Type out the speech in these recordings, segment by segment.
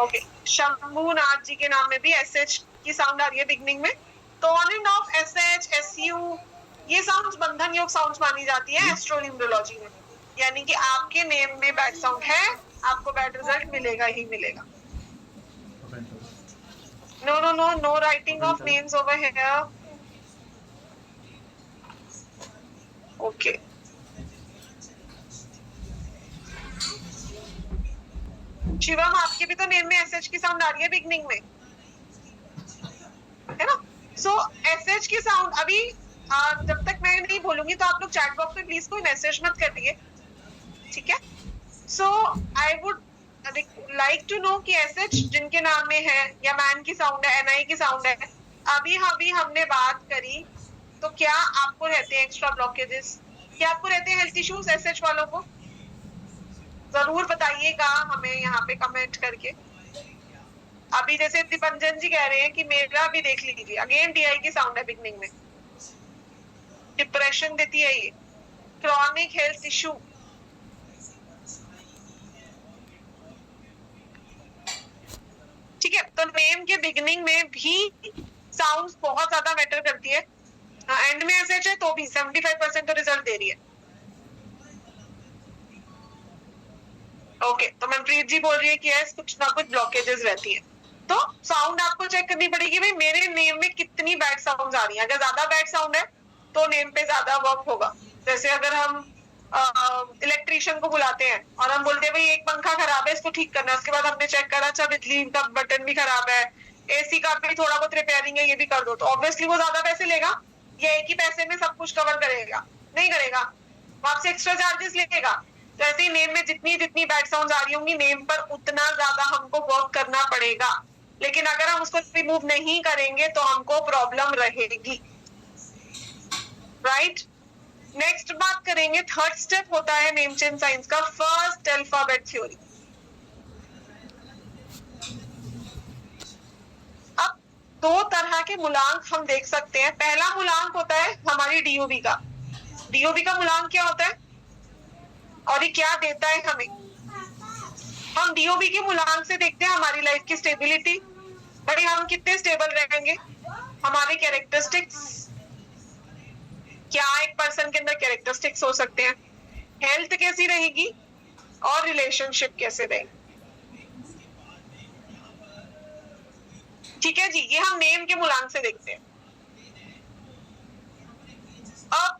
Okay, Shambhunath जी के नाम में भी SH की साउंड आ रही है बिगनिंग में। तो on end of SH, SU ये साउंड्स बंधन योग साउंड्स मानी जाती है एस्ट्रोन्यूमरोलॉजी में। यानी कि आपके नेम में बैड साउंड है, आपको बैड रिजल्ट मिलेगा ही मिलेगा। No no no no writing of names over here. Okay, Shivam आपके भी तो नेम में SH की साउंड आ रही है बिगनिंग में, है ना? सो SH की साउंड अभी जब तक मैं नहीं बोलूंगी तो आप लोग चैट बॉक्स में प्लीज कोई मैसेज मत करिए, ठीक है? So I would like to know कि SH जिनके नाम में है या मैन की साउंड है, NI की साउंड है, अभी हमने बात करी, तो क्या आपको रहते हैं एक्स्ट्रा ब्लॉकेजेस? क्या आपको रहते हैं हेल्थ इश्यूज SH वालों को? जरूर बताइएगा हमें यहाँ पे कमेंट करके। अभी जैसे दीपंजन जी कह रहे हैं कि मेरा भी देख लीजिए, अगेन DI की साउंड है बिगनिंग में, डिप्रेशन देती है ये, क्रॉनिक हेल्थ इशू। ठीक है, तो नेम के बिगनिंग में भी साउंड्स बहुत ज्यादा मैटर करती है। एंड में SH है तो भी 75% तो रिजल्ट दे रही है। ओके, तो मनप्रीत जी बोल रही है कि यस कुछ ना कुछ ब्लॉकेजेस रहती है। तो साउंड आपको चेक करनी पड़ेगी, भाई मेरे नेम में कितनी बैड साउंड आ रही है। अगर ज्यादा बैड साउंड है तो नेम पे ज्यादा वर्क होगा। जैसे अगर हम इलेक्ट्रिशियन को बुलाते हैं और हम बोलते हैं भाई एक पंखा खराब है, इसको ठीक करना है, उसके बाद हमने चेक करा अच्छा बिजली का बटन भी खराब है, AC का भी थोड़ा बहुत रिपेयरिंग है, ये भी कर दो, तो ऑब्वियसली वो ज्यादा पैसे लेगा या एक ही पैसे में सब कुछ कवर करेगा? नहीं करेगा, वो आपसे एक्स्ट्रा चार्जेस लेगा। तो ऐसे ही नेम में जितनी जितनी बैड साउंड आ रही होंगी, नेम पर उतना ज्यादा हमको वर्क करना पड़ेगा। लेकिन अगर हम उसको रिमूव नहीं करेंगे तो हमको प्रॉब्लम रहेगी, राइट? नेक्स्ट बात करेंगे, थर्ड स्टेप होता है नेम चेंज साइंस का, फर्स्ट अल्फाबेट थ्योरी। अब दो तरह के मूलांक हम देख सकते हैं। पहला मूलांक होता है हमारी DOB का। DOB का मूलांक क्या होता है और ये क्या देता है हमें? हम DOB के मूलांक से देखते हैं हमारी लाइफ की स्टेबिलिटी, भाई हम कितने स्टेबल रहेंगे, हमारे कैरेक्टरिस्टिक्स, क्या एक पर्सन के अंदर कैरेक्टरिस्टिक्स हो सकते हैं, हेल्थ कैसी रहेगी और रिलेशनशिप कैसे रहेगी। ठीक है जी, ये हम नेम के मूलांक से देखते हैं। अब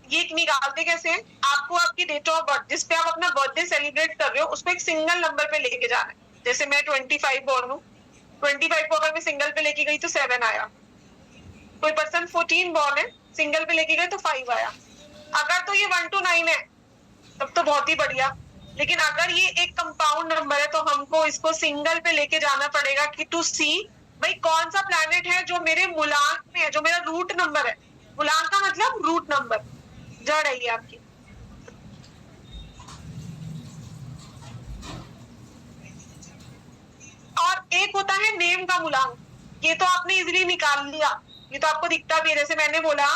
ये निकालते कैसे हैं? आपको आपकी डेट ऑफ बर्थ, जिसपे आप अपना बर्थडे सेलिब्रेट कर रहे हो, उसको एक सिंगल नंबर पे लेके जाना है। जैसे मैं 25 बोर्न हूँ, 25 को अगर मैं सिंगल पे लेके गई तो 7 आया। कोई पर्सन 14 बोर्न है, सिंगल पे लेके गए तो 5 आया। अगर तो ये 1 to 9 है तब तो बहुत ही बढ़िया, लेकिन अगर ये एक कंपाउंड नंबर है तो हमको इसको सिंगल पे लेके जाना पड़ेगा कि टू सी भाई कौन सा प्लैनेट है जो मेरे मूलांक में है, जो मेरा रूट नंबर है। मूलांक का मतलब रूट नंबर, जड़ है ये आपकी। और एक होता है नेम का मूलांक, ये तो आपने इजीली निकाल लिया, ये तो आपको दिखता भी है। जैसे मैंने बोला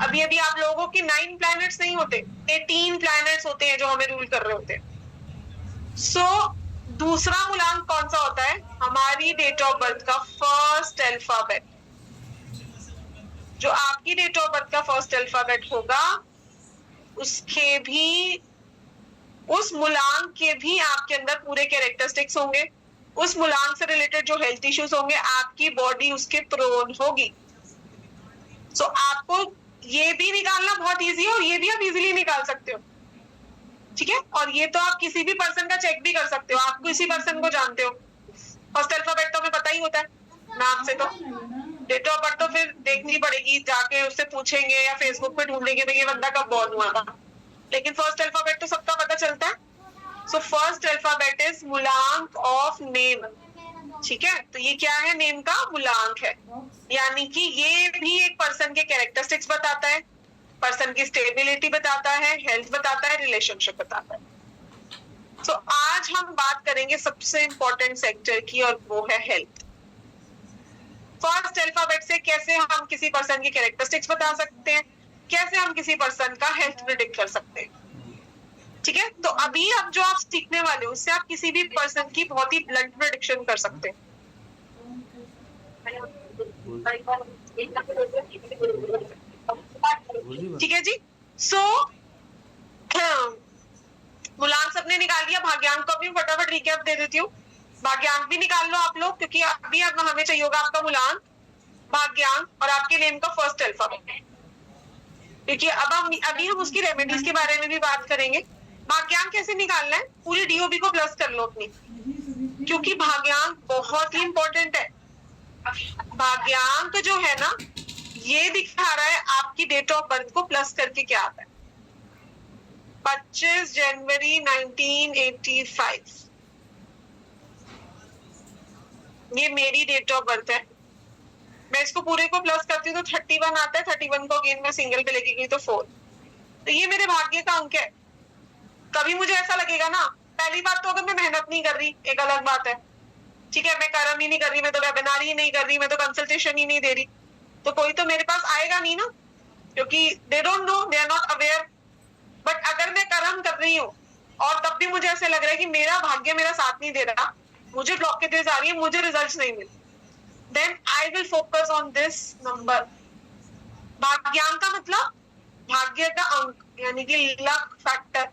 अभी अभी आप लोगों की 9 प्लैनेट्स नहीं होते, 18 प्लैनेट्स होते हैं जो हमें रूल कर रहे होते हैं। सो दूसरा मूलांक कौन सा होता है? हमारी डेट ऑफ बर्थ का फर्स्ट अल्फाबेट। जो आपकी डेट ऑफ बर्थ का फर्स्ट अल्फाबेट होगा उसके भी, उस मूलांक के भी आपके अंदर पूरे कैरेक्टरिस्टिक्स होंगे, उस मूलांक से रिलेटेड जो हेल्थ इश्यूज होंगे आपकी बॉडी उसके प्रोन होगी। सो आपको ये भी निकालना बहुत इजी है और ये भी आप इजीली निकाल सकते हो, ठीक है? और ये तो आप किसी भी पर्सन का चेक भी कर सकते हो, आप किसी पर्सन को जानते हो, फर्स्ट अल्फाबेट तो हमें पता ही होता है नाम से, तो डेट ऑफ बर्थ तो फिर देखनी पड़ेगी, जाके उससे पूछेंगे या फेसबुक पे ढूंढेंगे भाई ये बंदा कब बॉर्न हुआ था, लेकिन फर्स्ट अल्फाबेट तो सबका पता चलता है। सो फर्स्ट अल्फाबेट इज मूलांक ऑफ नेम, ठीक है? तो ये क्या है? नेम का मूलांक है, यानी कि ये भी एक पर्सन के कैरेक्टरिस्टिक्स बताता है, पर्सन की स्टेबिलिटी बताता है, हेल्थ बताता है, रिलेशनशिप बताता है। तो आज हम बात करेंगे सबसे इंपॉर्टेंट सेक्टर की और वो है हेल्थ। फर्स्ट अल्फाबेट से कैसे हम किसी पर्सन की कैरेक्टरिस्टिक्स बता सकते हैं, कैसे हम किसी पर्सन का हेल्थ प्रिडिक्ट कर सकते हैं। ठीक है, तो अभी अब जो आप सीखने वाले हो उससे आप किसी भी पर्सन की बहुत ही ब्लंट प्रेडिक्शन कर सकते हैं। ठीक है जी। सो मूलांक सबने निकाल लिया, भाग्यांक को भी फटाफट रिकैप दे देती हूँ। भाग्यांक भी निकाल लो आप लोग, क्योंकि अभी अब हमें चाहिए होगा आपका मूलांक, भाग्यांक और आपके नेम का फर्स्ट अल्फाबेट, क्योंकि अभी हम उसकी रेमेडीज के बारे में भी बात करेंगे। भाग्यांक कैसे निकालना है, पूरी डीओबी को प्लस कर लो अपनी, क्योंकि भाग्यांक बहुत ही इंपॉर्टेंट है। भाग्यांक जो है ना, ये दिखा रहा है आपकी डेट ऑफ बर्थ को प्लस करके क्या आता है। 25 जनवरी 1985, ये मेरी डेट ऑफ बर्थ है। मैं इसको पूरे को प्लस करती हूँ तो 31 आता है, 31 को अगेन मैं सिंगल पे लेके गई तो 4, तो ये मेरे भाग्य का अंक है। कभी मुझे ऐसा लगेगा ना, पहली बात तो अगर मैं मेहनत नहीं कर रही एक अलग बात है, ठीक है, मैं कर्म ही नहीं कर रही, मैं तो वेबिनार ही नहीं कर रही, मैं तो कंसल्टेशन ही नहीं दे रही, तो कोई तो मेरे पास आएगा नहीं ना, क्योंकि they don't know, they are not aware. But अगर मैं कर्म कर रही हूँ और तब भी मुझे ऐसे लग रहा है कि मेरा भाग्य मेरा साथ नहीं दे रहा, मुझे ब्लॉकेजेस आ रही है, मुझे रिजल्ट्स नहीं मिल, then I will focus on this number. भाग्यांक का मतलब भाग्य का अंक, यानी कि लक फैक्टर।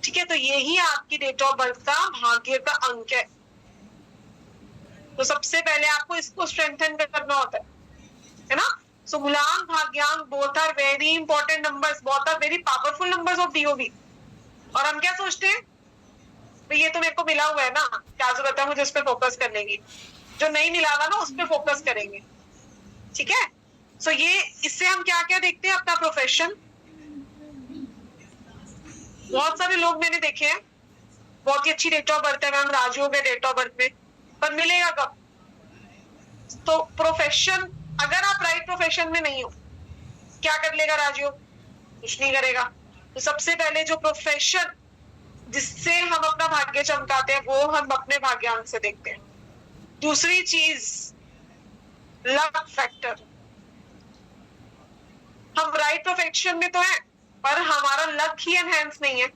ठीक है, तो यही आपकी डेट ऑफ बर्थ का भाग्य का अंक है। तो सबसे पहले आपको इसको स्ट्रेंथन करना होता है ना। सो मूलांक भाग्यांक both are very important numbers, both are very powerful numbers of DOB. और हम क्या सोचते हैं, तो ये तो मेरे को मिला हुआ है ना, क्या जरूरत है मुझे उस पर फोकस करने की, जो नहीं मिला हुआ ना उस पर फोकस करेंगे। ठीक है, सो ये इससे हम क्या क्या देखते हैं, अपना प्रोफेशन। बहुत सारे लोग मैंने देखे हैं, बहुत ही अच्छी डेट ऑफ बर्थ है मैम, राजयोग है डेट ऑफ बर्थ में, पर मिलेगा कब। तो प्रोफेशन, अगर आप राइट प्रोफेशन में नहीं हो, क्या कर लेगा राजयोग, कुछ नहीं करेगा। तो सबसे पहले जो प्रोफेशन जिससे हम अपना भाग्य चमकाते हैं वो हम अपने भाग्यांक से देखते हैं। दूसरी चीज लक फैक्टर, हम राइट प्रोफेशन में तो है पर हमारा लक ही एनहेंस नहीं है,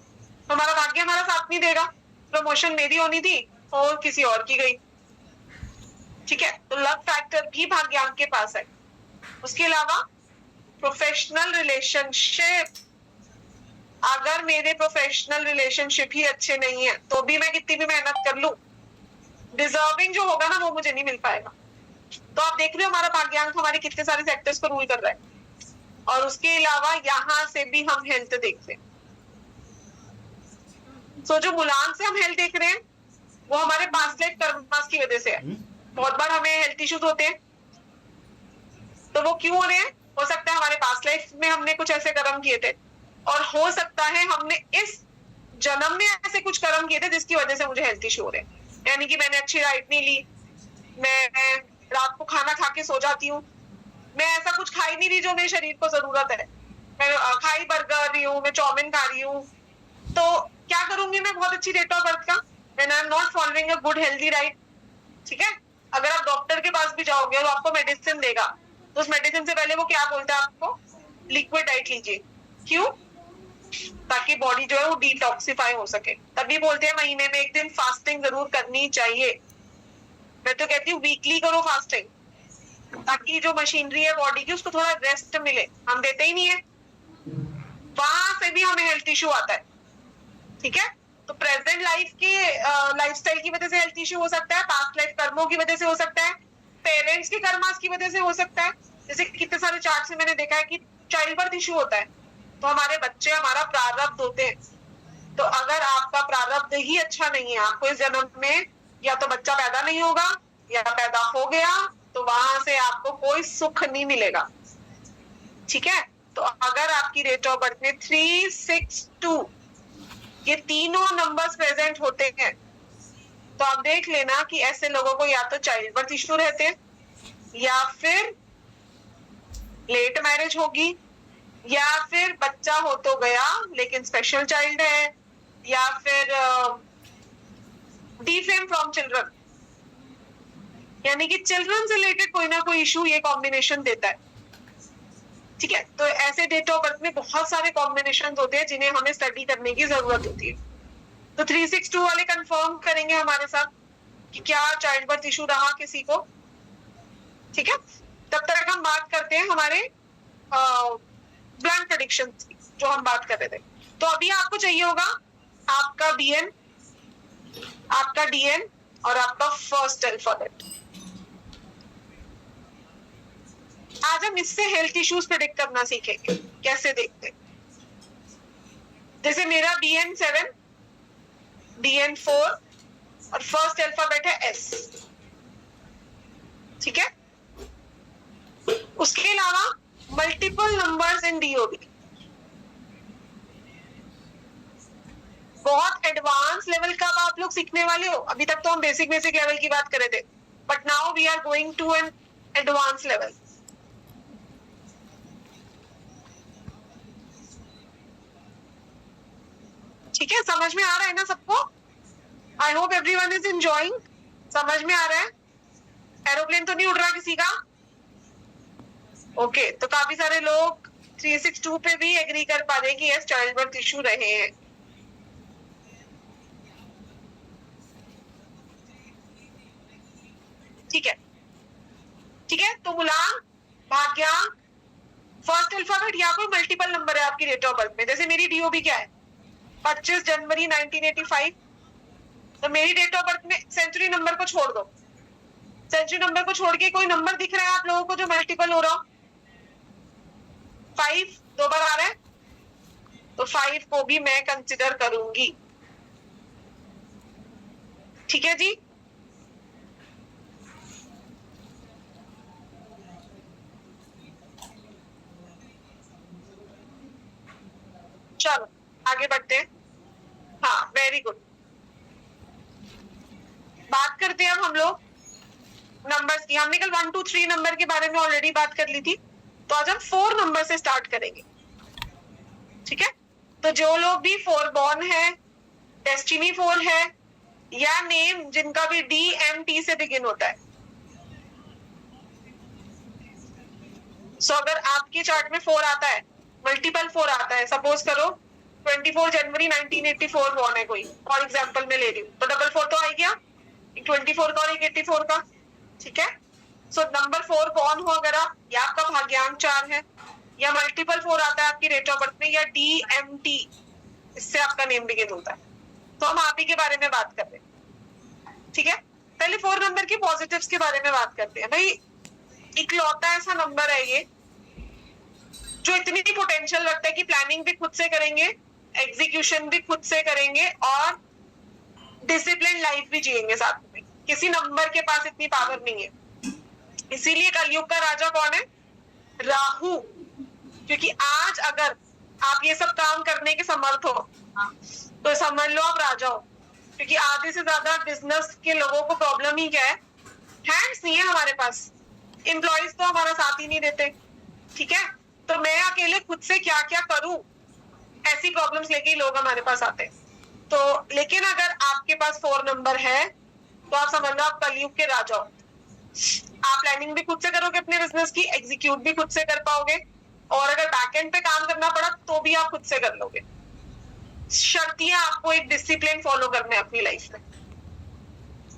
हमारा भाग्य हमारा साथ नहीं देगा। प्रमोशन मेरी होनी थी और किसी और की गई। ठीक है, तो लक फैक्टर भी भाग्यांक के पास है। उसके अलावा प्रोफेशनल रिलेशनशिप, अगर मेरे प्रोफेशनल रिलेशनशिप ही अच्छे नहीं है तो भी मैं कितनी भी मेहनत कर लूं, डिजर्विंग जो होगा ना वो मुझे नहीं मिल पाएगा। तो आप देख रहे हो हमारा भाग्यांक हमारे कितने सारे सेक्टर्स को रूल कर रहा है। और उसके अलावा यहां से भी हम हेल्थ देखते हैं। तो जो मूलांक से हम हेल्थ देख रहे हैं वो हमारे पास्ट लाइफ कर्मास की वजह से है। बहुत बार हमें हेल्थ इश्यूज होते हैं, तो वो क्यों हो रहे हैं, हो सकता है हमारे पास्ट लाइफ में हमने कुछ ऐसे कर्म किए थे, और हो सकता है हमने इस जन्म में ऐसे कुछ कर्म किए थे जिसकी वजह से मुझे हेल्थ इश्यू हो रहे हैं। यानी कि मैंने अच्छी डाइट नहीं ली, मैं रात को खाना खा के सो जाती हूँ, मैं ऐसा कुछ खा ही नहीं रही जो मेरे शरीर को जरूरत है, मैं खाई बर्गर रही हूँ, मैं चाउमीन खा रही हूँ, तो क्या करूंगी मैं बहुत अच्छी डेट ऑफ बर्थ का, when I am not following a good healthy diet. ठीक है, अगर आप डॉक्टर के पास भी जाओगे और आपको मेडिसिन देगा तो उस मेडिसिन से पहले वो क्या बोलता है आपको, लिक्विड डाइट लीजिए। क्यों, ताकि बॉडी जो है वो डिटॉक्सिफाई हो सके। तभी बोलते हैं महीने में एक दिन फास्टिंग जरूर करनी चाहिए। मैं तो कहती हूँ वीकली करो फास्टिंग, ताकि जो मशीनरी है बॉडी की उसको थोड़ा रेस्ट मिले, हम देते ही नहीं है, वहां से भी हमें हेल्थ इश्यू आता है। ठीक है, तो प्रेजेंट लाइफ के लाइफस्टाइल की वजह से हेल्थ इश्यू हो सकता है, पास्ट लाइफ कर्मों की वजह से हो सकता है, पेरेंट्स के कर्मास की वजह से हो सकता है। जैसे कितने सारे चार्ट से मैंने देखा है कि चाइल्ड बर्थ इश्यू होता है, तो हमारे बच्चे हमारा प्रारब्ध होते हैं। तो अगर आपका प्रारब्ध ही अच्छा नहीं है, आपको इस जन्म में या तो बच्चा पैदा नहीं होगा या पैदा हो गया, तो वहां से आपको कोई सुख नहीं मिलेगा। ठीक है, तो अगर आपकी डेट ऑफ बर्थ में 362 ये तीनों नंबर्स प्रेजेंट होते हैं, तो आप देख लेना कि ऐसे लोगों को या तो चाइल्ड बर्थ इश्यू रहते हैं, या फिर लेट मैरिज होगी, या फिर बच्चा हो तो गया लेकिन स्पेशल चाइल्ड है, या फिर डिफेम फ्रॉम चिल्ड्रन, यानी कि चिल्ड्रन से रिलेटेड कोई ना कोई इशू ये कॉम्बिनेशन देता है। ठीक है, तो ऐसे डेट ऑफ बर्थ में बहुत सारे कॉम्बिनेशन होते हैं जिन्हें हमें स्टडी करने की जरूरत होती है। तो 362 वाले कंफर्म करेंगे हमारे साथ कि क्या चाइल्ड बर्थ इशू रहा किसी को। ठीक है, तब तक हम बात करते हैं हमारे ब्लड प्रेडिक्शन की, जो हम बात कर रहे थे। तो अभी आपको चाहिए होगा आपका बीएन, आपका डीएन और आपका फर्स्ट अल्फाबेट। आज हम इससे हेल्थ इश्यूज प्रेडिक्ट करना सीखेंगे, कैसे देखते हैं। जैसे मेरा BN7, DN4 और फर्स्ट अल्फाबेट है S। ठीक है, उसके अलावा मल्टीपल नंबर्स इन DOB। बहुत एडवांस लेवल का आप लोग सीखने वाले हो। अभी तक तो हम बेसिक लेवल की बात कर रहे थे, but now we are going to an advance level. ठीक है, समझ में आ रहा है ना सबको? I hope everyone is enjoying. समझ में आ रहा है? एरोप्लेन तो नहीं उड़ रहा किसी का? ओके, तो काफी सारे लोग 362 पे भी एग्री कर पा रहे हैं कि यस, चाइल्ड बर्थ इशू रहे हैं। ठीक है, ठीक है, तो गुलाम, भाग्यांक, फर्स्ट अल्फाबेट या कोई मल्टीपल नंबर है आपकी डेट ऑफ बर्थ में। जैसे मेरी DOB क्या है, 25 जनवरी 1985। तो मेरी डेट ऑफ बर्थ में सेंचुरी नंबर को छोड़ दो, सेंचुरी नंबर को छोड़ के कोई नंबर दिख रहा है आप लोगों को जो मल्टीपल हो रहा हो? 5 दो बार आ रहा है, तो 5 को भी मैं कंसिडर करूंगी। ठीक है जी, चलो आगे बढ़ते हैं। हाँ, वेरी गुड। बात करते हैं अब हम लोग नंबर्स की। हमने कल 1 2 3 नंबर के बारे में ऑलरेडी बात कर ली थी, तो आज हम 4 नंबर से स्टार्ट करेंगे। ठीक है, तो जो लोग भी 4 बॉर्न है, डेस्टिनी 4 है, या नेम जिनका भी DMT से बिगिन होता है, सो अगर आपके चार्ट में 4 आता है, मल्टीपल 4 आता है, सपोज करो 24 जनवरी 1984 बॉर्न है कोई, फॉर एग्जाम्पल मैं ले रही हूँ, तो डबल 4 तो आ गया, एक 24 का और एक 84 का। ठीक है, सो नंबर 4 बॉर्न हो अगर आप, या आपका भाग्यांक 4 है, या मल्टीपल 4 आता है आपकी डेट ऑफ बर्थ में, या DMT इससे आपका नेम बिगिन होता है, तो हम आप ही के बारे में बात कर रहे हैं। ठीक है, पहले 4 नंबर के पॉजिटिव्स के बारे में बात करते हैं। भाई, इकलौता ऐसा नंबर है ये जो इतनी पोटेंशियल रखता है कि प्लानिंग भी खुद से करेंगे, एग्जीक्यूशन भी खुद से करेंगे और डिसिप्लिन लाइफ भी जिएंगे साथ में। किसी नंबर के पास इतनी पावर नहीं है। इसीलिए कलयुग का राजा कौन है? राहु। क्योंकि आज अगर आप ये सब काम करने के समर्थ हो, तो समझ लो आप राजा हो। क्योंकि आधे से ज्यादा बिजनेस के लोगों को प्रॉब्लम ही क्या है? हैंड्स नहीं है हमारे पास, एम्प्लॉइज तो हमारा साथ ही नहीं देते। ठीक है, तो मैं अकेले खुद से क्या क्या करूं, ऐसी प्रॉब्लम्स लेके ही लोग हमारे पास आते हैं। तो लेकिन अगर आपके पास 4 नंबर है, तो आप समझ लो आप कलयुग के राजा हो। आप प्लानिंग भी खुद से करोगे अपने बिजनेस की, एग्जीक्यूट भी खुद से कर पाओगे, और अगर बैकएंड पे काम करना पड़ा तो भी आप खुद से कर लोगे। शर्तियां आपको एक डिसिप्लिन फॉलो करना है अपनी लाइफ में।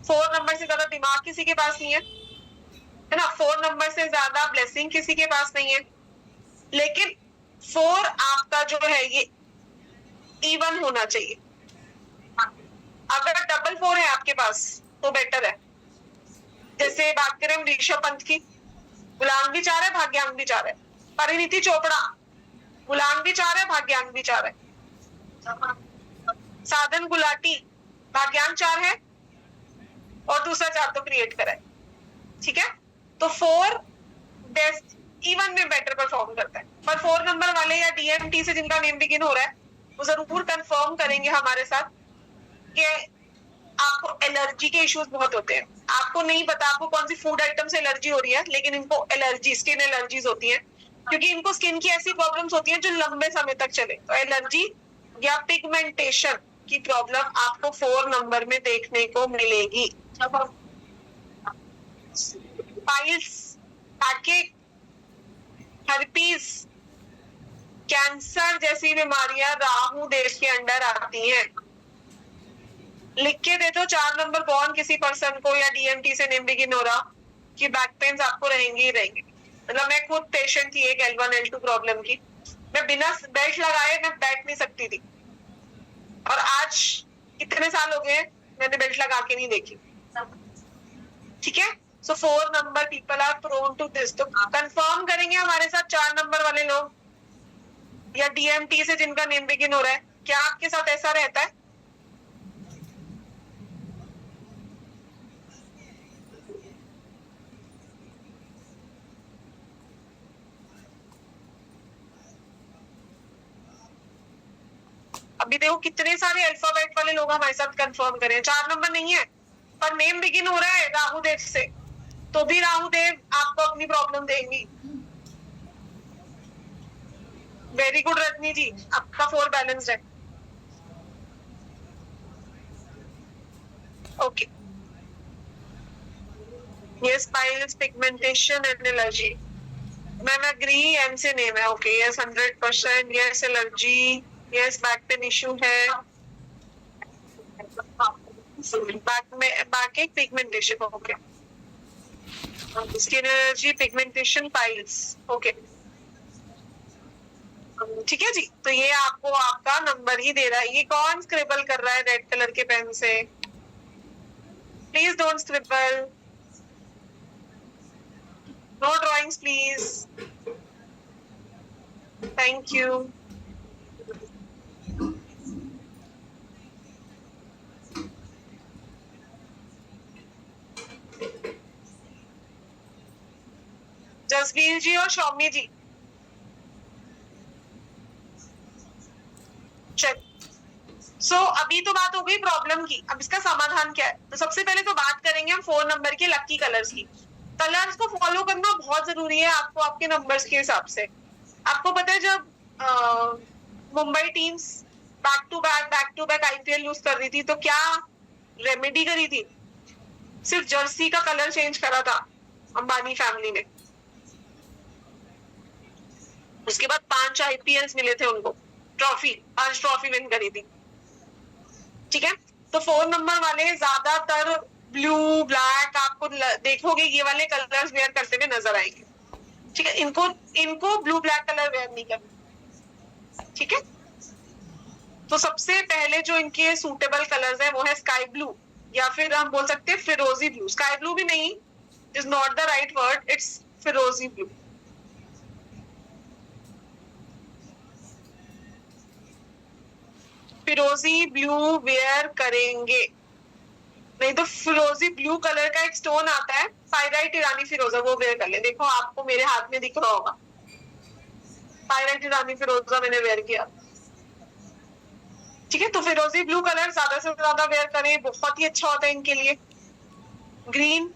4 नंबर से ज्यादा दिमाग किसी के पास नहीं है ना? 4 नंबर से ज्यादा ब्लेसिंग किसी के पास नहीं है। लेकिन 4 आपका जो है ये इवन होना चाहिए। अगर डबल 4 है आपके पास तो बेटर है। जैसे बात करें ऋषभ पंत की, गुलाम भी 4 है, भाग्यांक भी 4 है। परिणीति चोपड़ा, गुलाम भी 4 है, भाग्यांक भी 4 है। साधन गुलाटी, भाग्यांक 4 है और दूसरा 4 तो क्रिएट करा है। ठीक है, तो 4 बेस्ट इवन में बेटर परफॉर्म करता है। पर 4 नंबर वाले या DMT से जिनका नेम बिगिन हो रहा है, वो जरूर कंफर्म करेंगे हमारे साथ कि आपको एलर्जी के इश्यूज बहुत होते हैं। आपको नहीं पता आपको कौन सी फूड आइटम से एलर्जी हो रही है, लेकिन इनको एलर्जी, स्किन एलर्जीज होती है, क्योंकि इनको स्किन की ऐसी प्रॉब्लम्स होती है जो लंबे समय तक चले। तो एलर्जी या पिगमेंटेशन की प्रॉब्लम आपको 4 नंबर में देखने को मिलेगी। पाइल्स, बैकएक, हर्पीज, कैंसर जैसी बीमारियां राहु देव के अंडर आती हैं। लिख के दे दो 4 नंबर बॉर्न किसी पर्सन को या डीएमटी से नेम बिगिन हो रहा कि बैक पेन्स आपको रहेंगे ही रहेंगे। मतलब मैं खुद पेशेंट थी एक L1 L2 प्रॉब्लम की, मैं बिना बेल्ट लगाए मैं बैठ नहीं सकती थी, और आज कितने साल हो गए मैंने बेल्ट लगा के नहीं देखी। ठीक है, so 4 number people are prone to this. तो कंफर्म करेंगे हमारे साथ 4 नंबर वाले लोग या डीएमटी से जिनका नेम बिगिन हो रहा है, क्या आपके साथ ऐसा रहता है? अभी देखो कितने सारे अल्फाबेट वाले लोग हमारे साथ कंफर्म करें, 4 नंबर नहीं है पर नेम बिगिन हो रहा है राहु देव से, तो भी राहु देव आपको अपनी प्रॉब्लम देंगी। वेरी गुड रजनी जी, आपका 4 बैलेंस्ड है। Okay, yes, piles, pigmentation and allergy. Ma'am agree, M से नेम है। Okay, yes 100%, yes allergy, yes back pain issue है, बैक एक pigmentation. Okay, skin allergy, pigmentation, piles. Okay, ठीक है जी। तो ये आपको आपका नंबर ही दे रहा है। ये कौन स्क्रिबल कर रहा है रेड कलर के पेन से? Please don't scribble, no drawings please, thank you. Jasvir ji और शौमी जी, चल सो अभी तो बात हो गई प्रॉब्लम की, अब इसका समाधान क्या है? तो सबसे पहले तो बात करेंगे हम 4 नंबर के लकी कलर्स की। कलर्स को फॉलो करना बहुत जरूरी है आपको आपके नंबर्स के हिसाब से। आपको पता है जब Mumbai teams back to back IPL lose कर रही थी तो क्या रेमेडी करी थी? सिर्फ जर्सी का कलर चेंज करा था अंबानी फैमिली ने। उसके बाद 5 आईपीएल्स मिले थे उनको, ट्रॉफी, आज ट्रॉफी विन करी थी। ठीक है, तो 4 नंबर वाले ज्यादातर ब्लू ब्लैक आपको देखोगे ये वाले कलर्स वेयर करते हुए नजर आएंगे। ठीक है, इनको ब्लू ब्लैक कलर वेयर नहीं करना। ठीक है, तो सबसे पहले जो इनके सूटेबल कलर्स है वो है स्काई ब्लू, या फिर हम बोल सकते हैं फिरोजी ब्लू। स्काई ब्लू भी नहीं, is not the right word, it's फिरोजी ब्लू। फिरोजी ब्लू वेयर करेंगे, नहीं तो फिरोजी ब्लू कलर का एक स्टोन आता है पायराइट ईरानी फिरोजा, वो वेयर कर ले। देखो आपको मेरे हाथ में दिख रहा होगा पायराइट ईरानी फिरोजा मैंने वेयर किया। ठीक है, तो फिरोजी ब्लू कलर ज्यादा से ज्यादा वेयर करें, बहुत ही अच्छा होता है इनके लिए। ग्रीन,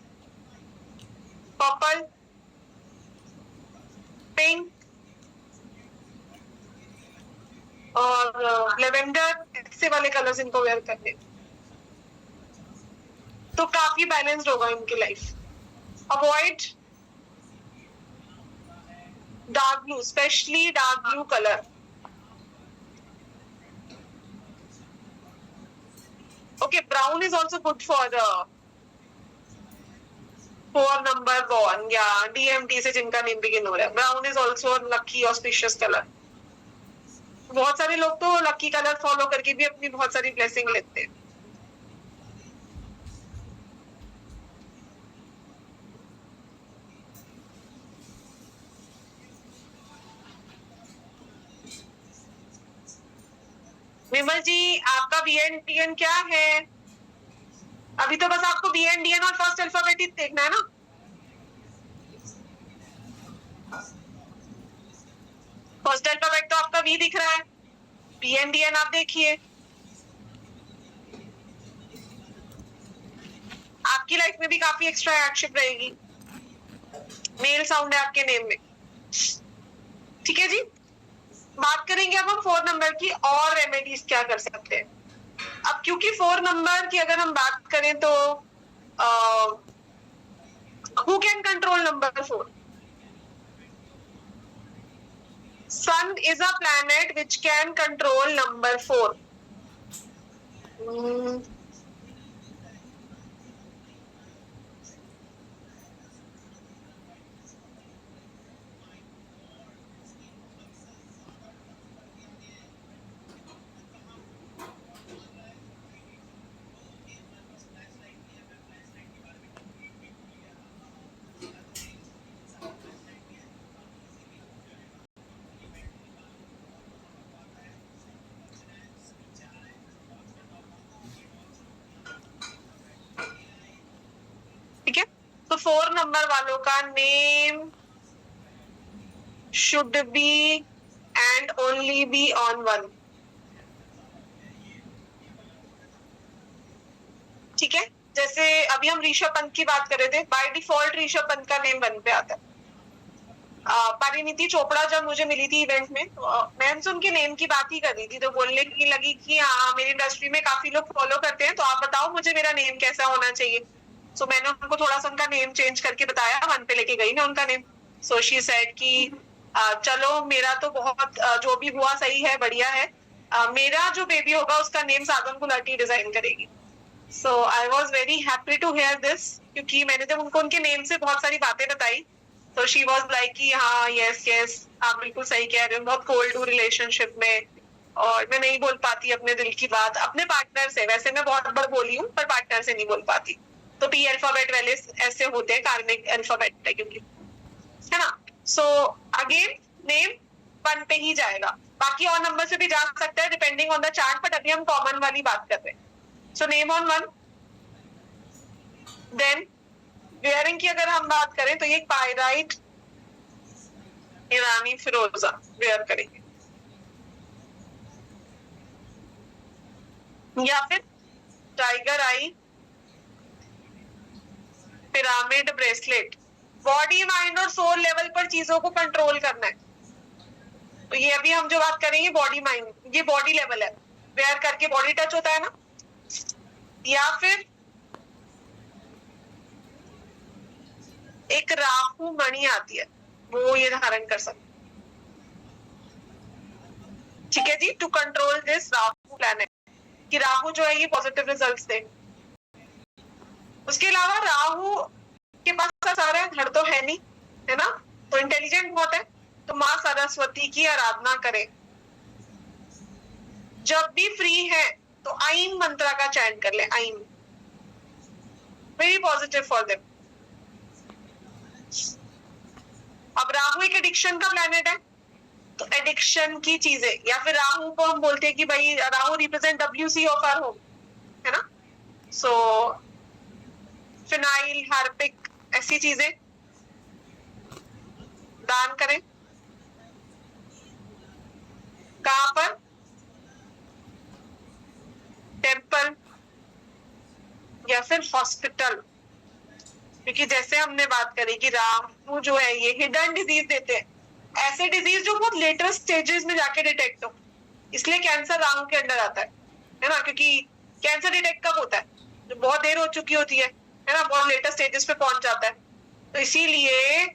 पर्पल, पिंक और लेवेंडर, ऐसे वाले कलर्स इनको वेयर करने, तो काफी बैलेंस्ड होगा इनकी life. Avoid dark blue, specially dark blue colour. Okay, brown is also good for 4 number born या डीएमटी से जिनका नेम बिगिन हो रहा है। Brown is also lucky auspicious colour. बहुत सारे लोग तो लकी कलर फॉलो करके भी अपनी बहुत सारी ब्लेसिंग लेते हैं। विमल जी, आपका बीएनडीएन क्या है? अभी तो बस आपको बीएनडीएन और फर्स्ट अल्फाबेट ही देखना है ना। फर्स्ट अल्फाबेट तो आपका वी दिख रहा है, बीएनडीएन आप देखिए। आपकी लाइफ में भी काफी एक्स्ट्रा एक्टिव रहेगी, मेल साउंड है आपके नेम में। ठीक है जी, बात करेंगे अब हम 4 नंबर की और रेमेडीज क्या कर सकते हैं। अब क्योंकि 4 नंबर की अगर हम बात करें तो who can control number 4? Sun is a planet which can control number 4. ठीक है, तो 4 नंबर वालों का name should be and only be on 1. ठीक है, जैसे अभी हम ऋषभ पंत की बात कर रहे थे, बाय डिफॉल्ट ऋषभ पंत का नेम 1 पे आता है. परिणीति चोपड़ा जब मुझे मिली थी इवेंट में, तो मैं उनसे उनके नेम की बात ही कर रही थी, तो बोलने की लगी कि हाँ मेरी इंडस्ट्री में काफी लोग फॉलो करते हैं, तो आप बताओ मुझे मेरा नेम कैसा होना चाहिए. सो मैंने उनको थोड़ा सा उनका नेम चेंज करके बताया, 1 पे लेके गई मैं उनका नेम. सो शी सेड कि चलो मेरा तो बहुत जो भी हुआ सही है, बढ़िया है. मेरा जो बेबी होगा उसका नेम साधन गुलाटी डिजाइन करेगी. So I was very happy to hear this, क्योंकि मैंने जब उनको उनके नेम से बहुत सारी बातें बताई, तो शी वॉज लाइक कि हाँ यस यस आप बिल्कुल सही कह रहे हो, बहुत कोल्ड हूँ रिलेशनशिप में, और मैं नहीं बोल पाती अपने दिल की बात अपने पार्टनर से. वैसे मैं बहुत बार बोली हूँ, पर पार्टनर से नहीं बोल पाती. तो पी अल्फाबेट वाले ऐसे होते हैं, कार्मिक अल्फाबेट है क्योंकि, है ना. सो अगेन नेम 1 पे ही जाएगा, बाकी और नंबर से भी जा सकता है depending on the chart, but अभी हम कॉमन वाली बात कर रहे हैं. So name on 1. Then wearing की अगर हम बात करें तो ये पायराइट ईरानी फिरोजा वेयर करेंगे, या फिर टाइगर आई पिरामिड ब्रेसलेट. बॉडी माइंड और सोल लेवल पर चीजों को कंट्रोल करना है, तो ये अभी हम जो बात करेंगे बॉडी माइंड, ये बॉडी लेवल है, वेयर करके बॉडी टच होता है ना. या फिर एक राहु मणि आती है, वो ये धारण कर सकते. ठीक है जी, to control this Rahu planet, कि राहु जो है ये पॉजिटिव रिजल्ट्स दे. उसके अलावा राहु के पास सारा है, घर तो है नहीं, है ना, तो इंटेलिजेंट बहुत है, तो माँ सरस्वती की आराधना करें. जब भी फ्री है तो आइन मंत्रा का चैंट कर ले. आइन वेरी पॉजिटिव फॉर देम. अब राहु एक एडिक्शन का प्लैनेट है, तो एडिक्शन की चीजें, या फिर राहु को हम बोलते हैं कि भाई Rahu represent WC of our home, है ना. सो फिनाइल, हार्पिक, ऐसी चीजें दान करें. कहां पर? टेम्पल या फिर हॉस्पिटल, क्योंकि जैसे हमने बात करी कि राहु जो है ये हिडन डिजीज देते हैं, ऐसे डिजीज जो बहुत लेटर स्टेजेस में जाके डिटेक्ट हो, इसलिए कैंसर राहु के अंडर आता है ना, क्योंकि कैंसर डिटेक्ट कब होता है? जो बहुत देर हो चुकी होती है ना, बहुत लेटर स्टेजेस पे पहुंच जाता है. तो इसीलिए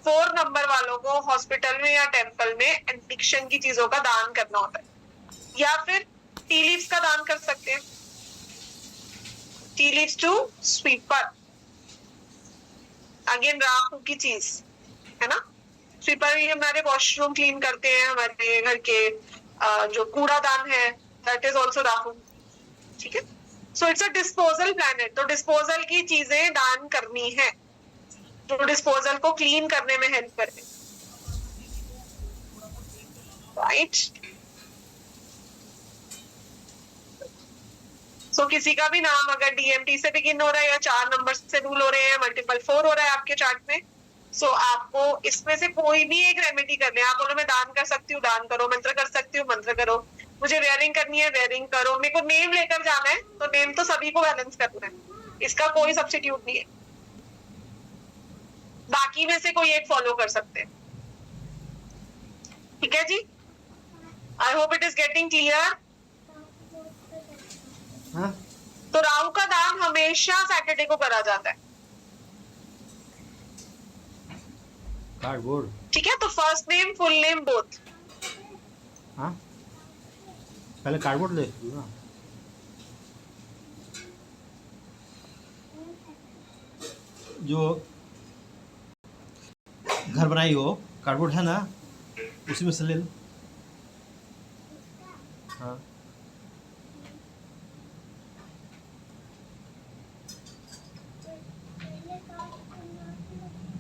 4 नंबर वालों को हॉस्पिटल में या टेम्पल में एडिक्शन की चीजों का दान करना होता है, या फिर टी लीव्स का दान कर सकते हैं. Tea leaves to sweeper, again Rahu की चीज है ना. स्वीपर ये हमारे वॉशरूम क्लीन करते हैं, हमारे घर के जो कूड़ादान है, दैट इज ऑल्सो राहु. ठीक है, so it's a disposal planet, तो डिस्पोजल की चीजें दान करनी है जो डिस्पोजल को क्लीन करने में हेल्प करे. राइट. सो किसी का भी नाम अगर DMT से बिगिन हो रहा है या 4 नंबर से रूल हो रहे हैं, मल्टीपल 4 हो रहा है आपके चार्ट में, सो आपको इसमें से कोई भी एक रेमेडी करनी है. आप बोलो मैं दान कर सकती हूँ, दान करो. मंत्र कर सकती हूँ, मंत्र करो. मुझे वेयरिंग करनी है, वेयरिंग करो. मेरे को नेम लेकर जाना है, तो नेम तो सभी को बैलेंस करना है, इसका कोई सब्स्टिट्यूट नहीं है. बाकी में से कोई एक फॉलो कर सकते हैं. ठीक है जी, I hope it is getting clear. तो राहु का दान हमेशा सैटरडे को करा जाता है. कार्डबोर्ड. ठीक है, तो first name full name both. हाँ, पहले कार्डबोर्ड ले ना। जो घर बनाई हो कार्डबोर्ड है ना, उसी में से ले लो। हाँ,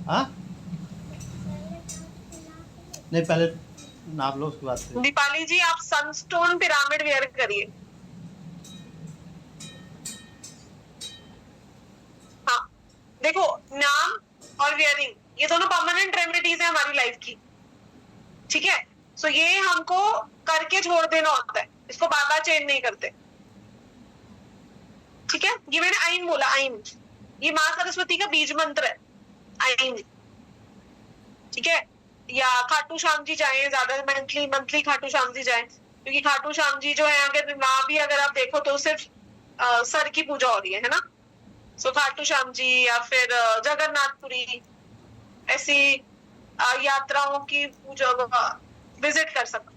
हाँ, नहीं पहले नाप लो उसके बाद से। दीपाली जी आप सनस्टोन पिरामिड वेयर करिए। हाँ देखो, नाम और वेयरिंग ये दोनों परमानेंट रेमेडीज है हमारी लाइफ की, ठीक है। सो ये हमको करके छोड़ देना होता है, इसको बार बार चेंज नहीं करते, ठीक है। ये मैंने आइन बोला, आइन ये माँ सरस्वती का बीज मंत्र है, आइन, ठीक है। या खाटू श्याम जी जाए, ज्यादा मंथली मंथली खाटू श्याम जी जाए, क्योंकि खाटू श्याम जी जो है अगर वहां भी अगर आप देखो तो सिर्फ सर की पूजा हो रही है ना। सो खाटू श्याम जी या फिर जगन्नाथपुरी ऐसी यात्राओं की पूजा विजिट कर सकते।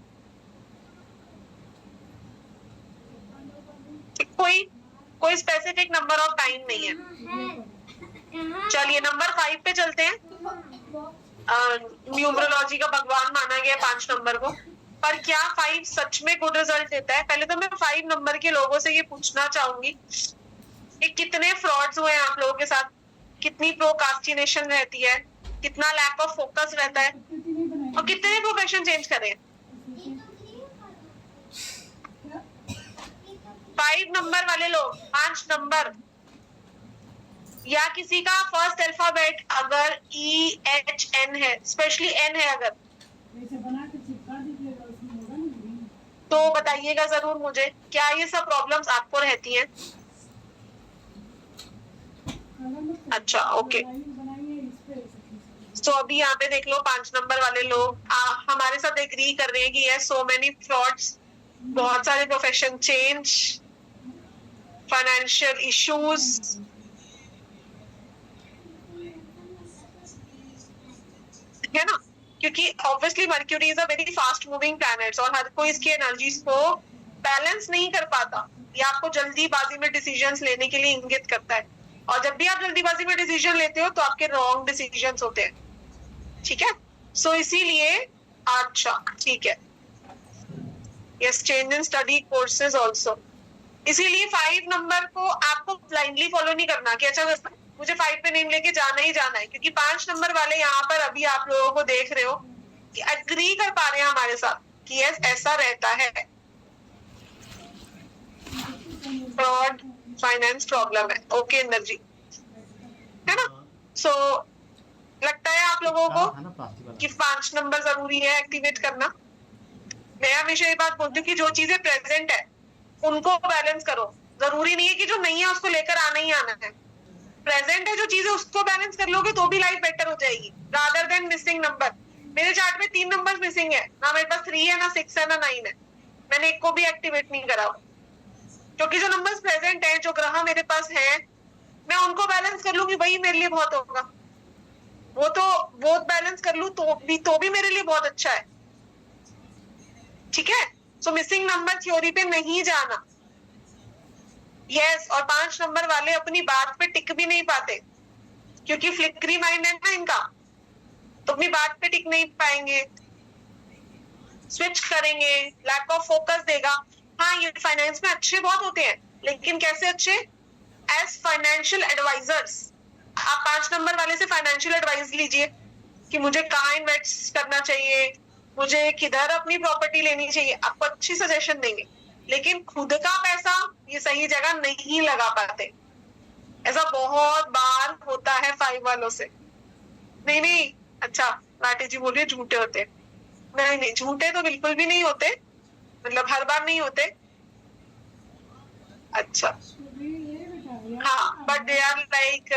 कोई स्पेसिफिक नंबर ऑफ टाइम नहीं है। चलिए नंबर 5 पे चलते हैं। न्यूमरोलॉजी का भगवान माना गया 5 नंबर को, पर क्या 5 सच में गुड रिजल्ट देता है? पहले तो मैं 5 नंबर के लोगों से ये पूछना चाहूंगी कि कितने फ्रॉड्स हुए हैं आप लोगों के साथ, कितनी प्रोकास्टिनेशन रहती है, कितना लैक ऑफ फोकस रहता है, और कितने प्रोफेशन चेंज करें। 5 नंबर वाले लोग, 5 नंबर या किसी का फर्स्ट अल्फाबेट अगर EHN है, स्पेशली N है अगर, तो बताइएगा जरूर मुझे, क्या ये सब प्रॉब्लम्स आपको रहती हैं? अच्छा ओके, तो अभी यहाँ पे देख लो 5 नंबर वाले लोग हमारे साथ एग्री कर रहे हैं कि यस सो मेनी फ्रॉड्स, बहुत सारे प्रोफेशन चेंज, फाइनेंशियल इश्यूज, है ना, क्योंकि obviously mercury is a very fast moving planet और हर कोई इसकी एनर्जीज को बैलेंस नहीं कर पाता, या आपको जल्दीबाजी में डिसीजंस लेने के लिए इंगित करता है, और जब भी आप जल्दीबाजी में डिसीजन लेते हो तो आपके रॉन्ग डिसीजंस होते हैं, ठीक है। सो इसीलिए अच्छा ठीक है, yes change in study courses also. इसीलिए 5 नंबर को आपको ब्लाइंडली फॉलो नहीं करना कि अच्छा मुझे 5 पे नेम लेके जाना ही जाना है, क्योंकि 5 नंबर वाले यहाँ पर अभी आप लोगों को देख रहे हो कि अग्री कर पा रहे हैं हमारे साथ कि यस ऐसा रहता है, फ्रॉड फाइनेंस प्रॉब्लम है, ओके एनर्जी, है ना। सो लगता है आप लोगों को कि 5 नंबर जरूरी है एक्टिवेट करना। मैं हमेशा ये बात बोलती हूँ कि जो चीजें प्रेजेंट है उनको बैलेंस करो, जरूरी नहीं है कि जो नहीं है उसको लेकर आना ही आना है। प्रेजेंट है जो चीजें उसको बैलेंस कर लोगे तो भी लाइफ बेटर हो जाएगी, रादर देन मिसिंग नंबर। मेरे चार्ट में 3 नंबर मिसिंग है ना, मेरे पास 3 है ना 6 है ना 9 है, मैंने एक को भी एक्टिवेट नहीं करा, क्योंकि जो नंबर्स प्रेजेंट है, जो ग्रह मेरे पास है, मैं उनको बैलेंस कर लूंगी, वही मेरे लिए बहुत होगा। वो तो वो बैलेंस कर लू तो भी मेरे लिए बहुत अच्छा है, ठीक है। सो मिसिंग नंबर थ्योरी पे नहीं जाना। यस और 5 नंबर वाले अपनी बात पे टिक भी नहीं पाते, क्योंकि फ्लिकरी माइंड है ना इनका, तो अपनी बात पे टिक नहीं पाएंगे, स्विच करेंगे, लैक ऑफ फोकस देगा। हाँ ये फाइनेंस में अच्छे बहुत होते हैं, लेकिन कैसे अच्छे? As financial advisers. आप 5 नंबर वाले से फाइनेंशियल एडवाइस लीजिए कि मुझे कहाँ इन्वेस्ट करना चाहिए, मुझे किधर अपनी प्रॉपर्टी लेनी चाहिए, आपको अच्छी सजेशन देंगे, लेकिन खुद का पैसा ये सही जगह नहीं लगा पाते। ऐसा बहुत बार होता है 5 वालों से। नहीं अच्छा लाटी जी बोलिए झूठे होते, नहीं झूठे तो बिल्कुल भी नहीं होते, मतलब हर बार नहीं होते। अच्छा हाँ but they are like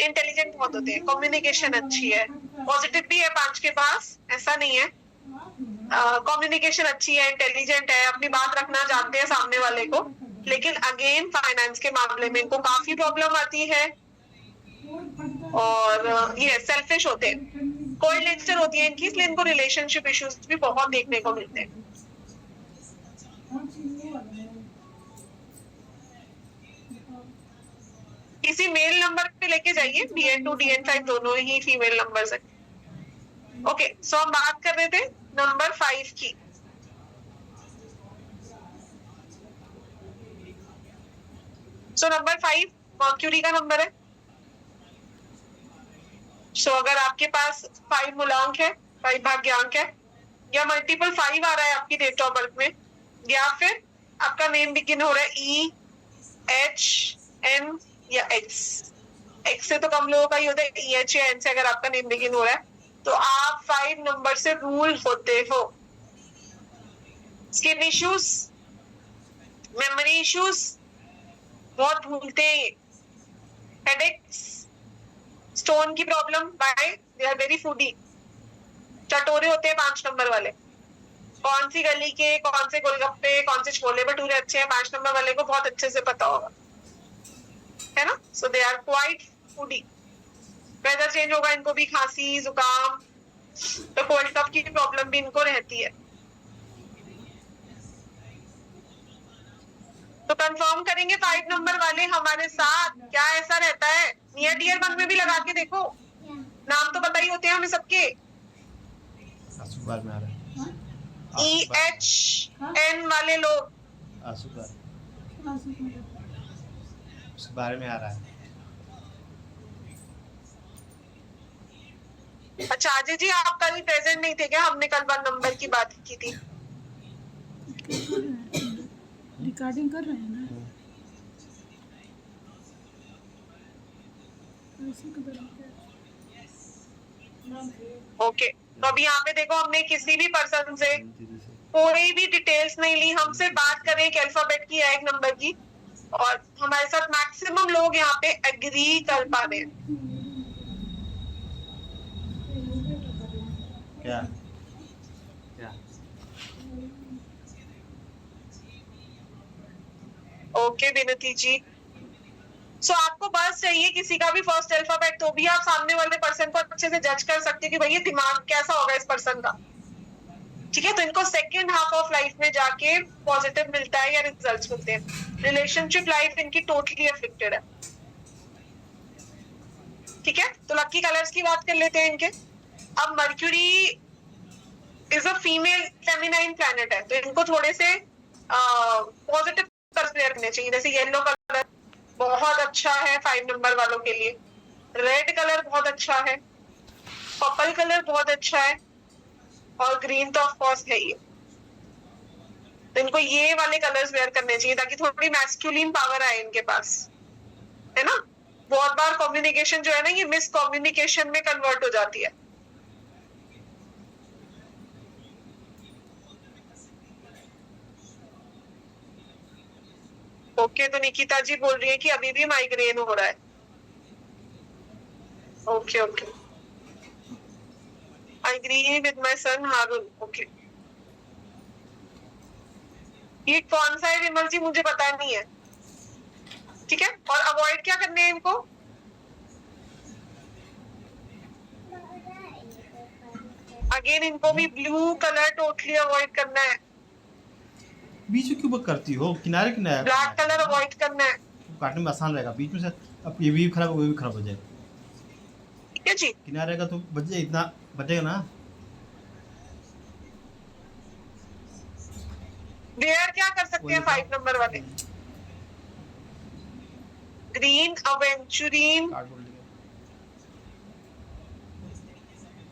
intelligent बहुत होते हैं, कम्युनिकेशन अच्छी है, पॉजिटिव भी है 5 के पास, ऐसा नहीं है, कम्युनिकेशन अच्छी है, इंटेलिजेंट है, अपनी बात रखना जानते हैं सामने वाले को, लेकिन अगेन फाइनेंस के मामले में इनको काफी प्रॉब्लम आती है, और ये सेल्फिश होते हैं, कोल्ड नेचर होती है इनकी, इसलिए इनको रिलेशनशिप इश्यूज भी बहुत देखने को मिलते हैं। किसी मेल नंबर पे लेके जाइए, DN2 DN5 दोनों ही फीमेल नंबर्स हैं। ओके, सो हम बात कर रहे थे नंबर 5 की। सो नंबर 5 मर्क्यूरी का नंबर है। सो अगर आपके पास 5 मूलांक है, 5 भाग्यांक है, या मल्टीपल 5 आ रहा है आपकी डेट ऑफ बर्थ में, या फिर आपका नेम बिगिन हो रहा है EH N या X से तो कम लोगों का ही होता है, EH या N से अगर आपका नेम बिगिन हो रहा है तो आप 5 नंबर से रूल होते हो। स्किन इश्यूज, मेमोरी इश्यूज, बहुत भूलते हैं, हेडेक्स, स्टोन की problem, by they are very foodie, चटोरे होते हैं 5 नंबर वाले। कौन सी गली के कौन से गोलगप्पे कौन से छोले भटूरे अच्छे हैं 5 नंबर वाले को बहुत अच्छे से पता होगा, है ना। So they are quite foodie. Weather change होगा इनको भी खांसी जुकाम, तो कोल्ड कफ की प्रॉब्लम भी इनको रहती है। तो कंफर्म करेंगे 5 नंबर वाले हमारे साथ क्या ऐसा रहता है। नियर डियर वन में भी लगा के देखो, नाम तो पता ही होते हैं हमें सबके। आसुबार में आ रहा है, EHN वाले लोग, आसुबार उसके बारे में आ रहा है। अच्छा अजय जी आप कल प्रेजेंट नहीं थे क्या? हमने कल 1 नंबर की बात की थी। रिकॉर्डिंग कर रहे हैं ना। ओके, तो अभी यहाँ पे देखो हमने किसी भी पर्सन से कोई भी डिटेल्स नहीं ली, हमसे बात कर रहे हैं एक अल्फाबेट की या एक नंबर की, और हमारे साथ मैक्सिमम लोग यहाँ पे एग्री कर पा रहे हैं। क्या क्या ओके विनती जी, सो आपको बस चाहिए किसी का भी फर्स्ट अल्फाबेट, तो भी आप सामने वाले पर्सन को अच्छे से जज कर सकते हो कि भाई ये दिमाग कैसा होगा इस पर्सन का। ठीक है, तो इनको सेकेंड हाफ ऑफ लाइफ में जाके पॉजिटिव मिलता है या रिजल्ट्स मिलते हैं। रिलेशनशिप लाइफ इनकी टोटली अफेक्टेड है। ठीक है, तो लकी कलर्स की बात कर लेते हैं इनके। अब mercury is a female feminine planet है, तो इनको थोड़े से पॉजिटिव कलर्स वेयर करने चाहिए। जैसे येलो कलर बहुत अच्छा है 5 नंबर वालों के लिए, रेड कलर बहुत अच्छा है, पर्पल कलर बहुत अच्छा है, और ग्रीन तो ऑफ कोर्स है ही। तो इनको ये वाले कलर्स वेयर करने चाहिए ताकि थोड़ी मैस्कुलिन पावर आए इनके पास, है ना। बहुत बार कम्युनिकेशन जो है ना ये मिस कम्युनिकेशन में कन्वर्ट हो जाती है। ओके, तो निकिता जी बोल रही है कि अभी भी माइग्रेन हो रहा है। Okay okay, I agree with my son Haroon. Okay, ये कौन सा है विमल जी मुझे पता नहीं है। ठीक है, और अवॉइड क्या करने हैं इनको? अगेन इनको भी ब्लू कलर टोटली अवॉइड करना है, बीच में क्यों करती हो, किनारे किनारे ब्लैक कलर अवॉइड करना है। काटने में आसान रहेगा, बीच में से अब ये भी खराब वो भी खराब हो जाएगा। ठीक है जी, किनारे का तो बच जाए, इतना बचेगा ना। वेयर क्या कर सकते हैं 5 नंबर वाले? ग्रीन अवेंचुरीन कार्डबोर्ड लेके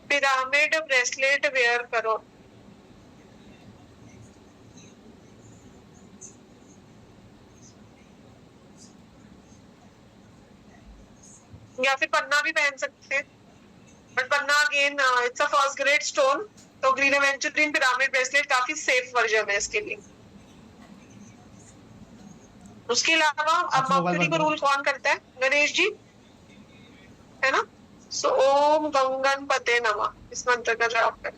पिरामिड ब्रेसलेट वेयर करो। या फिर पन्ना भी पहन सकते हैं, but Panna again it's a first grade stone, तो ग्रीन एवेंचुरिन पिरामिड ब्रेसलेट काफी सेफ वर्जन है इसके लिए। उसके अलावा अब मर्क्यूरी को रूल कौन करता है? गणेश जी, है ना। सो ओम गंगन पते नमः इस मंत्र का जाप करें।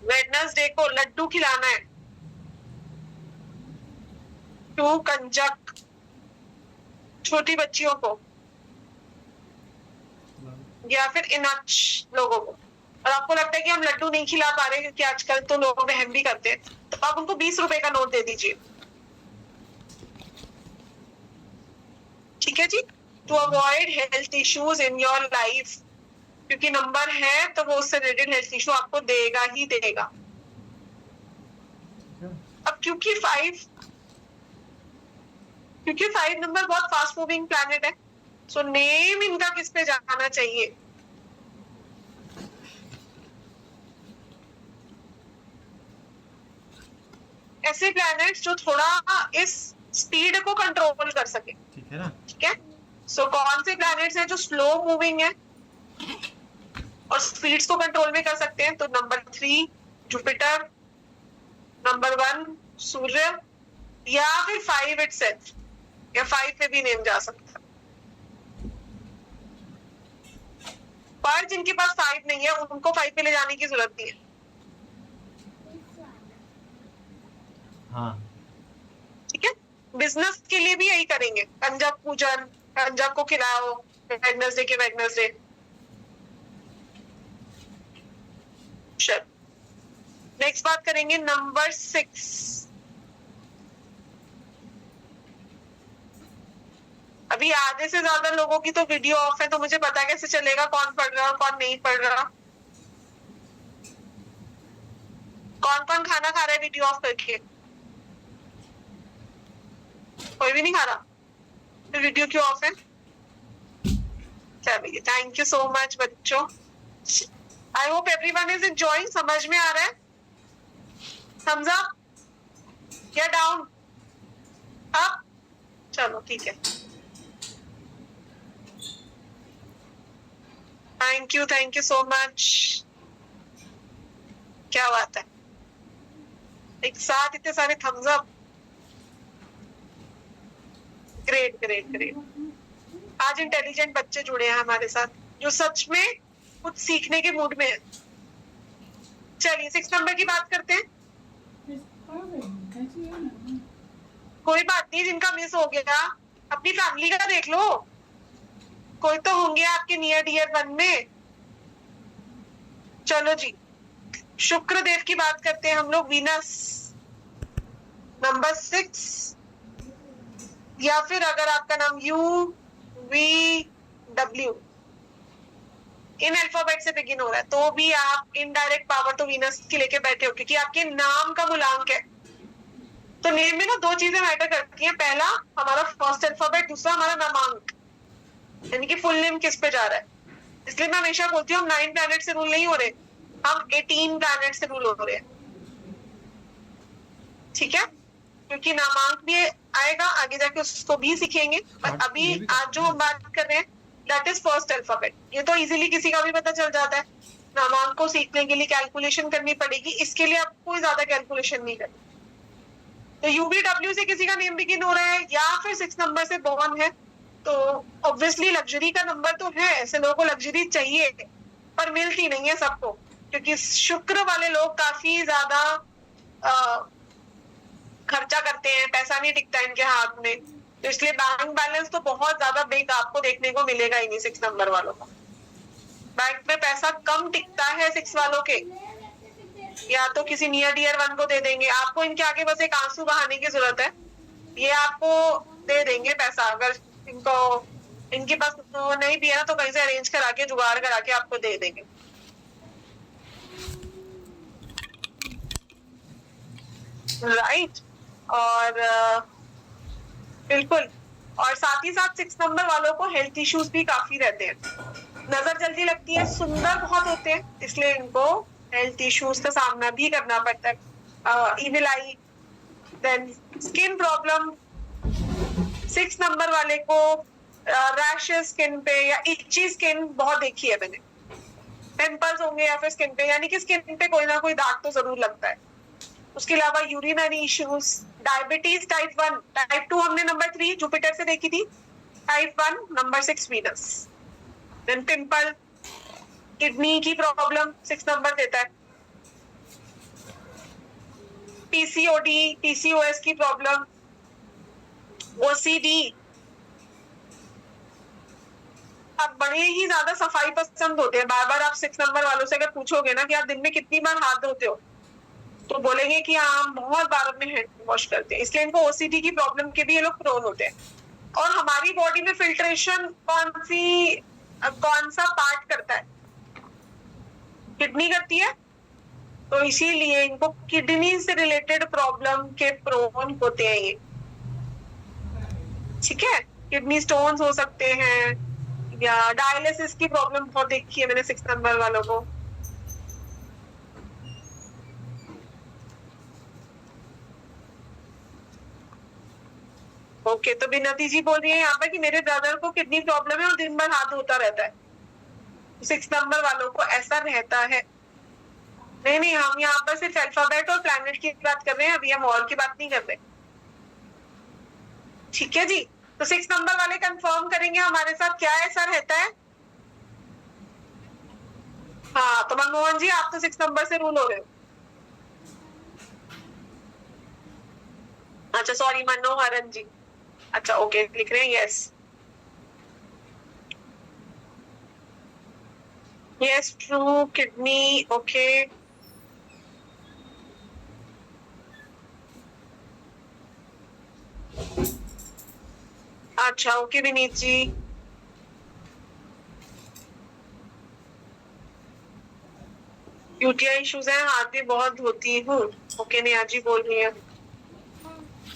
वेडनेसडे मदर्स डे को लड्डू खिलाना है टू कंजक, छोटी बच्चियों को या फिर इनच लोगों को, और आपको लगता है कि हम लड्डू नहीं खिला पा रहे क्योंकि आजकल तो लोग वहम भी करते हैं, तो आप उनको 20 रुपए का नोट दे दीजिए। ठीक है जी, to avoid health issues in your life, क्योंकि नंबर है तो वो उससे रिलेटेड हेल्थ इशू आपको देगा ही देगा। अब क्योंकि 5 नंबर बहुत फास्ट मूविंग प्लैनेट है, सो नेम इनका किस पे जाना चाहिए? ऐसे प्लैनेट्स जो थोड़ा इस स्पीड को कंट्रोल कर सके। ठीक है ना? ठीक है, सो कौन से प्लैनेट्स हैं जो स्लो मूविंग है और स्पीड्स को कंट्रोल में कर सकते हैं? तो नंबर 3 जुपिटर, नंबर 1 सूर्य, या फिर 5 इटसेल्फ, या 5 पे भी नेम जा सकता है। पर जिनके पास 5 नहीं है उनको 5 पे ले जाने की जरूरत नहीं है। हाँ, ठीक है, बिजनेस के लिए भी यही करेंगे, कंजक पूजन, कंजक को खिलाओ वेडनेसडे के वेडनेसडे। नेक्स्ट बात करेंगे नंबर 6। अभी आधे से ज्यादा लोगों की तो वीडियो ऑफ है, तो मुझे पता कैसे चलेगा कौन पढ़ रहा और कौन नहीं पढ़ रहा? कौन कौन खाना खा रहा है वीडियो ऑफ करके? कोई भी नहीं खा रहा, तो वीडियो क्यों ऑफ है? चलिए, थैंक यू सो मच बच्चों। आई होप एवरीवन इज एंजॉयिंग। समझ में आ रहा है? थम्स अप या डाउन? अप? चलो ठीक है, थैंक यू सो मच। क्या बात है, एक साथ इतने सारे thumbs up. Great great great. आज इंटेलिजेंट बच्चे जुड़े हैं हमारे साथ जो सच में कुछ सीखने के मूड में है। चलिए 6 नंबर की बात करते हैं। कैसी है ना? कोई बात नहीं, जिनका मिस हो गया अपनी फैमिली का देख लो, कोई तो होंगे आपके नियर डियर वन में। चलो जी, शुक्र देव की बात करते हैं हम लोग, वीनस नंबर 6, या फिर अगर आपका नाम UVW इन अल्फाबेट से बिगिन हो रहा है तो भी आप इनडायरेक्ट पावर तो वीनस की लेके बैठे हो, क्योंकि आपके नाम का मूलांक है। तो नेम में ना 2 चीजें मैटर करती हैं, पहला हमारा फर्स्ट अल्फाबेट, दूसरा हमारा नामांक, यानी कि फुल नेम किस पे जा रहा है। इसलिए मैं हमेशा बोलती हूँ हम 9 प्लैनेट से रूल नहीं हो रहे, हम 18 प्लैनेट से रूल हो रहे हैं। ठीक है, क्योंकि नामांक भी आएगा आगे जाके, उसको भी सीखेंगे, पर अभी आज जो हम बात कर रहे हैं दैट इज फर्स्ट अल्फाबेट। ये तो इजीली किसी का भी पता चल जाता है। नामांक को सीखने के लिए कैलकुलेशन करनी पड़ेगी, इसके लिए आपको कोई ज्यादा कैलकुलेशन नहीं करनी। तो UVW से किसी का नेम बिगिन हो रहा है या फिर 6 नंबर से बॉर्न है, तो ऑब्वियसली लग्जरी का नंबर तो है, ऐसे लोगों को लग्जरी चाहिए पर मिलती नहीं है सबको, क्योंकि शुक्र वाले लोग काफी ज्यादा खर्चा करते हैं, पैसा नहीं टिकता इनके हाथ में, तो इसलिए बैंक बैलेंस तो बहुत ज्यादा बिग आपको देखने को मिलेगा ही नहीं 6 नंबर वालों का। बैंक में पैसा कम टिकता है 6 वालों के, या तो किसी नियर डियर वन को दे देंगे, आपको इनके आगे बस एक आंसू बहाने की जरूरत है, ये आपको दे देंगे पैसा। अगर इनको इनके पास तो नहीं भी है ना, तो कहीं से अरेंज करा के जुगाड़ करा के आपको दे देंगे। राइट, और बिल्कुल, और साथ ही साथ 6 नंबर वालों को हेल्थ इश्यूज भी काफी रहते हैं, नजर जल्दी लगती है, सुंदर बहुत होते हैं, इसलिए इनको हेल्थ इश्यूज का सामना भी करना पड़ता है। इविल आई, देन स्किन प्रॉब्लम। 6 नंबर वाले को रैशेस स्किन पे या इची स्किन बहुत देखी है मैंने, पिंपल्स होंगे या फिर स्किन पे, यानी कि स्किन पे कोई ना कोई दाग तो जरूर लगता है। उसके अलावा urinary issues, diabetes type 1, type 2 हमने नंबर 3 जुपिटर से देखी थी, type 1 number 6 Venus, then pimple, kidney की प्रॉब्लम 6 नंबर देता है, पीसीओडी, पीसीओएस की प्रॉब्लम, ओसीडी। आप बड़े ही ज्यादा सफाई पसंद होते हैं। बार बार आप 6 नंबर वालों से अगर पूछोगे ना कि आप दिन में कितनी बार हाथ धोते हो, तो बोलेंगे कि हम बहुत बार अपने हैंड वॉश करते हैं। इसलिए इनको ओसीडी की प्रॉब्लम के भी ये लोग प्रोन होते हैं। और हमारी बॉडी में फिल्ट्रेशन कौन सा पार्ट करता है? किडनी करती है। तो इसीलिए इनको किडनी से रिलेटेड प्रॉब्लम के प्रोन होते हैं ये। ठीक है, किडनी स्टोन्स हो सकते हैं, या डायलिसिस की प्रॉब्लम बहुत देखी है मैंने 6 नंबर वालों को। ओके, तो बिनती जी बोल रही है यहाँ पर कि मेरे ब्रदर को किडनी प्रॉब्लम है और दिन भर हाथ धोता रहता है। 6 नंबर वालों को ऐसा रहता है। नहीं, हम यहाँ पर सिर्फ अल्फाबेट और प्लैनेट की बात कर रहे हैं, अभी हम और की बात नहीं कर रहे। ठीक है जी, तो 6 नंबर वाले कंफर्म करेंगे हमारे साथ क्या ऐसा रहता है। हाँ, तो मनमोहन जी आप तो 6 नंबर से रूल हो रहे हो। अच्छा सॉरी, मनोहरन जी। अच्छा ओके, लिख रहे हैं yes. Yes true, kidney okay. अच्छा ओके विनीत जी। यूटीआई इश्यूज है, हाथ भी बहुत धोती हूँ। ओके नेहा जी बोल रही है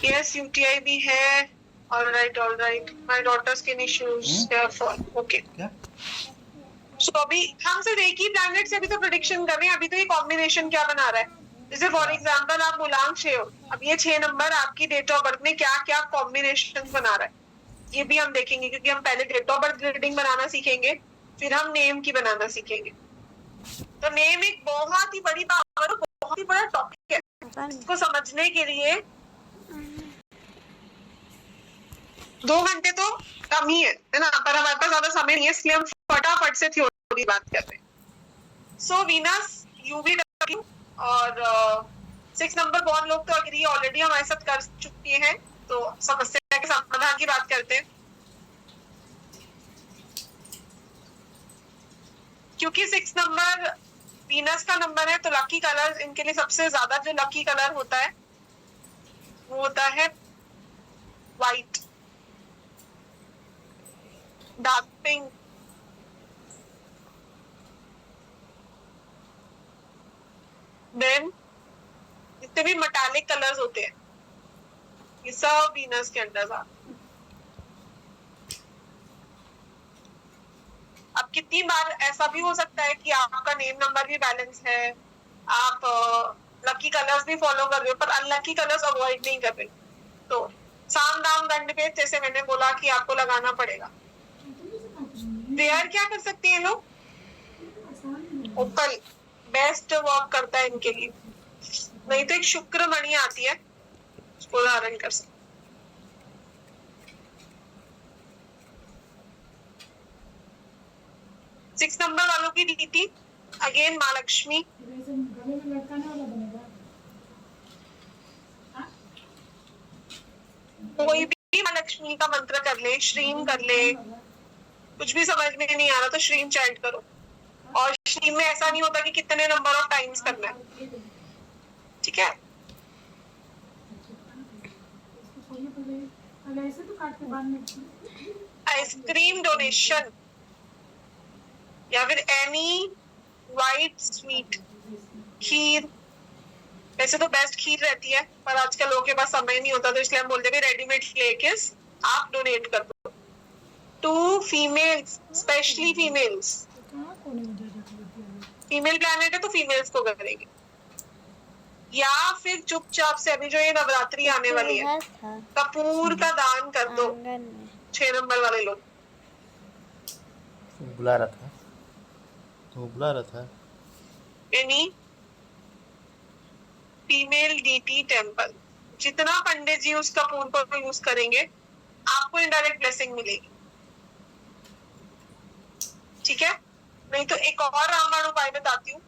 यस यूटीआई भी है। Alright my daughter's skin issues therefore okay. क्या? सो अभी हम सिर्फ एक ही प्लैनेट से अभी तो प्रेडिक्शन कर रहे हैं। अभी तो ये कॉम्बिनेशन क्या बना रहा है, जैसे फॉर एग्जांपल आप मूलांक 6 हो, अब ये 6 नंबर आपकी डेट ऑफ बर्थ में क्या क्या कॉम्बिनेशन बना रहा है ये भी हम देखेंगे, क्योंकि हम पहले डेट ऑफ बर्थ रीडिंग बनाना सीखेंगे, फिर हम नेम की बनाना सीखेंगे। तो नेम एक बहुत ही बड़ी पावर, बहुत ही बड़ा टॉपिक है। इसको समझने के लिए 2 घंटे तो कम ही है ना, पर हमारे पास ज्यादा समय नहीं है, इसलिए हम फटाफट से थ्योरी बात कर रहे हैं। सो वीनस यूवीडब्ल्यू और 6 नंबर बॉर्न लोग तो अग्री ऑलरेडी हमारे साथ कर चुके हैं, तो समस्या के समाधान की बात करते हैं। क्योंकि 6 नंबर वीनस का नंबर है, तो लकी कलर इनके लिए सबसे ज्यादा जो लकी कलर होता है वो होता है व्हाइट, डार्क पिंक, देन जितने भी मेटालिक कलर्स होते हैं ये सब वीनस के अंदर आते हैं। अब कितनी बार ऐसा भी हो सकता है कि आपका नेम नंबर भी बैलेंस है, आप लकी कलर्स भी फॉलो कर रहे हो, पर अनलकी कलर्स अवॉइड नहीं कर रहे, तो साम दाम दंड पे जैसे मैंने बोला कि आपको लगाना पड़ेगा। प्रेयर क्या कर सकते हैं लोग? ओपल बेस्ट वर्क करता है इनके लिए, नहीं तो एक शुक्र मणि आती है उसको धारण कर सकते। सिक्स नंबर वालों की रीति अगेन माँ लक्ष्मी, कोई भी माँ लक्ष्मी का मंत्र कर ले, श्रीम कर ले, कुछ भी समझ में नहीं आ रहा तो श्रीम चैंट करो। और श्रीम में ऐसा नहीं होता कि कितने नंबर ऑफ टाइम्स करना है, ठीक है। आइसक्रीम डोनेशन या फिर एनी व्हाइट स्वीट खीर, वैसे तो बेस्ट खीर रहती है, पर आजकल लोगों के पास समय नहीं होता, तो इसलिए हम बोलते हैं रेडीमेड लेके आप डोनेट कर दो two females, especially females. Female planet है तो फीमेल्स को करेंगे, या फिर चुपचाप से अभी जो ये नवरात्रि आने वाली है कपूर का दान कर दो। 6 नंबर वाले लोग बुला रहा था, तो बुला रहा था। यानी फीमेल डीटी टेम्पल, जितना पंडित जी उस कपूर को यूज करेंगे आपको इनडायरेक्ट ब्लेसिंग मिलेगी, ठीक है। नहीं तो एक और रामबाण उपाय बताती हूँ,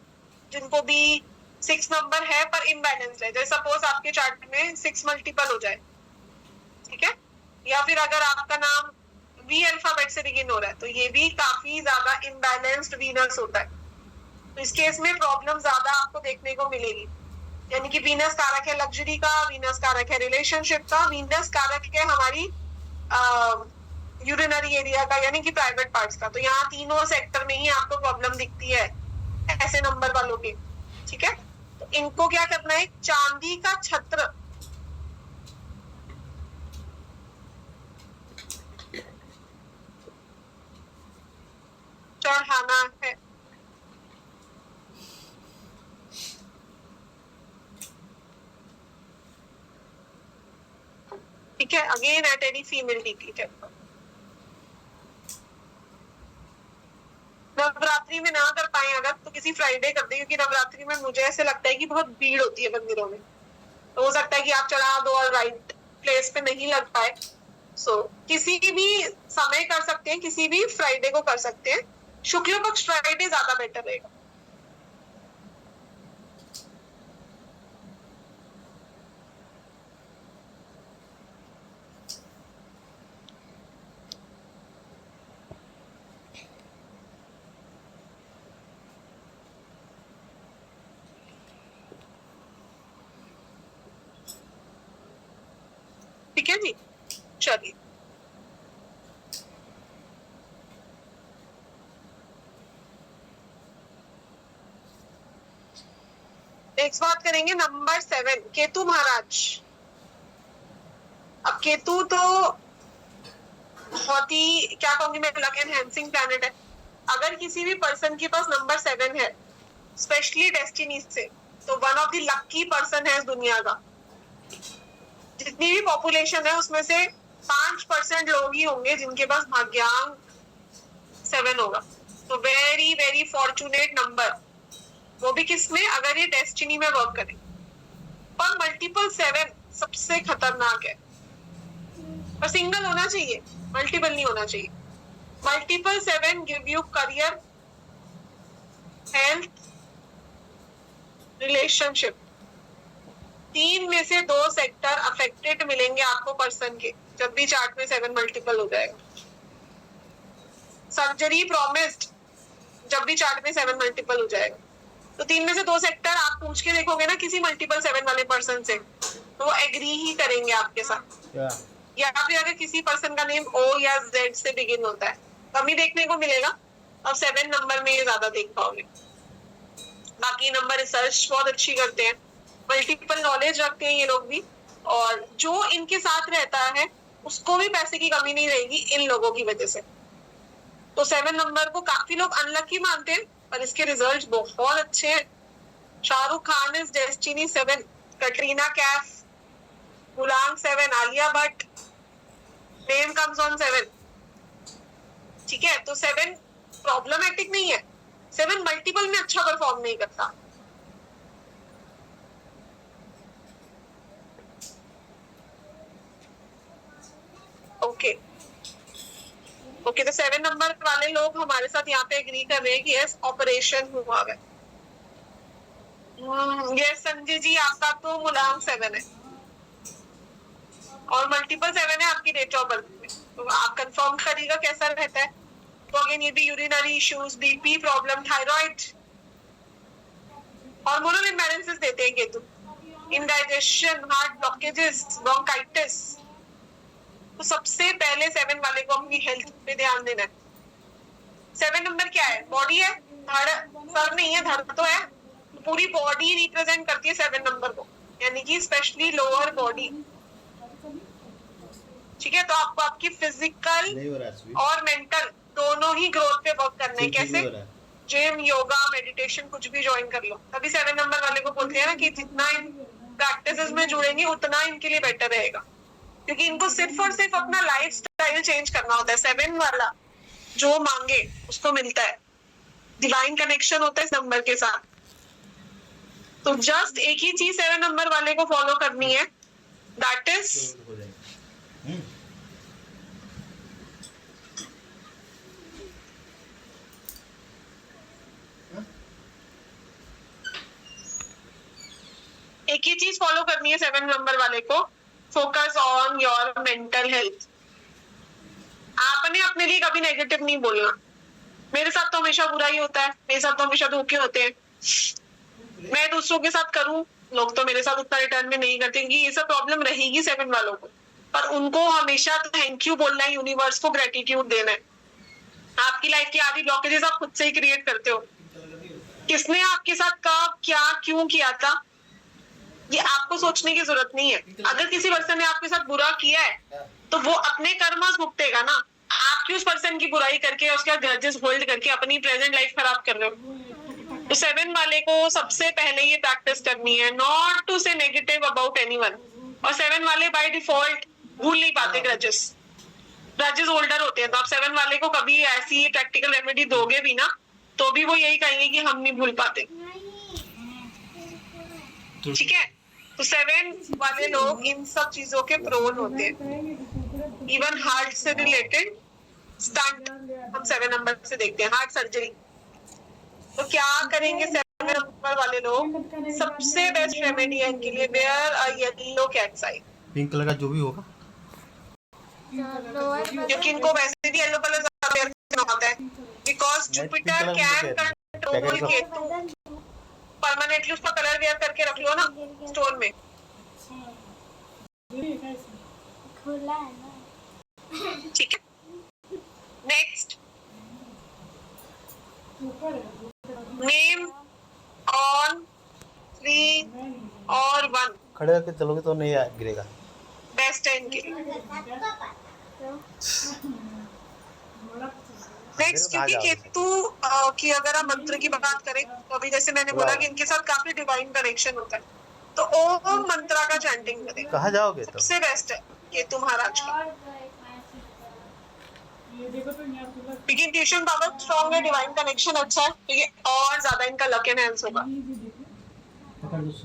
जिनको भी 6 नंबर है पर इम्बैलेंस्ड है, जैसे सपोज आपके चार्ट में 6 मल्टीपल हो जाए, ठीक है, या फिर अगर आपका नाम वी अल्फाबेट से बिगिन हो रहा है तो ये भी काफी ज्यादा इम्बैलेंस्ड वीनस होता है। तो इस केस में प्रॉब्लम ज्यादा आपको देखने को मिलेगी। यानी कि वीनस कारक है लग्जरी का, वीनस कारक है रिलेशनशिप का, वीनस कारक है हमारी यूरिनरी एरिया का यानी कि प्राइवेट पार्ट्स का। तो यहाँ तीनों सेक्टर में ही आपको प्रॉब्लम दिखती है ऐसे नंबर वालों के, ठीक है। तो इनको क्या करना है, चांदी का छत्र चढ़ाना है। ठीक है, again at any female DP temple. Navratri में ना कर पाए अगर तो किसी फ्राइडे कर दे, क्योंकि नवरात्रि में मुझे ऐसे लगता है कि बहुत भीड़ होती है मंदिरों में, तो हो सकता है कि आप चढ़ा दो और राइट प्लेस पे नहीं लग पाए। सो किसी भी समय कर सकते हैं, किसी भी फ्राइडे को कर सकते हैं। शुक्ल पक्ष फ्राइडे ज्यादा बेटर रहेगा। ठीक है जी, चलिए नेक्स्ट बात करेंगे नंबर 7 केतु महाराज। अब केतु तो बहुत ही क्या कहूंगी मैं, लक एनहेंसिंग प्लैनेट है। अगर किसी भी पर्सन के पास नंबर 7 है स्पेशली डेस्टिनी से, तो one of the lucky person है इस दुनिया का। जितनी भी पॉपुलेशन है उसमें से 5% लोग ही होंगे जिनके पास भाग्यांक 7 होगा। तो वेरी वेरी फॉर्चुनेट नंबर, वो भी किसमें, अगर ये डेस्टिनी में वर्क करे। पर मल्टीपल 7 सबसे खतरनाक है, और सिंगल होना चाहिए, मल्टीपल नहीं होना चाहिए। Multiple 7 give you career, health, relationship. 3 में से 2 सेक्टर अफेक्टेड मिलेंगे आपको पर्सन के जब भी चार्ट में 7 मल्टीपल हो जाएगा। सर्जरी प्रॉमिस्ड जब भी चार्ट में 7 मल्टीपल हो जाएगा। तो 3 में से 2 सेक्टर आप पूछ के देखोगे ना किसी मल्टीपल 7 वाले पर्सन से, तो वो एग्री ही करेंगे आपके साथ। या फिर अगर किसी पर्सन का नेम ओ या जेड से बिगिन होता है, कम ही देखने को मिलेगा, और 7 नंबर में ये ज्यादा देख पाओगे। बाकी नंबर रिसर्च बहुत अच्छी करते हैं, मल्टीपल नॉलेज रखते हैं ये लोग भी, और जो इनके साथ रहता है उसको भी पैसे की कमी नहीं रहेगी इन लोगों की वजह से। तो 7 नंबर को काफी लोग अनलकी मानते हैं, पर इसके रिजल्ट बहुत अच्छे हैं। शाहरुख खान इज डेस्टिनी 7, कटरीना कैफ, मुलांग 7, Alia Bhatt, name comes on 7। ठीक है, तो 7 प्रॉब्लमेटिक नहीं है, 7 मल्टीपल में अच्छा परफॉर्म नहीं करता। ओके ओके, तो 7 नंबर वाले लोग हमारे साथ यहाँ पे एग्री कर रहे हैं कि यस ऑपरेशन हुआ है। यस संजय जी, आपका तो मुलांग 7 है और मल्टीपल 7 है आपकी डेट ऑफ बर्थ में, तो आप कंफर्म करिएगा कैसा रहता है। तो अगेन ये भी urinary issues, BP problem, thyroid, hormonal imbalances देते हैं Ketu, indigestion, heart blockages, bronchitis. तो सबसे पहले 7 वाले को अपनी हेल्थ पे ध्यान देना है। 7 नंबर क्या है, बॉडी है, धड़, सर नहीं है, धड़ तो है। तो पूरी बॉडी रिप्रेजेंट करती है 7 नंबर को, यानी कि स्पेशली लोअर बॉडी। ठीक है, तो आपको आपकी फिजिकल और मेंटल दोनों ही ग्रोथ पे वर्क करना है। कैसे, जिम, योगा, मेडिटेशन कुछ भी ज्वाइन कर लो। तभी 7 नंबर वाले को बोलते हैं ना कि जितना इन प्रैक्टिसेस में जुड़ेंगे उतना इनके लिए बेटर रहेगा, क्योंकि इनको सिर्फ और सिर्फ अपना लाइफ स्टाइल चेंज करना होता है। 7 वाला जो मांगे उसको मिलता है, डिवाइन कनेक्शन होता है इस नंबर के साथ। तो जस्ट एक ही चीज 7 नंबर वाले को फॉलो करनी है, दैट इज एक ही चीज फॉलो करनी है 7 नंबर वाले को, focus on your mental health. आपने अपने लिए कभी नेगेटिव नहीं बोलना। मेरे साथ तो हमेशा बुरा ही होता है, मेरे साथ तो हमेशा धोखे होते हैं। मैं दूसरों के साथ करूं, लोग तो मेरे साथ उतना रिटर्न में नहीं करते, क्योंकि ये सब प्रॉब्लम रहेगी 7 वालों को। पर उनको हमेशा थैंक यू बोलना है, यूनिवर्स को ग्रेटिट्यूड देना है। आपकी लाइफ की आधी ब्लॉकेजेस आप खुद से ही क्रिएट करते हो। किसने आपके साथ कब क्या क्यों किया था, ये आपको सोचने की जरूरत नहीं है। अगर किसी पर्सन ने आपके साथ बुरा किया है तो वो अपने कर्मस भुगतेगा ना। आप क्यों उस पर्सन की बुराई करके उसका ग्रजेस होल्ड करके अपनी प्रेजेंट लाइफ खराब कर रहे हो। तो 7 वाले को सबसे पहले ये प्रैक्टिस करनी है, नॉट टू से नेगेटिव अबाउट एनीवन। और 7 वाले बाय डिफॉल्ट भूल नहीं पाते ग्रजेस होल्डर होते हैं। तो आप 7 वाले को कभी ऐसी प्रैक्टिकल रेमेडी दोगे भी ना, तो भी वो यही कहेंगे कि हम नहीं भूल पाते। ठीक है, तो 7 वाले लोग इन सब चीजों के प्रोन होते हैं। इवन हार्ट से रिलेटेड स्टंट हम 7 नंबर से देखते हैं, हार्ट सर्जरी। तो क्या करेंगे 7 नंबर वाले लोग, सबसे बेस्ट रेमेडी है इनके लिए, wear a yellow cat's eye. Pink colour का जो भी होगा, क्योंकि इनको वैसे भी येलो कलर ज्यादा वेयर करना होता है, because Jupiter can control Ketu. Permanently उसका कलर वेयर करके रख लो ना स्टोर में। खुला है ना। ठीक है, नेक्स्ट नेम ऑन 3 और 1 खड़े करके चलोगे तो नहीं गिरेगा। बेस्ट है इनके लिए। नेक्स्ट, क्योंकि केतु की अगर हम मंत्र की बात करें तो अभी जैसे मैंने बोला कि इनके साथ काफी डिवाइन कनेक्शन होता है, तो ओम मंत्रा का चैंटिंग करें। कहाँ जाओगे तो सबसे बेस्ट है केतु महाराज का, क्योंकि इंट्यूशन पावर स्ट्रॉन्ग है, डिवाइन कनेक्शन अच्छा है, तो ये और ज्यादा इनका लक एनहांस होगा।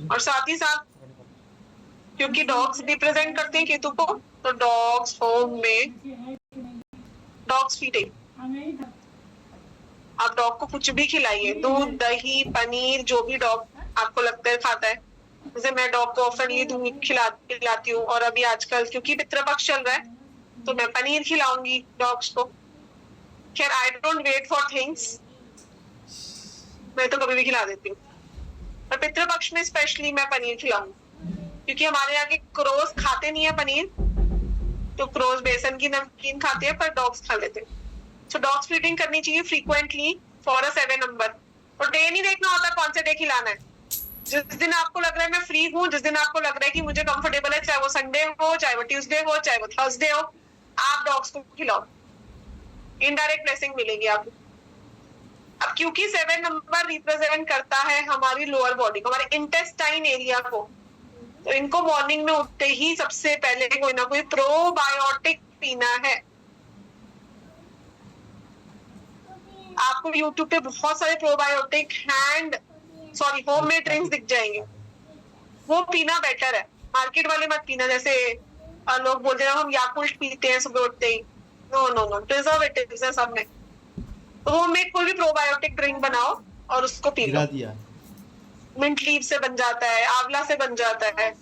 और साथ ही साथ क्योंकि डॉग्स रिप्रेजेंट करते हैं केतु को, तो डॉग्स होम में डॉग्स फीडिंग, आप डॉग को कुछ भी खिलाइए, दूध दही पनीर, जो भी डॉग आपको लगता है खाता है। जैसे मैं डॉग को ऑफनली दूध खिलाती हूँ, और अभी आजकल क्योंकि पितृपक्ष चल रहा है तो मैं पनीर खिलाऊंगी डॉग्स को। खैर I don't wait for things, मैं तो कभी भी खिला देती हूँ, पर पितृपक्ष में स्पेशली मैं पनीर खिलाऊंगी, क्योंकि हमारे यहाँ के क्रोस खाते नहीं है पनीर, तो क्रोस बेसन की नमकीन खाते हैं, पर डॉग्स खा लेते हैं। सो डॉग्स फीडिंग करनी चाहिए फ्रीक्वेंटली फॉर अ 7 नंबर। और डे नहीं देखना होता कौन से डे खिलाना है, जिस दिन आपको लग रहा है मैं फ्री हूँ, जिस दिन आपको लग रहा है कि मुझे कंफर्टेबल है, चाहे वो संडे हो, चाहे वो ट्यूसडे हो, चाहे वो थर्सडे हो, आप डॉग्स को खिलाओ, इनडायरेक्ट ब्लेसिंग मिलेगी आपको। अब क्योंकि 7 नंबर रिप्रेजेंट करता है हमारी लोअर बॉडी को, हमारे इंटेस्टाइन एरिया को, तो इनको मॉर्निंग में उठते ही सबसे पहले कोई ना कोई प्रोबायोटिक पीना है। आपको YouTube पे बहुत सारे प्रोबायोटिक होममेड ड्रिंक्स दिख जाएंगे, वो पीना बेटर है। मार्केट वाले मत पीना, जैसे लोग बोलते हैं हम याकुल्ट पीते हैं सुबह उठते ही, नो, प्रिजर्वेटिव्स है सब में। तो होममेड कोई भी प्रोबायोटिक ड्रिंक बनाओ और उसको पी लो। मिंट लीव से बन जाता है, आंवला से बन जाता है।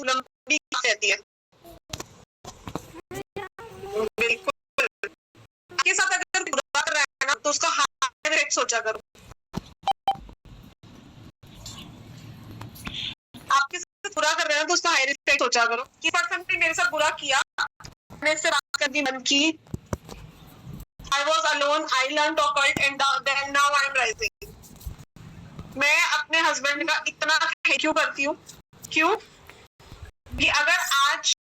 लंबी रहती है, बिल्कुल। आपके साथ अगर बुरा कर रहा है ना, तो उसका हायर इफेक्ट सोचा करो। आपके साथ बुरा कर रहे हैं तो उसका हायर इफेक्ट सोचा करो कि पर्सन ने मेरे साथ बुरा किया, मैंने इससे बात करनी बंद की, I was alone, I learned occult and then now I am rising। मैं अपने हस्बैंड का इतना थैंक यू करती हूँ, क्यों कि अगर आज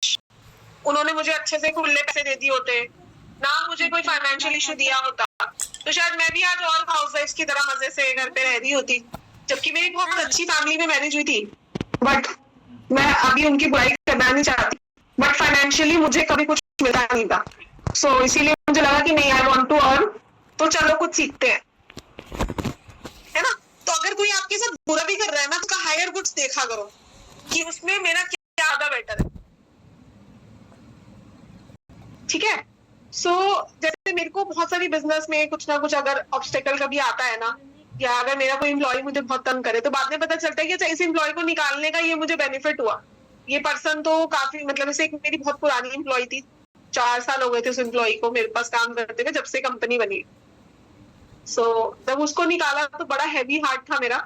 उन्होंने मुझे अच्छे से खुले पैसे दे दिए होते ना, मुझे कोई फाइनेंशियल इशू दिया होता, तो शायद मैं भी आज और हाउसवाइफ की तरह मजे से घर पे रह रही होती। जबकि मेरी बहुत अच्छी फैमिली में मैरिज हुई थी, बट मैं अभी उनकी बुराई करना नहीं चाहती, बट फाइनेंशियली मुझे कभी कुछ मिलता नहीं था। सो इसीलिए मुझे लगा कि नहीं, आई वांट टू अर्न, तो चलो कुछ सीखते हैं, है ना। तो अगर कोई आपके साथ बुरा भी कर रहा है ना, तो उसका हायर गुड्स देखा करो कि उसमें मेरा क्या ज्यादा बेटर है, ठीक है। सो जैसे मेरे को बहुत सारी बिजनेस में कुछ ना कुछ अगर ऑब्स्टेकल कभी आता है ना, या अगर मेरा कोई एम्प्लॉय मुझे बहुत तंग करे, तो बाद में पता चलता है कि अच्छा इस एम्प्लॉय को निकालने का ये मुझे बेनिफिट हुआ। ये पर्सन तो काफी मतलब जैसे एक मेरी बहुत पुरानी एम्प्लॉय थी, 4 साल हो गए थे उस एम्प्लॉय को मेरे पास काम करते हुए जब से कंपनी बनी। सो जब उसको निकाला तो बड़ा हैवी हार्ट था मेरा,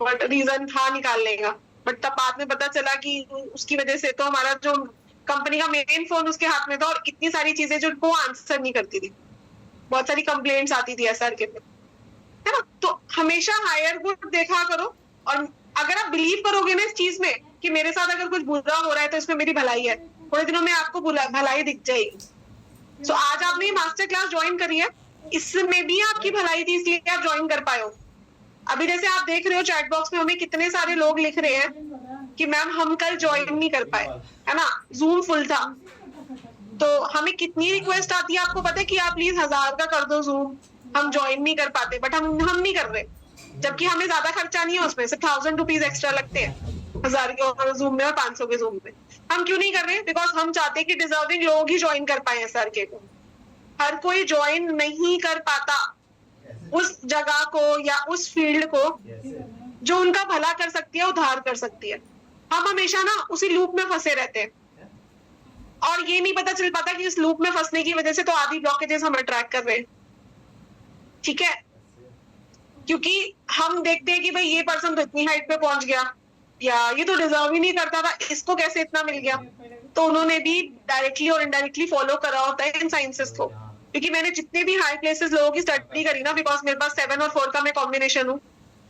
बट रीजन था निकालने का। बट तब बाद में पता चला कि उसकी वजह से तो हमारा जो कंपनी का मेन फोन उसके हाथ में था, और इतनी सारी चीजें जो वो आंसर नहीं करती थी, बहुत सारी कंप्लेंट्स आती थी एसआर के पे, है ना। तो हमेशा हायर गुड देखा करो, और अगर आप बिलीव करोगे ना इस चीज में कि मेरे साथ अगर कुछ बुरा हो रहा है तो इसमें मेरी भलाई है, थोड़े दिनों में आपको भलाई दिख जाएगी। सो आज आपने ये मास्टर क्लास ज्वाइन करी है, इसमें भी आपकी भलाई थी, इसलिए आप ज्वाइन कर पाए हो। अभी जैसे आप देख रहे हो चैट बॉक्स में हमें कितने सारे लोग लिख रहे हैं कि मैम हम कल ज्वाइन नहीं कर पाए, है ना, जूम फुल था। तो हमें कितनी रिक्वेस्ट आती है आपको पता है कि आप प्लीज 1000 का कर दो जूम, हम ज्वाइन नहीं कर पाते, बट हम नहीं कर रहे, जबकि हमें ज्यादा खर्चा नहीं है उसमें, सिर्फ 1000 रुपीज एक्स्ट्रा लगते हैं 1000 के जूम में और 500 के जूम में। हम क्यों नहीं कर रहे? बिकॉज हम चाहते हैं कि डिजर्विंग लोग ही ज्वाइन कर पाए एसआर के को। हर कोई ज्वाइन नहीं कर पाता उस जगह को या उस फील्ड को जो उनका भला कर सकती है, उद्धार कर सकती है। हम हमेशा ना उसी लूप में फंसे रहते हैं, और ये नहीं पता चल पाता कि इस लूप में फंसने की वजह से तो आधी ब्लॉकेजेस हम अट्रैक्ट कर रहे हैं, ठीक है। क्योंकि हम देखते हैं कि भाई ये पर्सन तो इतनी हाइट पे पहुंच गया, या ये तो डिजर्व ही नहीं करता था, इसको कैसे इतना मिल गया। तो उन्होंने भी डायरेक्टली और इनडायरेक्टली फॉलो करा होता है इन साइंसेस को। क्योंकि मैंने जितने भी हाई प्लेसेस लोगों की स्टडी करी ना, बिकॉज मेरे पास 7 और 4 का मैं कॉम्बिनेशन हूँ,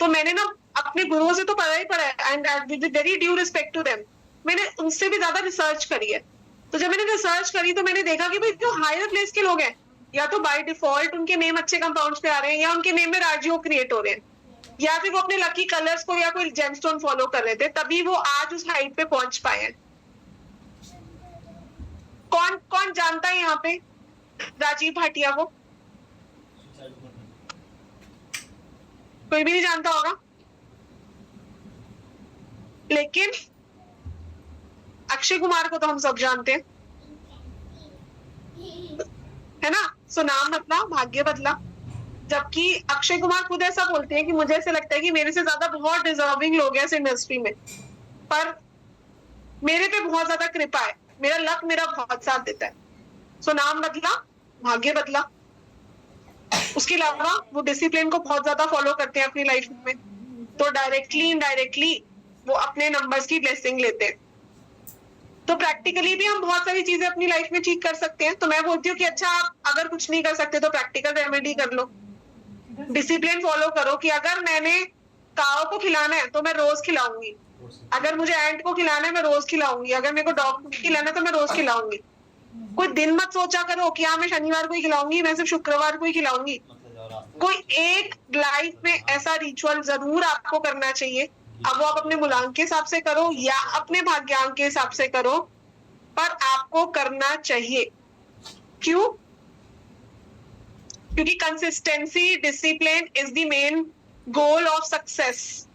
तो मैंने ना अपने गुरुओं से तो पढ़ा ही पढ़ा है, and with very due respect to them, मैंने उनसे भी ज्यादा रिसर्च करी है। तो जब मैंने रिसर्च करी तो मैंने देखा कि भाई जो हायर प्लेस के लोग हैं, या तो बाय डिफॉल्ट उनके नेम अच्छे कंपाउंड्स पे आ रहे हैं, या उनके नेम में राजयोग क्रिएट हो रहे हैं, या फिर वो अपने लकी कलर्स को या कोई जेमस्टोन फॉलो कर रहे थे, तभी वो आज उस हाइट पे पहुंच पाए हैं। कौन कौन जानता है यहाँ पे राजीव भाटिया को? कोई भी नहीं जानता होगा, लेकिन अक्षय कुमार को तो हम सब जानते हैं, है ना। सो नाम बदला भाग्य बदला। जबकि अक्षय कुमार खुद ऐसा बोलते हैं कि मुझे ऐसा लगता है कि मेरे से ज्यादा बहुत डिजर्विंग लोग हैं इस इंडस्ट्री में, पर मेरे पे बहुत ज्यादा कृपा है, मेरा लक मेरा बहुत साथ देता है। सो नाम बदला भाग्य बदला। उसके अलावा वो डिसिप्लिन को बहुत ज्यादा फॉलो करते हैं अपनी लाइफ में, तो डायरेक्टली इनडायरेक्टली वो अपने नंबर्स की ब्लेसिंग लेते हैं। तो प्रैक्टिकली भी हम बहुत सारी चीजें अपनी लाइफ में ठीक कर सकते हैं। तो मैं बोलती हूँ कि अच्छा आप अगर कुछ नहीं कर सकते तो प्रैक्टिकल रेमेडी कर लो, डिसिप्लिन फॉलो करो कि अगर मैंने काऊ को खिलाना है तो मैं रोज खिलाऊंगी, अगर मुझे एंट को खिलाना है मैं रोज खिलाऊंगी, अगर मेरे को डॉग को खिलाना है तो मैं रोज खिलाऊंगी। कोई दिन मत सोचा करो कि हाँ मैं शनिवार को ही खिलाऊंगी, मैं सिर्फ शुक्रवार को ही खिलाऊंगी। कोई एक लाइफ में ऐसा रिचुअल जरूर आपको करना चाहिए। अब वो आप अपने मूलांक के हिसाब से करो या अपने भाग्यांक के हिसाब से करो, पर आपको करना चाहिए। क्यों? क्योंकि consistency discipline is the main goal of success.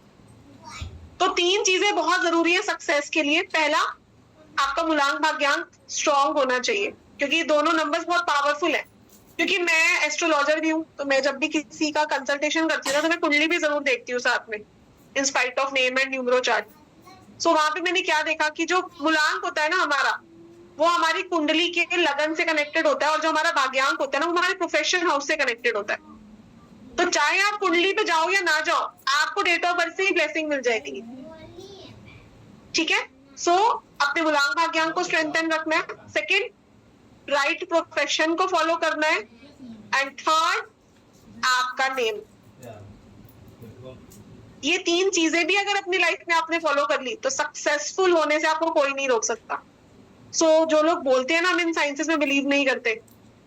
तो 3 चीजें बहुत जरूरी है सक्सेस के लिए। पहला, आपका मूलांक भाग्यांक स्ट्रॉन्ग होना चाहिए, क्योंकि दोनों नंबर्स बहुत पावरफुल है। क्योंकि मैं एस्ट्रोलॉजर भी हूँ, तो मैं जब भी किसी का कंसल्टेशन करती हूँ तो मैं कुंडली भी जरूर देखती हूँ साथ में, in spite of name and numero chart. So वहां पे मैंने क्या देखा कि जो मूलांक होता है ना हमारा, वो हमारी कुंडली के लगन से कनेक्टेड होता है, और जो हमारा भाग्यांक होता है ना वो हमारे प्रोफेशन हाउस से कनेक्टेड होता है। तो चाहे आप कुंडली पे जाओ या ना जाओ, आपको डेट ऑफ बर्थ से ही ब्लेसिंग मिल जाएगी, ठीक है। सो अपने मूलांक भाग्यांक को स्ट्रेंथन रखना है। सेकंड, राइट प्रोफेशन को फॉलो करना है। एंड थर्ड, आपका नेम। ये 3 चीजें भी अगर अपनी लाइफ में आपने फॉलो कर ली तो सक्सेसफुल होने से आपको कोई नहीं रोक सकता। सो जो लोग बोलते हैं ना हम इन साइंसेस में बिलीव नहीं करते,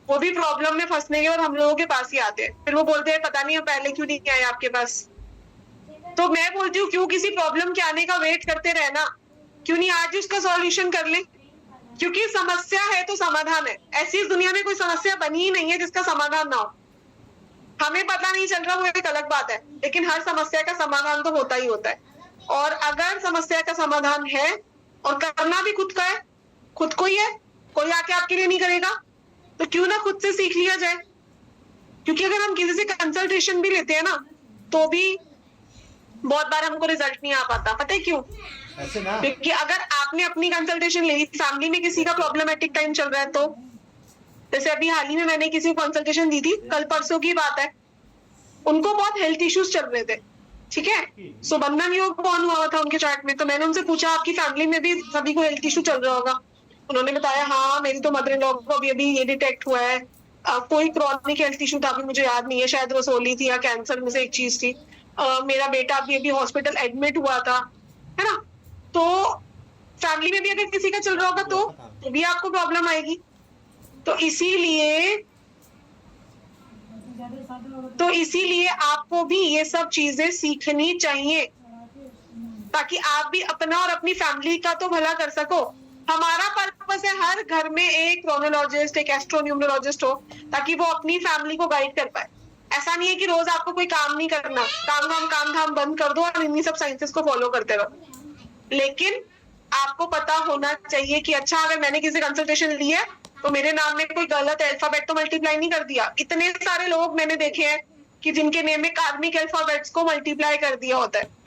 वो भी प्रॉब्लम में फंसने के और हम लोगों के पास ही आते हैं। फिर वो बोलते हैं पता नहीं हम पहले क्यों नहीं आए आपके पास। तो मैं बोलती हूँ क्यों किसी प्रॉब्लम के आने का वेट करते रहना, क्यों नहीं आज ही उसका सॉल्यूशन कर ले। क्योंकि समस्या है तो समाधान है। ऐसी इस दुनिया में कोई समस्या बनी ही नहीं है जिसका समाधान ना हो। हमें पता नहीं चल रहा वो एक अलग बात है, लेकिन हर समस्या का समाधान तो होता ही होता है। और अगर समस्या का समाधान है और करना भी खुद का है, खुद को ही है, कोई आके आपके लिए नहीं करेगा, तो क्यों ना खुद से सीख लिया जाए। क्योंकि अगर हम किसी से कंसल्टेशन भी लेते हैं ना, तो भी बहुत बार हमको रिजल्ट नहीं आ पाता। पता है क्यों? ऐसे ना क्योंकि अगर आपने अपनी कंसल्टेशन ली, फैमिली में किसी का प्रॉब्लमेटिक टाइम चल रहा है, तो जैसे अभी हाल ही में मैंने किसी को कंसल्टेशन दी थी, कल परसों की बात है, उनको बहुत हेल्थ इश्यूज चल रहे थे, ठीक है। सो बंधन योग ऑन हुआ था उनके चार्ट में, तो मैंने उनसे पूछा आपकी फैमिली में भी सभी को हेल्थ इशू चल रहा होगा? उन्होंने बताया हाँ मेरी तो मदर इन लॉ को अभी अभी ये डिटेक्ट हुआ है। कोई क्रॉनिक हेल्थ इशू था, अभी मुझे याद नहीं है, शायद रसोली थी या कैंसर में से एक चीज थी। मेरा बेटा अभी अभी हॉस्पिटल एडमिट हुआ था, है ना। तो फैमिली में भी अगर किसी का चल रहा होगा तो भी आपको प्रॉब्लम आएगी। तो इसीलिए आपको भी ये सब चीजें सीखनी चाहिए, ताकि आप भी अपना और अपनी फैमिली का तो भला कर सको। हमारा पर्पस है हर घर में एक क्रोनोलॉजिस्ट, एक एस्ट्रोन्यूमरोलॉजिस्ट हो, ताकि वो अपनी फैमिली को गाइड कर पाए। ऐसा नहीं है कि रोज आपको कोई काम नहीं करना, काम धाम बंद कर दो और इन्हीं सब साइंसेस को फॉलो करते रहो। लेकिन आपको पता होना चाहिए कि अच्छा अगर मैंने किसी कंसल्टेशन ली है तो मेरे नाम में कोई गलत अल्फाबेट तो मल्टीप्लाई नहीं कर दिया। इतने सारे लोग मैंने देखे हैं कि जिनके नेम में कार्मिक अल्फाबेट्स को मल्टीप्लाई कर दिया होता है।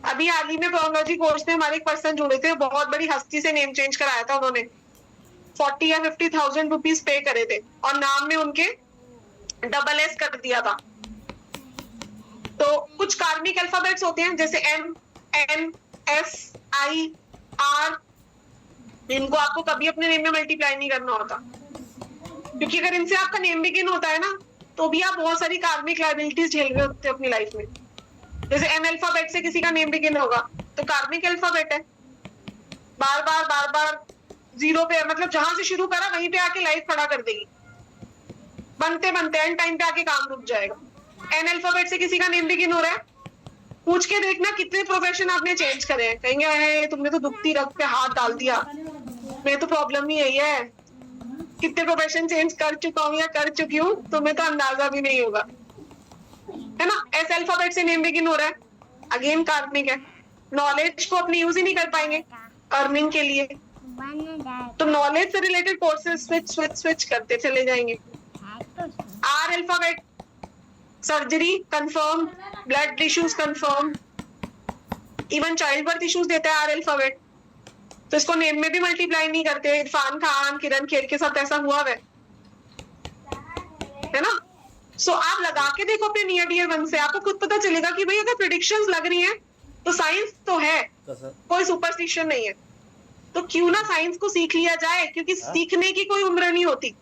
अभी हाल ही में प्रोनोलॉजी कोर्स में हमारे एक पर्सन जुड़े थे, बहुत बड़ी हस्ती से नेम चेंज कराया था उन्होंने, 40 या 50,000 रुपीज पे करे थे और नाम में उनके SS कर दिया था। तो कुछ कार्मिक अल्फाबेट्स होते हैं जैसे M, N, S, I, R, इनको आपको कभी अपने नेम में मल्टीप्लाई नहीं करना होता, क्योंकि अगर इनसे आपका नेम बिगिन होता है ना, तो भी आप बहुत सारी कार्मिक लायबिलिटीज झेल रहे होते हैं अपनी लाइफ में। जैसे M अल्फाबेट से किसी का नेम बिगिन होगा तो कार्मिक अल्फाबेट है, बार बार जीरो पे, मतलब जहां से शुरू करा वहीं पे आके लाइफ खड़ा कर देगी, बनते एंड टाइम पे आके काम रुक जाएगा। N अल्फाबेट से किसी का नेम बिगिन हो रहा है, पूछ के देखना कितने प्रोफेशन आपने चेंज करे हैं। कहेंगे अरे तुमने तो दुखती रग पे हाथ डाल दिया, मेरे तो प्रॉब्लम ही यही है, कितने प्रोफेशन चेंज कर चुका हूँ या कर चुकी हूँ, तुम्हें तो अंदाजा भी नहीं होगा, है ना। S अल्फाबेट से नेम बिगिन हो रहा है, अगेन कार्मिक है। नॉलेज को अपनी यूज ही नहीं कर पाएंगे अर्निंग के लिए, तो नॉलेज से रिलेटेड कोर्सेज स्विच करते चले जाएंगे। R alphabet, surgery confirm, blood issues confirm, even child birth issues देता है R अल्फाबेट, तो इसको नेम में भी मल्टीप्लाई नहीं करते। इरफान खान, किरण खेर के साथ ऐसा हुआ है ना। सो आप लगा के देखो अपने नियर डियर वन से, आपको खुद पता चलेगा कि भाई अगर प्रेडिक्शंस लग रही हैं तो साइंस तो है, कोई सुपरस्टिशन नहीं है। तो क्यों ना साइंस को सीख लिया जाए, क्योंकि सीखने की कोई उम्र नहीं होती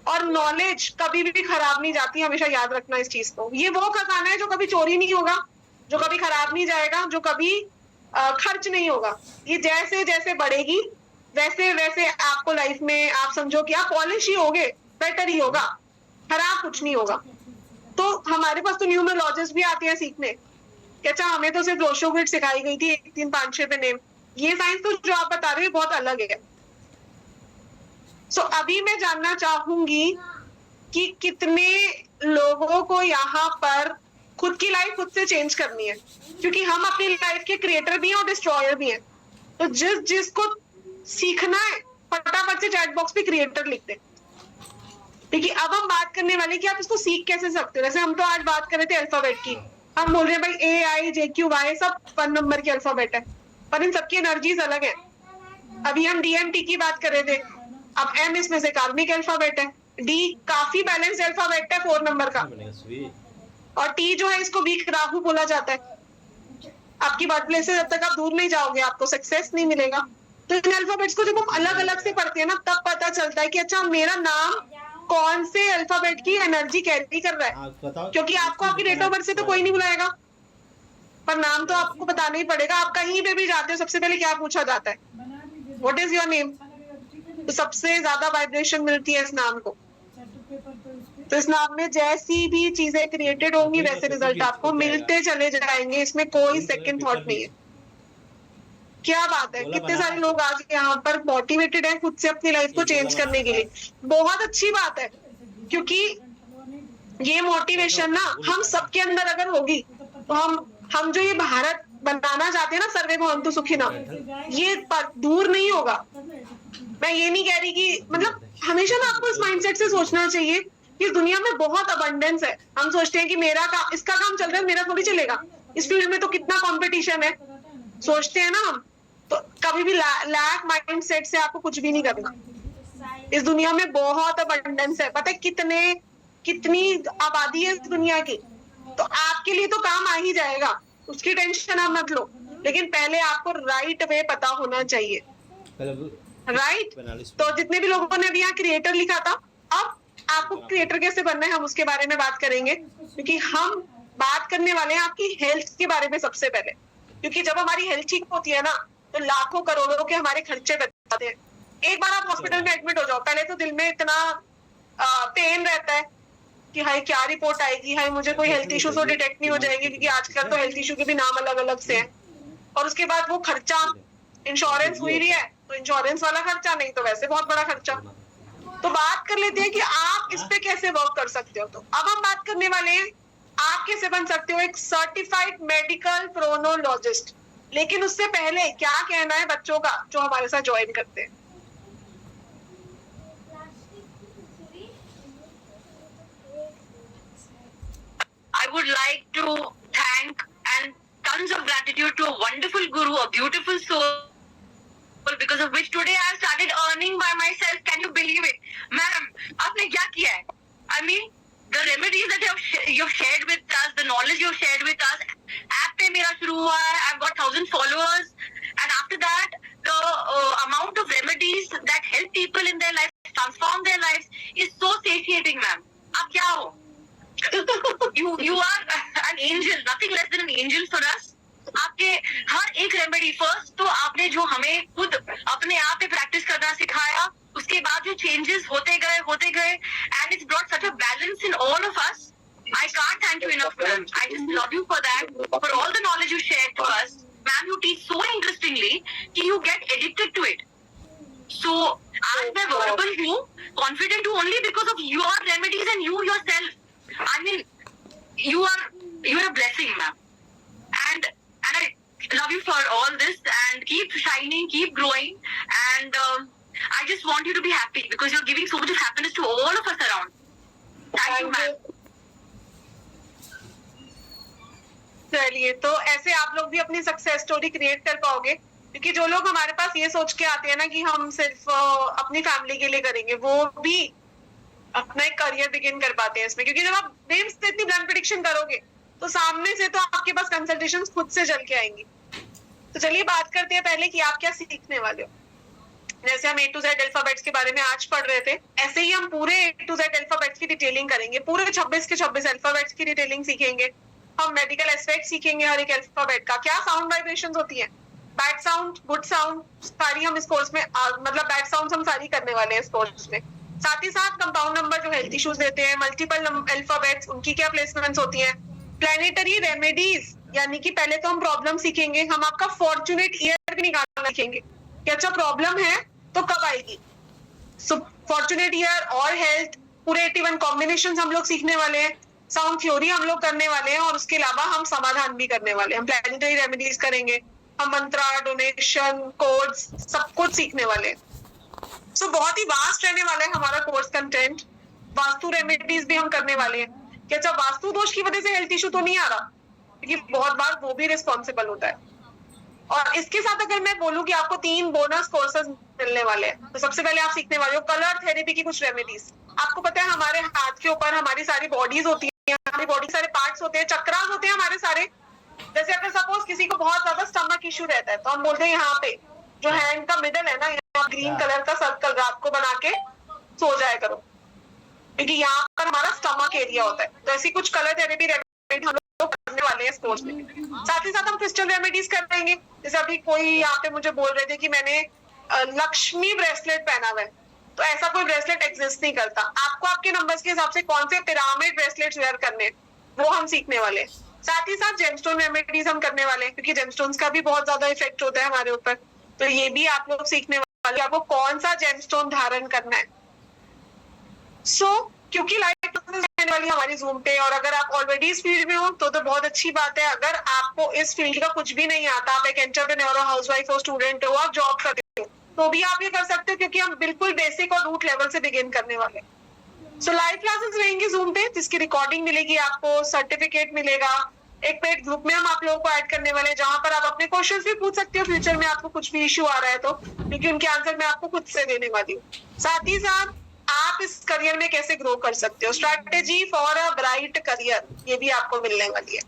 और नॉलेज कभी भी खराब नहीं जाती, हमेशा याद रखना इस चीज को। ये वो खजाना है जो कभी चोरी नहीं होगा, जो कभी खराब नहीं जाएगा, जो कभी खर्च नहीं होगा। ये जैसे जैसे बढ़ेगी वैसे वैसे आपको लाइफ में आप समझो कि आप पॉलिश ही होगे, बेटर ही होगा, खराब कुछ नहीं होगा। तो हमारे पास तो न्यूमरोलॉजिस्ट भी आते हैं सीखने कि अच्छा हमें तो सिर्फ रोशो ग्रिड सिखाई गई थी 1 3 5 6 पे नेम, ये साइंस तो जो आप बता रहे हो बहुत अलग है। सो अभी मैं जानना चाहूंगी कि कितने लोगों को यहाँ पर खुद की लाइफ खुद से चेंज करनी है, क्योंकि हम अपनी लाइफ के क्रिएटर भी हैं और डिस्ट्रॉयर भी हैं। तो जिसको सीखना है फटाफट से चैट बॉक्स पे क्रिएटर लिखते हैं, क्योंकि अब हम बात करने वाले कि आप इसको सीख कैसे सकते हो। जैसे हम तो आज बात कर रहे थे अल्फाबेट की, हम बोल रहे हैं भाई AIJQY सब 1 नंबर के अल्फाबेट है, पर इन सबकी एनर्जीज अलग है। अभी हम DMT की बात कर रहे थे, अब M इसमें से कार्मिक अल्फाबेट है, D काफी बैलेंस अल्फाबेट है 4 नंबर का, और T जो है इसको वीक राहु बोला जाता है। आपकी बर्थ प्लेस से जब तक आप दूर नहीं जाओगे आपको सक्सेस नहीं मिलेगा। तो इन अल्फाबेट्स को जब हम अलग अलग से पढ़ते हैं ना, तब पता चलता है कि अच्छा मेरा नाम कौन से अल्फाबेट की एनर्जी कैरी कर रहा है, क्योंकि आपको आपकी डेट ऑफ बर्थ से तो कोई नहीं बुलाएगा, पर नाम तो आपको बताना ही पड़ेगा। आप कहीं पे भी जाते हो सबसे पहले क्या पूछा जाता है, व्हाट इज योर नेम, तो सबसे ज्यादा वाइब्रेशन मिलती है इस नाम को। तो इस नाम में जैसी भी चीजें क्रिएटेड होंगी वैसे रिजल्ट आपको मिलते चले जाएंगे, इसमें कोई सेकंड थॉट नहीं है। क्या बात है, कितने सारे लोग आज यहाँ पर मोटिवेटेड हैं खुद से अपनी लाइफ को चेंज करने के लिए, बहुत अच्छी बात है। क्योंकि ये मोटिवेशन ना हम सबके अंदर अगर होगी तो हम जो ये भारत बनाना चाहते हैं ना, सर्वे भवन्तु सुखिनः, ये दूर नहीं होगा। मैं ये नहीं कह रही कि मतलब हमेशा ना आपको इस माइंडसेट से सोचना चाहिए कि इस दुनिया में बहुत अबंडेंस है। हम सोचते हैं कि मेरा काम, इसका काम चल रहा है, मेरा थोड़ी चलेगा, इस फील्ड में तो कितना कंपटीशन है, सोचते हैं ना हम। तो कभी भी लैक माइंडसेट से आपको कुछ भी नहीं करना। इस दुनिया में बहुत अबंडेंस है, पता है कितनी आबादी है इस दुनिया की, तो आपके लिए तो काम आ ही जाएगा, उसकी टेंशन आप मत लो। लेकिन पहले आपको राइट वे पता होना चाहिए, राइट। तो जितने भी लोगों ने अभी यहाँ क्रिएटर लिखा था, अब आपको क्रिएटर कैसे बनना है हम उसके बारे में बात करेंगे, क्योंकि हम बात करने वाले हैं आपकी हेल्थ के बारे में सबसे पहले। क्योंकि जब हमारी हेल्थ ठीक होती है ना, तो लाखों करोड़ों के हमारे खर्चे बच जाते हैं। एक बार आप हॉस्पिटल में एडमिट हो जाओ, पहले तो दिल में इतना पेन रहता है कि हाय क्या रिपोर्ट आएगी, हाय मुझे कोई हेल्थ इश्यू तो डिटेक्ट नहीं हो जाएगी, क्योंकि आजकल तो हेल्थ इश्यू के भी नाम अलग अलग से हैं। और उसके बाद वो खर्चा, इंश्योरेंस हुई रही है तो इंश्योरेंस वाला खर्चा, नहीं तो वैसे बहुत बड़ा खर्चा। तो बात कर लेते हैं कि आप इस पे कैसे वर्क कर सकते हो। तो अब हम बात करने वाले हैं आप कैसे बन सकते हो एक सर्टिफाइड मेडिकल प्रोनोलॉजिस्ट। लेकिन उससे पहले क्या कहना है बच्चों का जो हमारे साथ ज्वाइन करते हैं। I would like to thank and tons of gratitude to a wonderful guru, a beautiful soul, because of which today I have started earning by myself. Can you believe it? Ma'am, आपने क्या किया है? I mean, the remedies that you've shared with us, the knowledge you've shared with us. App पे मेरा शुरू हुआ है. I've got 1,000 followers, and after that, the amount of remedies that help people in their lives, transform their lives, is so satiating, ma'am. आप क्या हो? You are an angel, nothing less than an angel for us. आपके हर एक remedy, first तो आपने जो हमें खुद अपने आप पे प्रैक्टिस करना सिखाया, उसके बाद जो चेंजेस होते गए and it's brought such a balance in all of us. I can't thank you enough, ma'am. I just love you for that, for all the knowledge you shared to us. Ma'am, you teach so interestingly कि you get addicted to it. So आज मैं verbal हूँ, confident हूँ only because of your remedies and you yourself. I mean, you are a blessing, ma'am. And I love you for all this, and keep shining, keep growing, and I just want you to be happy because you're giving so much of happiness to all of us around. Thank you, ma'am. चलिए, तो ऐसे आप लोग भी अपनी success story create कर पाओगे, क्योंकि जो लोग हमारे पास ये सोच के आते हैं ना कि हम सिर्फ अपनी फैमिली के लिए करेंगे, वो भी अपना एक करियर बिगिन कर पाते हैं इसमें। क्योंकि जब आप नेम से इतनी ब्लैंड प्रेडिक्शन करोगे तो सामने से तो आपके पास कंसल्टेशंस खुद से चल के आएंगी। तो चलिए बात करते हैं पहले कि आप क्या सीखने वाले हो। जैसे हम A to Z अल्फाबेट्स के बारे में आज पढ़ रहे थे, ऐसे ही हम पूरे A to Z अल्फाबेट्स की डिटेलिंग करेंगे। पूरे 26 के 26 अल्फाबेट्स की डिटेलिंग सीखेंगे। हम मेडिकल एस्पेक्ट सीखेंगे हर एक अल्फाबेट का, क्या साउंड वाइब्रेशंस होती है, बैड साउंड, गुड साउंड, सारी हम इस कोर्स में मतलब बैड साउंड हम सारी करने वाले हैं इस कोर्स में। साथ ही साथ कंपाउंड नंबर जो हेल्थ इश्यूज देते हैं, मल्टीपल अल्फाबेट्स, उनकी क्या प्लेसमेंट्स होती हैं, प्लैनेटरी रेमेडीज, यानी कि पहले तो हम प्रॉब्लम सीखेंगे, हम आपका फॉर्चुनेट ईयर भी निकालना सीखेंगे कि अच्छा प्रॉब्लम है तो कब आएगी। सो फॉर्चुनेट ईयर और हेल्थ, पूरे 81 कॉम्बिनेशंस हम लोग सीखने वाले हैं, साउंड थ्योरी हम लोग करने वाले हैं, और उसके अलावा हम समाधान भी करने वाले हैं। हम प्लैनेटरी रेमेडीज करेंगे, हम मंत्रा, डोनेशन, कोड्स, सब कुछ सीखने वाले हैं। सो बहुत ही वास्ट रहने वाला है हमारा कोर्स कंटेंट। वास्तु रेमेडीज भी हम करने वाले हैं कि अच्छा वास्तु दोष की वजह से हेल्थ इशू तो नहीं आ रहा, क्योंकि बहुत बार वो भी रिस्पॉन्सिबल होता है। और इसके साथ अगर मैं बोलूं कि आपको 3 बोनस कोर्सेज मिलने वाले हैं, तो सबसे पहले आप सीखने वाले हो कलर थेरेपी की कुछ रेमेडीज। आपको पता है हमारे हाथ के ऊपर हमारी सारी बॉडीज होती है, हमारी बॉडी सारे पार्ट्स होते हैं, चक्रास होते हैं हमारे सारे। जैसे अगर सपोज किसी को बहुत ज्यादा स्टमक इश्यू रहता है तो हम बोलते हैं यहाँ पे जो हैंड का मिडल है ना, यहाँ ग्रीन कलर का सर्कल रात को बना के सो जाया करो, क्योंकि यहाँ पर हमारा स्टमक एरिया होता है। तो ऐसी कुछ कलर थेरेपी रेमेडी हम लोग करने वाले हैं इस कोर्स में। साथ ही साथ हम क्रिस्टल रेमेडीज करेंगे। जैसे अभी कोई यहाँ पे मुझे बोल रहे थे कि मैंने लक्ष्मी ब्रेसलेट पहना हुआ है, तो ऐसा कोई ब्रेसलेट एग्जिस्ट नहीं करता। आपको आपके नंबर्स के हिसाब से कौन से पिरामिड ब्रेसलेट्स वेयर करने, वो हम सीखने वाले हैं। साथ ही साथ जेमस्टोन रेमेडीज हम करने वाले हैं, क्योंकि जेमस्टोन्स का भी बहुत ज्यादा इफेक्ट होता है हमारे ऊपर, तो ये भी आप लोग सीखने वाले हैं, आपको कौन सा जेमस्टोन धारण करना है। सो क्योंकि लाइफ रहने वाली है हमारी जूम पे, और अगर आप ऑलरेडी इस फील्ड में हो तो बहुत अच्छी बात है। अगर आपको इस फील्ड का कुछ भी नहीं आता, आप एक एंटरप्रेन्योर हो, हाउसवाइफ हो, स्टूडेंट हो, आप जॉब करते हो, तो भी आप ये कर सकते हो, क्योंकि हम बिल्कुल बेसिक और रूट लेवल से बिगिन करने वाले हैं। सो लाइव क्लासेस रहेंगी जूम पे, जिसकी रिकॉर्डिंग मिलेगी आपको, सर्टिफिकेट मिलेगा। एक पेड ग्रुप में हम आप लोगों को ऐड करने वाले हैं, जहां पर आप अपने क्वेश्चंस भी पूछ सकते हो फ्यूचर में आपको कुछ भी इश्यू आ रहा है तो, क्योंकि उनके आंसर मैं आपको खुद से देने वाली हूँ। साथ ही साथ आप इस करियर में कैसे ग्रो कर सकते हो, strategy for a bright career, ये भी आपको मिलने वाली है।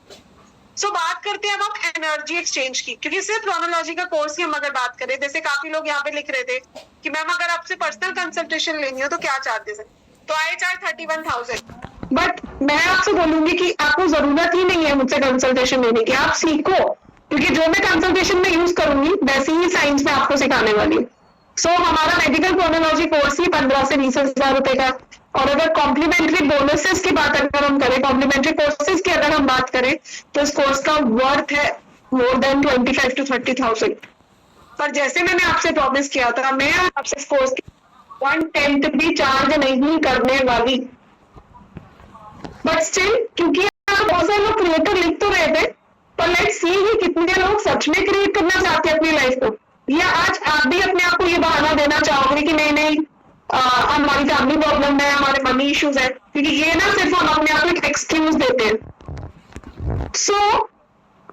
सो बात करते हैं अब हम एनर्जी एक्सचेंज की, क्योंकि सिर्फ प्रोनोलॉजी का कोर्स की हम अगर बात करें, जैसे काफी लोग यहाँ पे लिख रहे थे कि मैम अगर आपसे पर्सनल कंसल्टेशन लेनी हो तो क्या चार्जेस है, तो आई चार्ज 31,000। बट मैं आपसे बोलूंगी कि आपको जरूरत ही नहीं है मुझसे कंसल्टेशन लेने की, आप सीखो, क्योंकि जो मैं कंसल्टेशन में यूज करूंगी वैसे ही साइंस में आपको सिखाने वाली हूँ। सो हमारा मेडिकल प्रोनोलॉजी कोर्स ही 15 से 20 हजार रुपए का, और अगर कॉम्प्लीमेंट्री बोनसेस की बात अगर हम करें, कॉम्प्लीमेंट्री कोर्सेज की अगर हम बात करें, तो इस कोर्स का वर्थ है मोर देन 25 to 30,000। पर जैसे मैंने आपसे प्रॉमिस किया था, मैं आपसे इस कोर्स की 1/10 भी चार्ज नहीं करने वाली। बट स्टिल, क्योंकि बहुत सारे लोग क्रिएटर लिख तो रहे थे, पर लेट्स सी कि कितने लोग सच में क्रिएट करना चाहते हैं अपनी लाइफ को, या आज आप भी अपने आप को ये बहाना देना चाहोगे कि नहीं नहीं हमारी फैमिली प्रॉब्लम है, हमारे मनी इश्यूज है, क्योंकि ये ना सिर्फ हम अपने आप को एक एक्सक्यूज देते हैं। सो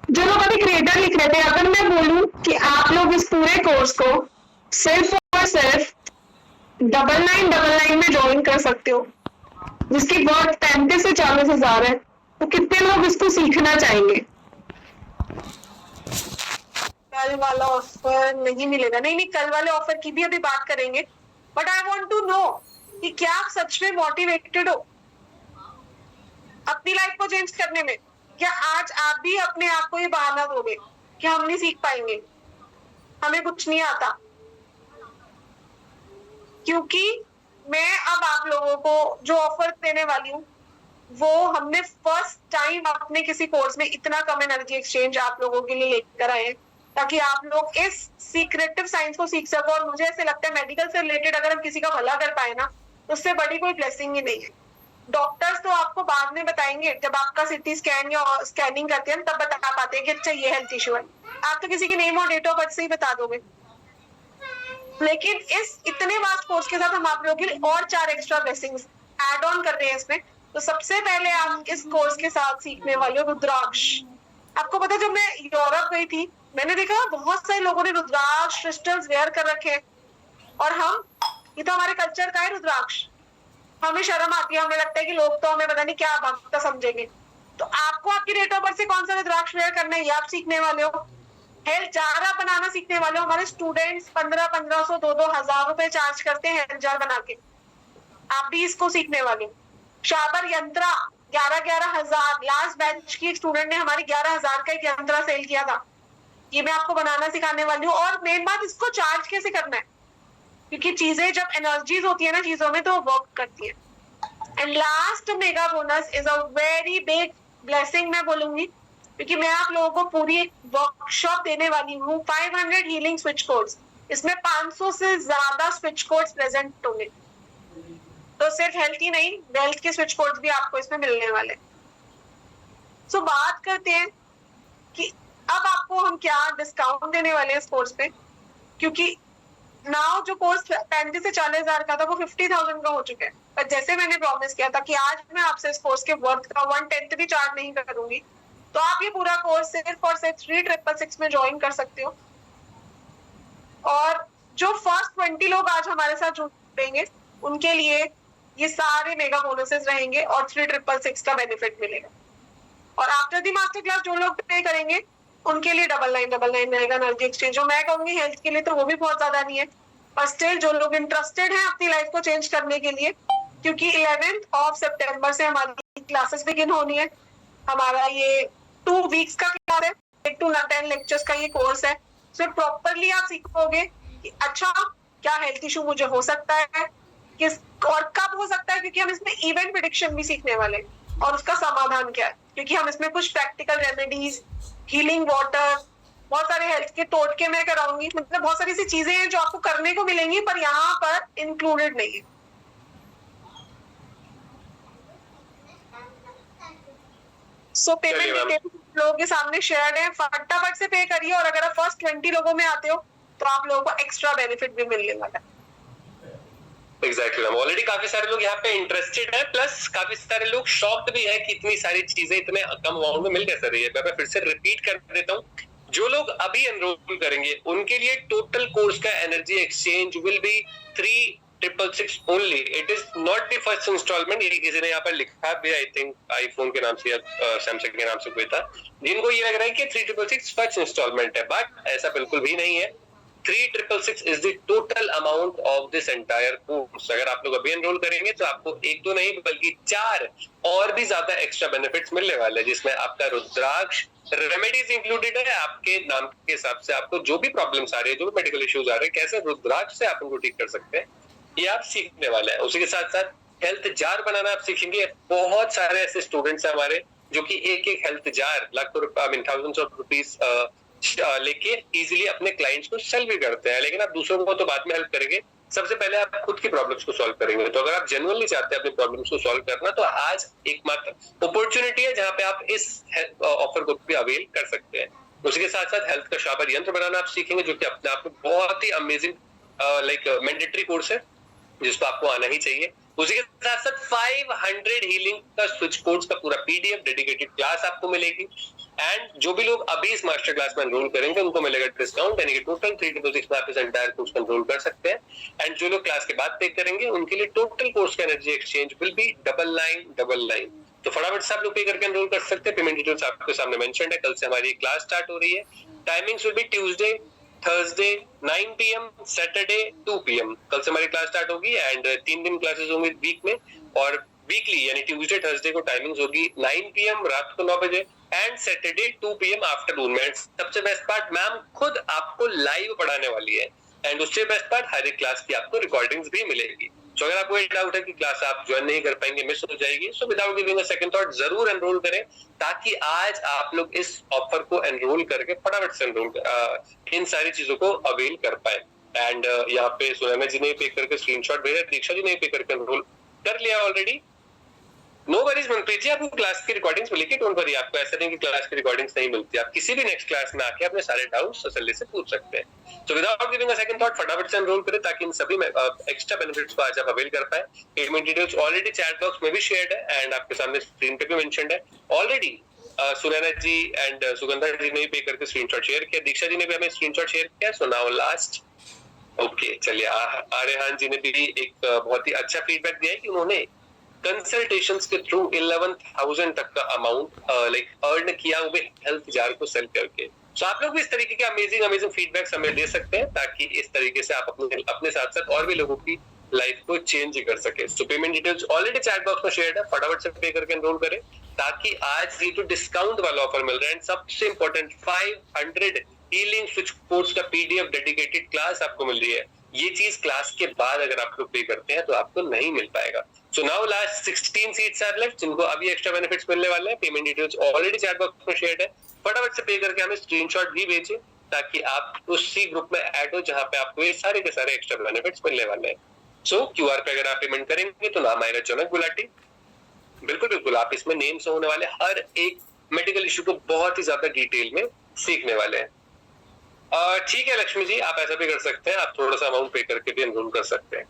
जो लोग अभी क्रिएटर लिख रहे थे, अगर मैं बोलूं कि आप लोग इस पूरे कोर्स को सिर्फ और सिर्फ 9999 में ज्वाइन कर सकते हो, जिसकी वर्थ 35 से 40 हजार है, तो कितने लोग इसको सीखना चाहेंगे? कल वाला ऑफर नहीं मिलेगा, नहीं कल वाले ऑफर की भी अभी बात करेंगे, but I want to know कि क्या आप सच में मोटिवेटेड हो अपनी लाइफ को चेंज करने में? क्या आज आप भी अपने आप को ये बहाना दोगे कि हम नहीं सीख पाएंगे, हमें कुछ नहीं आता? क्योंकि मैं अब आप लोगों को जो ऑफर देने वाली हूँ, वो हमने फर्स्ट टाइम अपने किसी कोर्स में इतना कम एनर्जी एक्सचेंज आप लोगों के लिए लेकर आए हैं, ताकि आप लोग इस सीक्रेटिव साइंस को सीख सको। और मुझे ऐसे लगता है मेडिकल से रिलेटेड अगर हम किसी का भला कर पाए ना, तो उससे बड़ी कोई ब्लेसिंग ही नहीं है। डॉक्टर्स तो आपको बाद में बताएंगे, जब आपका सीटी स्कैन या स्कैनिंग करते हैं तब बता पाते हैं कि अच्छा ये हेल्थ इश्यू है, आप तो किसी की नेम और डेट ऑफ बर्थ से ही बता दोगे। लेकिन इस इतने वास्ट कोर्स के साथ हम आप लोगों के लिए और 4 एक्स्ट्रा ब्लेसिंग्स ऐड ऑन कर रहे हैं इसमें। तो सबसे पहले आप इस कोर्स के साथ सीखने वाले हो रुद्राक्ष। आपको पता है, जब मैं यूरोप गई थी, मैंने देखा बहुत सारे लोगों ने रुद्राक्ष क्रिस्टल्स वेयर कर रखे हैं, और हम, ये तो हमारे कल्चर का है रुद्राक्ष, हमें शर्म आती है, हमें लगता है कि लोग तो हमें पता नहीं क्या भक्त समझेंगे। तो आपको आपकी डेट ऑफ बर्थ से कौन सा रुद्राक्ष वेयर करना है ये आप सीखने वाले हो। हेल्थ जार आप बनाना सीखने वाले हो। हमारे स्टूडेंट्स 1500 2,000 रुपए चार्ज करते हैं हेल्थ जार बना के, आप भी इसको सीखने वाले हो। शाबर यंत्रा 11,000, लास्ट बैच की एक स्टूडेंट ने हमारी 11,000 का एक यंत्रा सेल किया था, ये मैं आपको बनाना सिखाने वाली हूँ। और मेन बात, इसको चार्ज कैसे करना है, क्योंकि चीजें जब एनर्जीज होती है ना चीजों में, तो वो वर्क करती है। And last mega bonus is a very big blessing मैं बोलूंगी, क्योंकि मैं आप लोगों को पूरी एक वर्कशॉप देने वाली हूँ, 500 हीलिंग स्विच कोड्स। इसमें 500 से ज्यादा स्विच कोड्स प्रेजेंट होंगे, तो सिर्फ हेल्थ ही नहीं, वेल्थ के स्विच कोड्स भी आपको इसमें मिलने वाले। सो बात करते हैं कि अब आपको हम क्या डिस्काउंट देने वाले हैं इस कोर्स पे, क्योंकि नाउ जो कोर्स 35 से 40 हजार का था वो 50,000 का हो चुका है। पर जैसे मैंने प्रॉमिस किया था कि आज मैं आपसे इस कोर्स के वर्थ का 1/10 भी चार्ज नहीं करूंगी, तो आप ये पूरा कोर्स सिर्फ और सिर्फ 3,666 में ज्वाइन कर सकते हो। और जो फर्स्ट 20 लोग आज हमारे साथ जुड़ेंगे, उनके लिए ये सारे मेगा बोनसेस रहेंगे और 3,666 का बेनिफिट मिलेगा। और आफ्टर दी मास्टर क्लास जो लोग पे करेंगे, उनके लिए 9999 रहेगा एनर्जी एक्सचेंज। जो मैं कहूंगी हेल्थ के लिए तो वो भी बहुत ज्यादा नहीं है, पर स्टिल जो लोग इंटरेस्टेड हैं अपनी लाइफ को चेंज करने के लिए, क्योंकि 11 सितंबर से हमारी क्लासेस बिगिन होनी है। हमारा ये 2 वीक्स का क्लास है, 8 to 10 लेक्चर्स का ये कोर्स है। सिर्फ प्रॉपरली आप सीखोगे कि अच्छा क्या हेल्थ इशू मुझे हो सकता है, किस और कब हो सकता है, क्योंकि हम इसमें इवेंट प्रेडिक्शन भी सीखने वाले हैं और उसका समाधान क्या है, क्योंकि हम इसमें कुछ प्रैक्टिकल रेमेडीज, हीलिंग वाटर, बहुत सारे हेल्थ के टोटके मैं कराऊंगी। मतलब बहुत सारी सी चीजें हैं जो आपको करने को मिलेंगी, पर यहाँ पर इंक्लूडेड नहीं है। सो पेमेंट चलिए मैम। डिटेल्स लोगों के सामने शेयर्ड है, फटाफट से पे करिए। और अगर आप फर्स्ट 20 लोगों में आते हो तो आप लोगों को एक्स्ट्रा बेनिफिट भी मिलने वाला है। एग्जैक्टली मैम, ऑलरेडी काफी सारे लोग यहाँ पे इंटरेस्टेड है, प्लस काफी सारे लोग शॉक्ड भी है कि इतनी सारी चीजें इतने कम अमाउंट में मिल कैसे रही है। मैं फिर से रिपीट कर देता हूँ, जो लोग अभी एनरोल करेंगे उनके लिए टोटल कोर्स का energy exchange will be 3666 only. It is not the first instalment. ये किसी ने यहाँ पर लिखा भी, आई थिंक आईफोन के नाम से या सैमसंग के नाम से कोई था, जिनको ये लग रहा है कि 3666 फर्स्ट इंस्टॉलमेंट है, बट ऐसा बिल्कुल भी नहीं है। 3666 is the total amount of this entire course। अगर आप लोग अभी एनरोल करेंगे तो आपको एक तो नहीं बल्कि 4 और भी ज्यादा एक्स्ट्रा बेनिफिट्स मिलने वाले हैं, जिसमें आपका रुद्राक्ष रेमेडीज इंक्लूडेड है। आपके नाम के हिसाब से आपको जो भी प्रॉब्लम्स आ रही है, जो भी मेडिकल इश्यूज आ रहे हैं, कैसे रुद्राक्ष से आप उनको ठीक कर सकते हैं, ये आप सीखने वाले हैं। उसी के साथ साथ हेल्थ जार बनाना आप सीखेंगे। बहुत सारे ऐसे स्टूडेंट्स हैं हमारे जो कि एक हेल्थ जार लाखों रुपए, थाउजेंड्स ऑफ रुपीज लेके इजीली अपने क्लाइंट्स को सेल भी करते हैं। लेकिन आप दूसरों को तो बाद में हेल्प करेंगे, सबसे पहले आप खुद की प्रॉब्लम्स को सॉल्व करेंगे। तो अगर आप जेन्युइनली चाहते हैं अपनी प्रॉब्लम्स को सॉल्व करना, तो आज एकमात्र अपॉर्चुनिटी है जहां पे आप इस ऑफर को भी अवेल कर सकते हैं। उसी के साथ साथ हेल्थ का शाबर यंत्र बनाना आप सीखेंगे, जो कि अपने आप में बहुत ही अमेजिंग मैंडेटरी कोर्स है, जिसको आपको आना ही चाहिए। उसी के साथ साथ 500 हीलिंग का स्विच कोड्स का पूरा पीडीएफ डेडिकेटेड क्लास आपको मिलेगी। एंड जो भी लोग अभी इस मास्टर क्लास में एनरोल करेंगे उनको मिलेगा डिस्काउंट, यानी कि टोटल 3666 में आप इस एंटायर कोर्स को एनरोल कर सकते हैं। एंड जो लोग क्लास के बाद पे करेंगे उनके लिए टोटल कोर्स का एनर्जी एक्सचेंज विल बी 9999। तो फटाफट से आप लोग पे करके एनरोल कर सकते हैं। पेमेंट डिटेल्स आपके सामने मेंशन्ड है। कल से हमारी क्लास स्टार्ट हो रही है। Timings will be Tuesday, Thursday 9 PM, Saturday 2 PM। कल से हमारी क्लास स्टार्ट होगी एंड 3 दिन क्लासेस होंगी वीक में, और वीकली यानी ट्यूसडे थर्सडे को टाइमिंग्स होगी 9 PM रात को 9 बजे एंड सैटरडे 2 PM आफ्टरनून में। सबसे बेस्ट पार्ट, मैम खुद आपको लाइव पढ़ाने वाली है एंड उससे बेस्ट पार्ट, हर एक क्लास की आपको रिकॉर्डिंग्स भी मिलेगी। तो अगर आपको एक डाउट है कि क्लास आप ज्वाइन नहीं कर पाएंगे, मिस हो जाएगी, so without giving a second thought जरूर एनरोल करें, ताकि आज आप लोग इस ऑफर को एनरोल करके फटाफट से एनरोल इन सारी चीजों को अवेल कर पाए। एंड यहाँ पे सुनैना जी ने पे करके स्क्रीनशॉट भेजा, दीक्षा जी ने पे करके एनरोल कर लिया ऑलरेडी। नो वरीज मनप्रीत जी, आपको क्लास की रिकॉर्डिंग्स मिलेगी, डोंट वरी। आपको ऐसा नहीं कि क्लास की रिकॉर्डिंग्स नहीं मिलती, आप किसी भी नेक्स्ट क्लास में आके अपने सारे डाउट्स तसल्ली से पूछ सकते हैं। तो without giving a second thought फटाफट से एनरोल करें, ताकि इन सभी एक्स्ट्रा बेनिफिट्स को आज आप अवेल कर पाए। Payment details already chat box में भी शेयर्ड है एंड आपके सामने स्क्रीन पे भी मेंशन्ड है ऑलरेडी। सुनैना जी एंड सुगंधा जी ने भी पे करके स्क्रीनशॉट शेयर किया, दीक्षा जी ने भी हमें स्क्रीनशॉट शेयर किया। सो नाउ लास्ट ओके, चलिए आर्यहान जी ने भी एक बहुत ही अच्छा फीडबैक दिया है कि उन्होंने कंसल्टेशंस के थ्रू 11,000 तक का अमाउंट अर्न किया, वो भी हेल्थ जार को सेल करके। सो आप लोग भी इस तरीके के अमेजिंग फीडबैक्स हमें दे सकते हैं, ताकि इस तरीके से आप अपने साथ साथ और भी लोगों की लाइफ को चेंज कर सके। सो payment details already chat box में शेयर्ड है, फटाफट से पे करके एनरोल करें, ताकि आज ये जो डिस्काउंट वाला ऑफर मिल रहा है, सबसे इंपॉर्टेंट 500 हीलिंग स्विच कोर्स का पीडीएफ डेडिकेटेड क्लास आपको मिल रही है। ये चीज क्लास के बाद अगर आप लोग पे करते हैं तो आपको नहीं मिल पाएगा। So now last 16 seats are left, जिनको अभी एक्स्ट्रा बेनिफिट्स मिलने वाले हैं। Payment details already chat box में शेयर्ड है, फटाफट से पे करके हमें स्क्रीनशॉट भी भेजें, ताकि आप उसी ग्रुप में ऐड हो जहां पे आपको ये सारे के सारे एक्स्ट्रा बेनिफिट्स मिलने वाले हैं। सो क्यूआर पे अगर आप पेमेंट करेंगे तो नाम आएगा जनक गुलाटी। बिल्कुल आप इसमें नेम से होने वाले हर एक मेडिकल इश्यू को बहुत ही ज्यादा डिटेल में सीखने वाले हैं। ठीक है लक्ष्मी जी, आप ऐसा भी कर सकते हैं, आप थोड़ा सा अमाउंट पे करके भी एनरोल कर सकते हैं।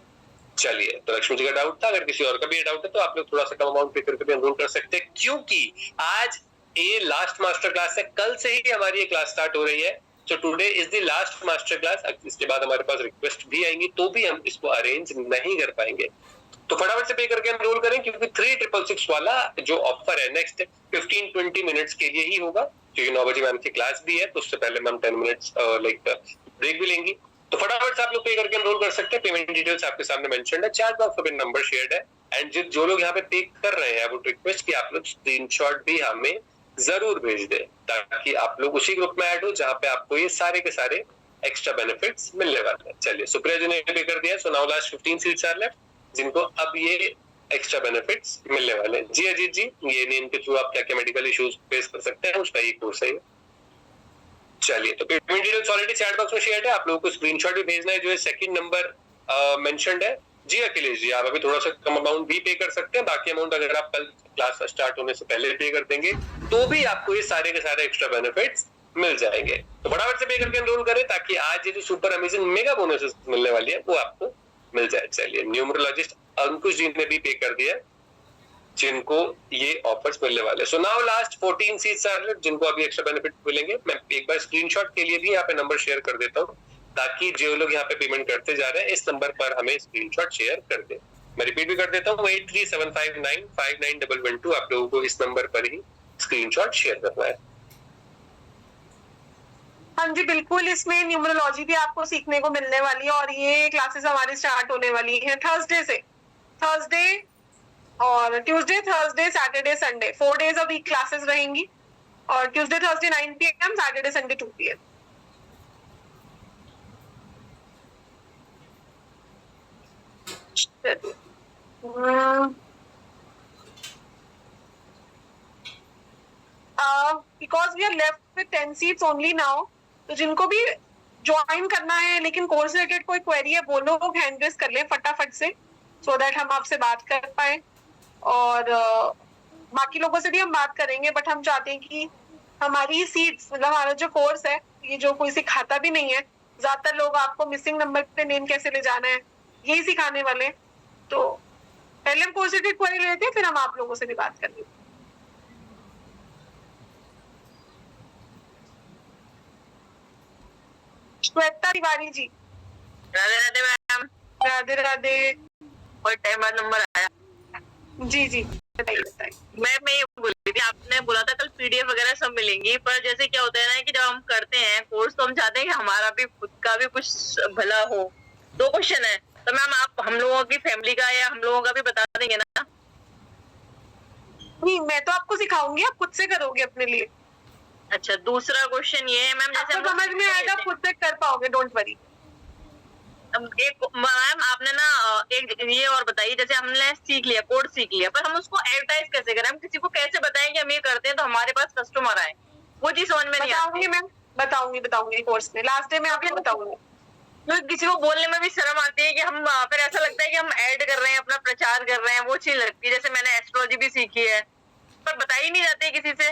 चलिए, तो लक्ष्मी जी का डाउट था, अगर किसी और का भी डाउट है तो आप लोग थोड़ा सा कम अमाउंट पे करके भी एनरोल कर सकते हैं, क्योंकि आज ये लास्ट मास्टर क्लास है। कल से ही हमारी ये क्लास स्टार्ट हो रही है। So today is the last master class. इसके बाद हमारे पास रिक्वेस्ट भी आएंगी तो भी हम इसको अरेंज नहीं कर पाएंगे। तो फटाफट से पे करके एनरोल करें, क्योंकि 3666 वाला जो ऑफर है नेक्स्ट 15-20 मिनट्स के लिए ही होगा, क्योंकि 9 बजे मैम की क्लास भी है, तो उससे पहले मैम 10 मिनट्स ब्रेक भी लेंगी। तो फटाफट से आप लोग पे करके एनरोल कर सकते हैं। पेमेंट डिटेल्स आपके सामने मेंशन्ड है, चैट बॉक्स में नंबर शेयर्ड है। एंड जो लोग यहाँ पे पे कर रहे हैं, वो रिक्वेस्ट कि आप लोग स्क्रीनशॉट भी हमें जरूर भेज दें, ताकि आप लोग उसी ग्रुप में ऐड हो जहाँ पे आपको ये सारे के सारे एक्स्ट्रा बेनिफिट्स मिलने वाले हैं। चलिए, सुप्रिया जी ने पे कर दिया। So now last 15 seats are left, जिनको अब ये एक्स्ट्रा बेनिफिट्स मिलने वाले हैं। जी अजीत जी, ये नेम के थ्रू आप क्या क्या मेडिकल इश्यूज फेस कर सकते हैं, उसका ये कोर्स है। चलिए, तो payment details already chat box में शेयर है, आप लोगों को स्क्रीनशॉट भी भेजना है, जो है सेकंड नंबर मेंशन्ड है। जी अखिलेश जी, आप अभी थोड़ा सा कम अमाउंट भी पे कर सकते हैं, बाकी अमाउंट अगर आप कल क्लास स्टार्ट होने से पहले पे कर देंगे तो भी आपको ये सारे के सारे एक्स्ट्रा बेनिफिट्स मिल जाएंगे। तो फटाफट से पे करके एनरोल करें ताकि आज ये जो सुपर अमेजिंग मेगा बोनसेस मिलने वाली है वो आपको मिल जाए। चलिए, न्यूमरोलॉजिस्ट अंकुश जी ने भी पे कर दिया जिनको ये ऑफर्स मिलने वाले। So now last 14 seats are left जिनको अभी एक्स्ट्रा बेनिफिट मिलेंगे। मैं एक बार स्क्रीनशॉट के लिए भी यहाँ पे नंबर शेयर कर देता हूँ ताकि जो लोग यहाँ पे पेमेंट करते जा रहे हैं इस नंबर पर हमें स्क्रीनशॉट शेयर कर दे। मैं रिपीट भी कर देता हूँ 8375959112। आप लोगों को इस नंबर पर ही स्क्रीनशॉट शेयर करना है। हाँ जी बिल्कुल, इसमें न्यूमरोलॉजी भी आपको सीखने को मिलने वाली है और ये क्लासेस हमारी स्टार्ट होने वाली है थर्सडे से। थर्सडे और Tuesday, Thursday, Saturday, Sunday 4 days a week classes रहेंगी और Tuesday Thursday 9 PM, Saturday Sunday 2 PM। Because we are left with 10 seats only now, तो जिनको भी ज्वाइन करना है लेकिन कोर्स रिलेटेड कोई क्वेरी है वो लोग हैंड रेज कर लें फटाफट से सो दैट हम आपसे बात कर पाए। और बाकी लोगों से भी हम बात करेंगे, बट हम चाहते हैं कि हमारी सीट्स मतलब हमारा जो कोर्स है ये जो कोई सिखाता भी नहीं है, ज्यादातर लोग आपको मिसिंग नंबर पे नेम कैसे ले जाना है यही सिखाने वाले हैं। तो पहले हम कोर्स रिलेटेड क्वेरी लेते हैं फिर हम आप लोगों से भी बात करेंगे। श्वेता तिवारी जी, राधे राधे मैम। राधे राधे। और टाइम बाद नंबर आया। जी जी बताइए बताइए। मैं ये बोल रही थी, आपने बोला था कल पीडीएफ वगैरह सब मिलेंगी, पर जैसे क्या होता है ना कि जब हम करते हैं कोर्स तो हम चाहते हैं कि हमारा भी खुद का भी कुछ भला हो। 2 क्वेश्चन है, तो मैम आप हम लोगों की फैमिली का या हम लोगों का भी बता देंगे ना? नहीं, मैं तो आपको सिखाऊंगी, आप खुद से करोगे अपने लिए। अच्छा, दूसरा क्वेश्चन ये है मैम, जैसे आपको समझ में आएगा, खुद से कर पाओगे, डोंट वरी। एक मैम आपने ना एक ये और बताइए, जैसे हमने सीख लिया, कोड सीख लिया, पर हम उसको एडवर्टाइज कैसे करें? हम किसी को कैसे बताएं कि हम ये करते हैं तो हमारे पास कस्टमर आए? वो चीज समझ में नहीं आती। मैम बताऊंगी कोर्स में, लास्ट डे में आपको बताऊंगी। तो किसी को बोलने में भी शर्म आती है कि हम फिर ऐसा लगता है कि हम ऐड कर रहे हैं, अपना प्रचार कर रहे हैं, वो चीज लगती है। जैसे मैंने एस्ट्रोलॉजी भी सीखी है पर बताई नहीं जाती किसी से।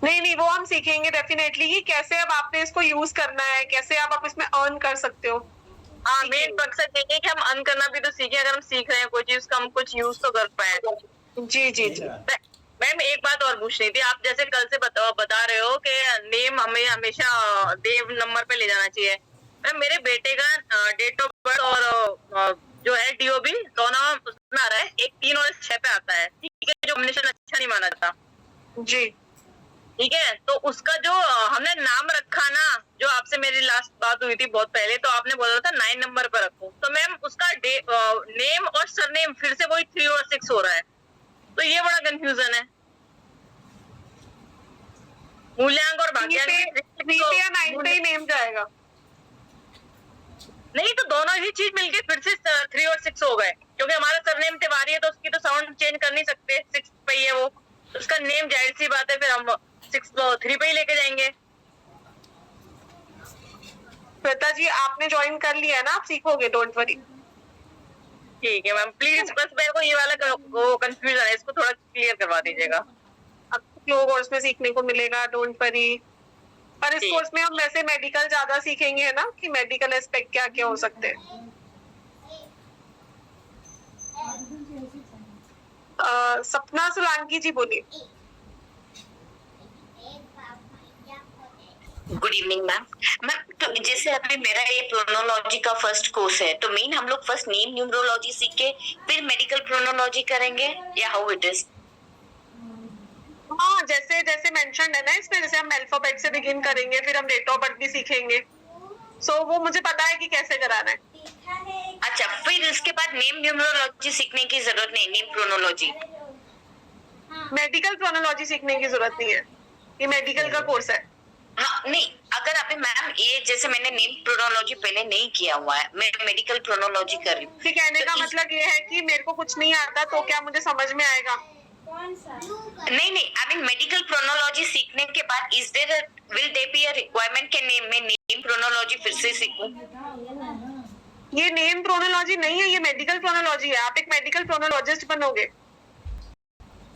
नहीं, वो हम सीखेंगे डेफिनेटली कि कैसे अब आपने इसको यूज करना है, कैसे आप इसमें अर्न कर सकते हो। हाँ, मेन मकसद ये है कि हम अर्न करना भी तो सीखें। अगर हम सीख रहे हैं कोई चीज का, हम कुछ यूज तो कर पाए। जी। मैम एक बात और पूछनी थी, आप जैसे कल से बता रहे हो कि नेम हमें हमेशा देव नंबर पे ले जाना चाहिए। मैम मेरे बेटे का डेट ऑफ बर्थ और जो है DOB दोनों उसमें आ रहा है, एक 3 और 6 पे आता है, ठीक है, जो कॉम्बिनेशन अच्छा नहीं माना था। जी ठीक है, तो उसका जो हमने नाम रखा ना, जो आपसे मेरी लास्ट बात हुई थी बहुत पहले, तो आपने बोला था 9 नंबर पर रखो, तो मैम उसका नेम और सरनेम फिर से वही 3 और 6 हो रहा है, तो ये बड़ा कंफ्यूजन है। मूल्यांक और भाग्यांक 3 या 9 पे ही नेम जाएगा। नहीं, तो दोनों ही चीज मिलके फिर से 3 और 6 हो गए, क्योंकि हमारा सरनेम तिवारी है तो उसकी तो साउंड चेंज कर नहीं सकते, 6 पे ही है वो, तो उसका नेम जाहिर सी बात है फिर हम 3 पे ही लेके जाएंगे। श्वेता जी आपने ज्वाइन कर लिया है ना, आप सीखोगे, डोंट वरी। ठीक है मैम, प्लीज बस मेरे को ये वाला कंफ्यूजन है, इसको थोड़ा क्लियर करवा दीजिएगा। अब लोग और इसमें सीखने को मिलेगा, डोंट वरी। पर इस कोर्स में हम वैसे मेडिकल ज्यादा सीखेंगे है ना, कि मेडिकल एस्पेक्ट क्या क्या हो सकते हैं। सपना सोलंकी जी बोलिए। Good evening ma'am. तो जैसे अभी मेरा ये प्रोनोलॉजी का फर्स्ट कोर्स है, तो मेन हम लोग फर्स्ट नेम न्यूमरोलॉजी सीख के फिर मेडिकल प्रोनोलॉजी करेंगे या हाउ इट इज? हाँ, जैसे मेंशन्ड है ना इसमें, जैसे हम अल्फाबेट से बिगिन करेंगे, फिर हम डेट ऑफ बर्थ भी सीखेंगे, सो वो मुझे पता है कि कैसे कराना है। अच्छा, फिर इसके बाद नेम न्यूमरोलॉजी सीखने की जरूरत नहीं, नेम प्रोनोलॉजी? मेडिकल प्रोनोलॉजी सीखने की जरूरत नहीं है, ये मेडिकल का कोर्स है। हाँ नहीं, अगर अभी मैम ये जैसे मैंने नेम प्रोनोलॉजी पहले नहीं किया हुआ है, मैं मेडिकल प्रोनोलॉजी कर रही हूँ, कहने का मतलब ये है कि मेरे को कुछ नहीं आता तो क्या मुझे समझ में आएगा? नहीं, आई मीन मेडिकल प्रोनोलॉजी सीखने के बाद will there be a requirement के नेम प्रोनोलॉजी फिर से सीखूं? ये नेम प्रोनोलॉजी नहीं है, ये मेडिकल प्रोनोलॉजी है। आप एक मेडिकल प्रोनोलॉजिस्ट बनोगे।